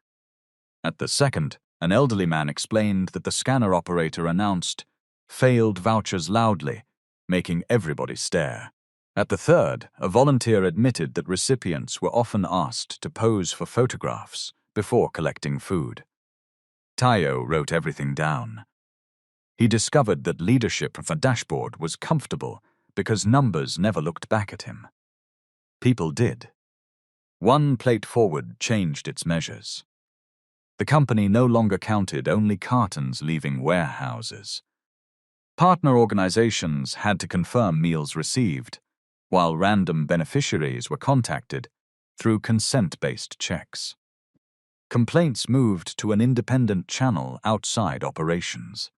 At the second, an elderly man explained that the scanner operator announced failed vouchers loudly, making everybody stare. At the third, a volunteer admitted that recipients were often asked to pose for photographs before collecting food. Tayo wrote everything down. He discovered that leadership of a dashboard was comfortable because numbers never looked back at him. People did. One Plate Forward changed its measures. The company no longer counted only cartons leaving warehouses. Partner organizations had to confirm meals received, while random beneficiaries were contacted through consent-based checks. Complaints moved to an independent channel outside operations.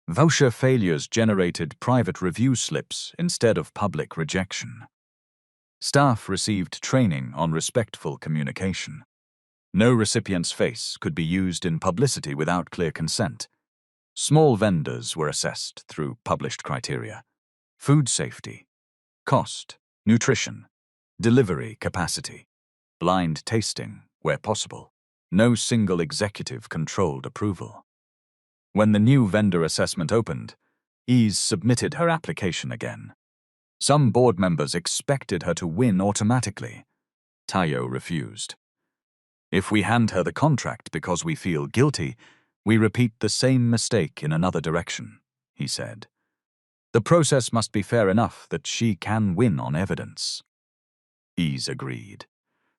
Voucher failures generated private review slips instead of public rejection. Staff received training on respectful communication. No recipient's face could be used in publicity without clear consent. Small vendors were assessed through published criteria: food safety, cost, nutrition, delivery capacity, blind tasting where possible. No single executive controlled approval. When the new vendor assessment opened, Ise submitted her application again. Some board members expected her to win automatically. Tayo refused. If we hand her the contract because we feel guilty, we repeat the same mistake in another direction, he said. The process must be fair enough that she can win on evidence. Ise agreed.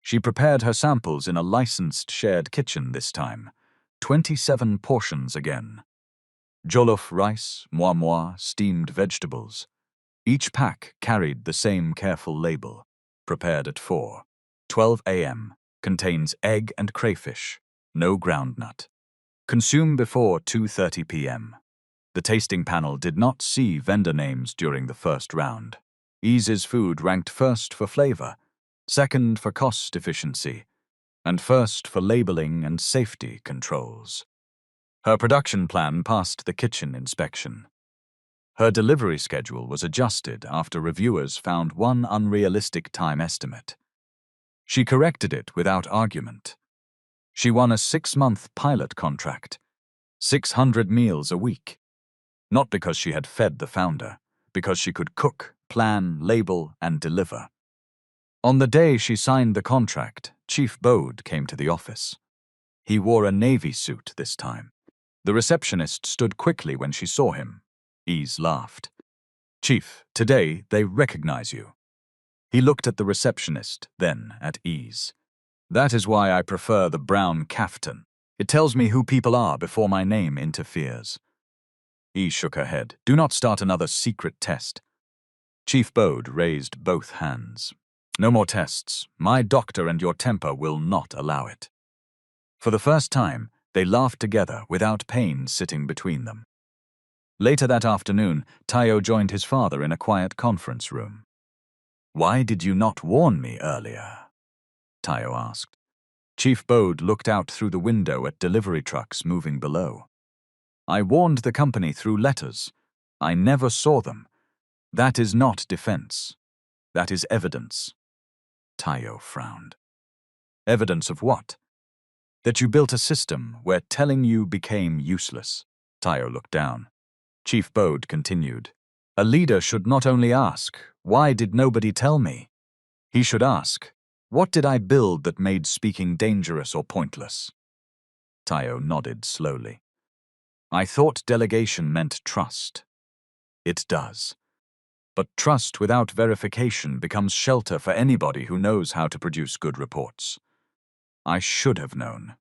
She prepared her samples in a licensed shared kitchen this time. 27 portions again. Jollof rice, moi, steamed vegetables. Each pack carried the same careful label. Prepared at 4:12 a.m. Contains egg and crayfish. No groundnut. Consume before 2:30 p.m. The tasting panel did not see vendor names during the first round. Ise's food ranked first for flavor, second for cost efficiency, and first for labeling and safety controls. Her production plan passed the kitchen inspection. Her delivery schedule was adjusted after reviewers found one unrealistic time estimate. She corrected it without argument. She won a 6-month pilot contract, 600 meals a week. Not because she had fed the founder, because she could cook, plan, label, and deliver. On the day she signed the contract, Chief Bode came to the office. He wore a navy suit this time. The receptionist stood quickly when she saw him. Ise laughed. "Chief, today they recognize you." He looked at the receptionist, then at Ise. "That is why I prefer the brown caftan. It tells me who people are before my name interferes." Ise shook her head. "Do not start another secret test." Chief Bode raised both hands. "No more tests. My doctor and your temper will not allow it." For the first time, they laughed together without pain sitting between them. Later that afternoon, Tayo joined his father in a quiet conference room. "Why did you not warn me earlier?" Tayo asked. Chief Bode looked out through the window at delivery trucks moving below. "I warned the company through letters. I never saw them. That is not defense. That is evidence." Tayo frowned. "Evidence of what?" "That you built a system where telling you became useless. Tayo looked down. Chief Bode continued. A leader should not only ask, "Why did nobody tell me?" He should ask, "What did I build that made speaking dangerous or pointless?" Tayo nodded slowly. I thought delegation meant trust. It does. But trust without verification becomes shelter for anybody who knows how to produce good reports. I should have known.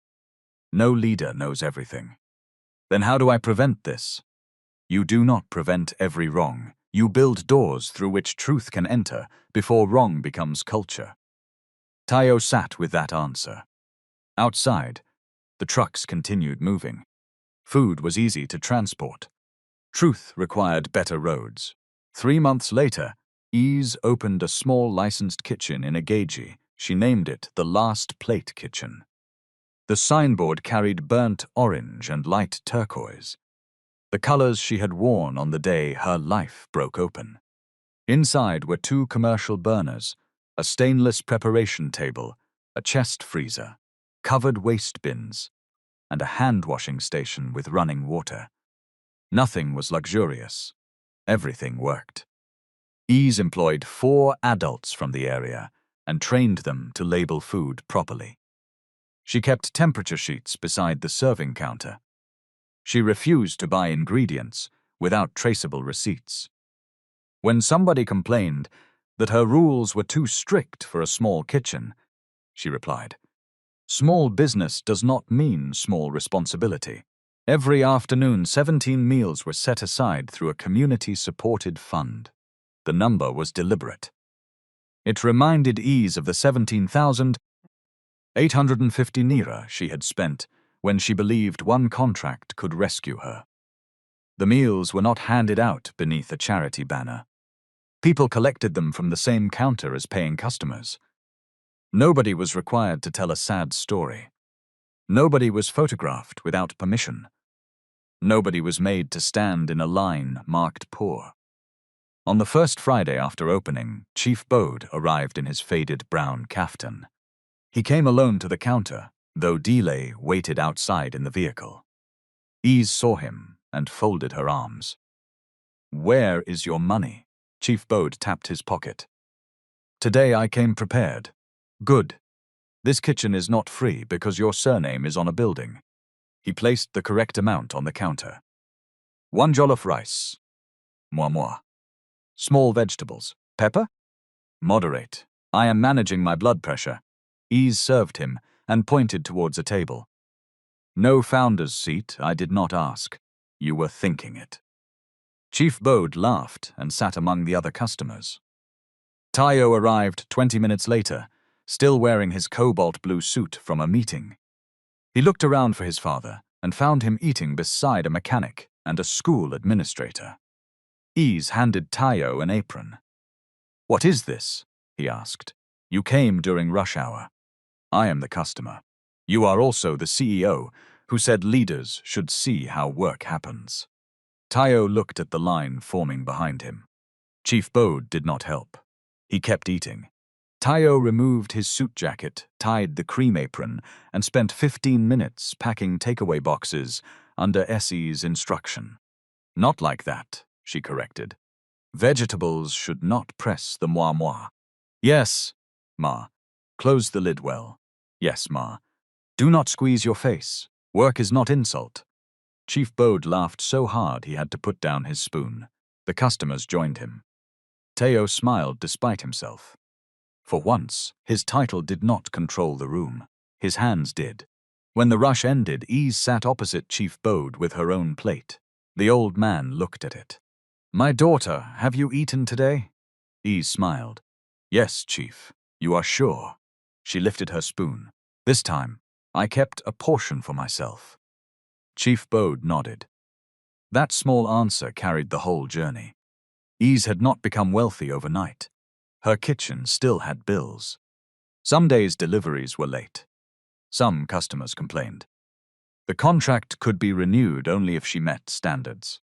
No leader knows everything. Then how do I prevent this? You do not prevent every wrong. You build doors through which truth can enter before wrong becomes culture. Tayo sat with that answer. Outside, the trucks continued moving. Food was easy to transport. Truth required better roads. 3 months later, Ease opened a small licensed kitchen in Ageji. She named it the Last Plate Kitchen. The signboard carried burnt orange and light turquoise, the colors she had worn on the day her life broke open. Inside were 2 commercial burners, a stainless preparation table, a chest freezer, covered waste bins, and a hand-washing station with running water. Nothing was luxurious. Everything worked. Ease employed 4 adults from the area and trained them to label food properly. She kept temperature sheets beside the serving counter. She refused to buy ingredients without traceable receipts. When somebody complained that her rules were too strict for a small kitchen, she replied, "Small business does not mean small responsibility." Every afternoon, 17 meals were set aside through a community-supported fund. The number was deliberate. It reminded Ease of the 17,850 nira she had spent when she believed one contract could rescue her. The meals were not handed out beneath a charity banner. People collected them from the same counter as paying customers. Nobody was required to tell a sad story. Nobody was photographed without permission. Nobody was made to stand in a line marked poor. On the first Friday after opening, Chief Bode arrived in his faded brown kaftan. He came alone to the counter, though Delay waited outside in the vehicle. Ease saw him and folded her arms. "Where is your money?" Chief Bode tapped his pocket. "Today I came prepared." "Good. This kitchen is not free because your surname is on a building." He placed the correct amount on the counter. 1 jollof rice. Moi moi. Small vegetables. Pepper? Moderate. I am managing my blood pressure. Ease served him and pointed towards a table. No founder's seat, I did not ask. You were thinking it. Chief Bode laughed and sat among the other customers. Tayo arrived 20 minutes later, still wearing his cobalt blue suit from a meeting. He looked around for his father and found him eating beside a mechanic and a school administrator. Ease handed Tayo an apron. "What is this?" he asked. "You came during rush hour. I am the customer. You are also the CEO, who said leaders should see how work happens." Tayo looked at the line forming behind him. Chief Bode did not help. He kept eating. Tayo removed his suit jacket, tied the cream apron, and spent 15 minutes packing takeaway boxes under Essie's instruction. "Not like that," she corrected. "Vegetables should not press the moi moi." "Yes, ma. Close the lid well." "Yes, ma. Do not squeeze your face. Work is not insult." Chief Bode laughed so hard he had to put down his spoon. The customers joined him. Tayo smiled despite himself. For once, his title did not control the room. His hands did. When the rush ended, Ease sat opposite Chief Bode with her own plate. The old man looked at it. "My daughter, have you eaten today?" Ease smiled. "Yes, Chief. You are sure?" She lifted her spoon. "This time, I kept a portion for myself." Chief Bode nodded. That small answer carried the whole journey. Ease had not become wealthy overnight. Her kitchen still had bills. Some days deliveries were late. Some customers complained. The contract could be renewed only if she met standards.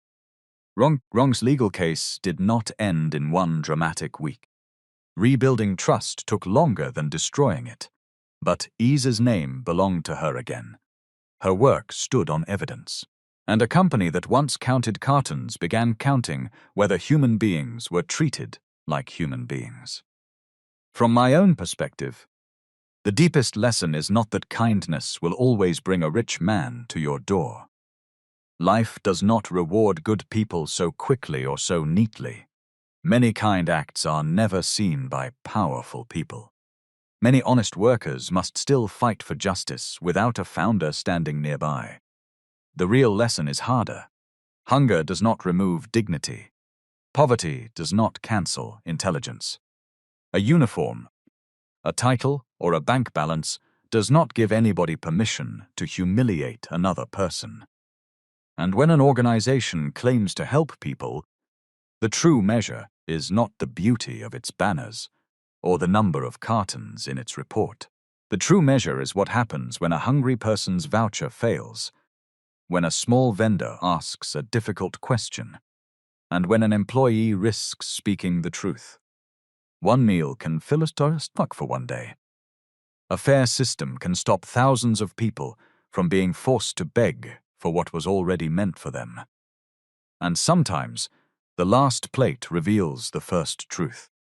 Wrong's legal case did not end in one dramatic week. Rebuilding trust took longer than destroying it. But Ease's name belonged to her again. Her work stood on evidence. And a company that once counted cartons began counting whether human beings were treated like human beings. From my own perspective, the deepest lesson is not that kindness will always bring a rich man to your door. Life does not reward good people so quickly or so neatly. Many kind acts are never seen by powerful people. Many honest workers must still fight for justice without a founder standing nearby. The real lesson is harder. Hunger does not remove dignity. Poverty does not cancel intelligence. A uniform, a title, or a bank balance does not give anybody permission to humiliate another person. And when an organization claims to help people, the true measure is not the beauty of its banners or the number of cartons in its report. The true measure is what happens when a hungry person's voucher fails, when a small vendor asks a difficult question, and when an employee risks speaking the truth. One meal can fill a stomach for one day. A fair system can stop thousands of people from being forced to beg for what was already meant for them. And sometimes, the last plate reveals the first truth.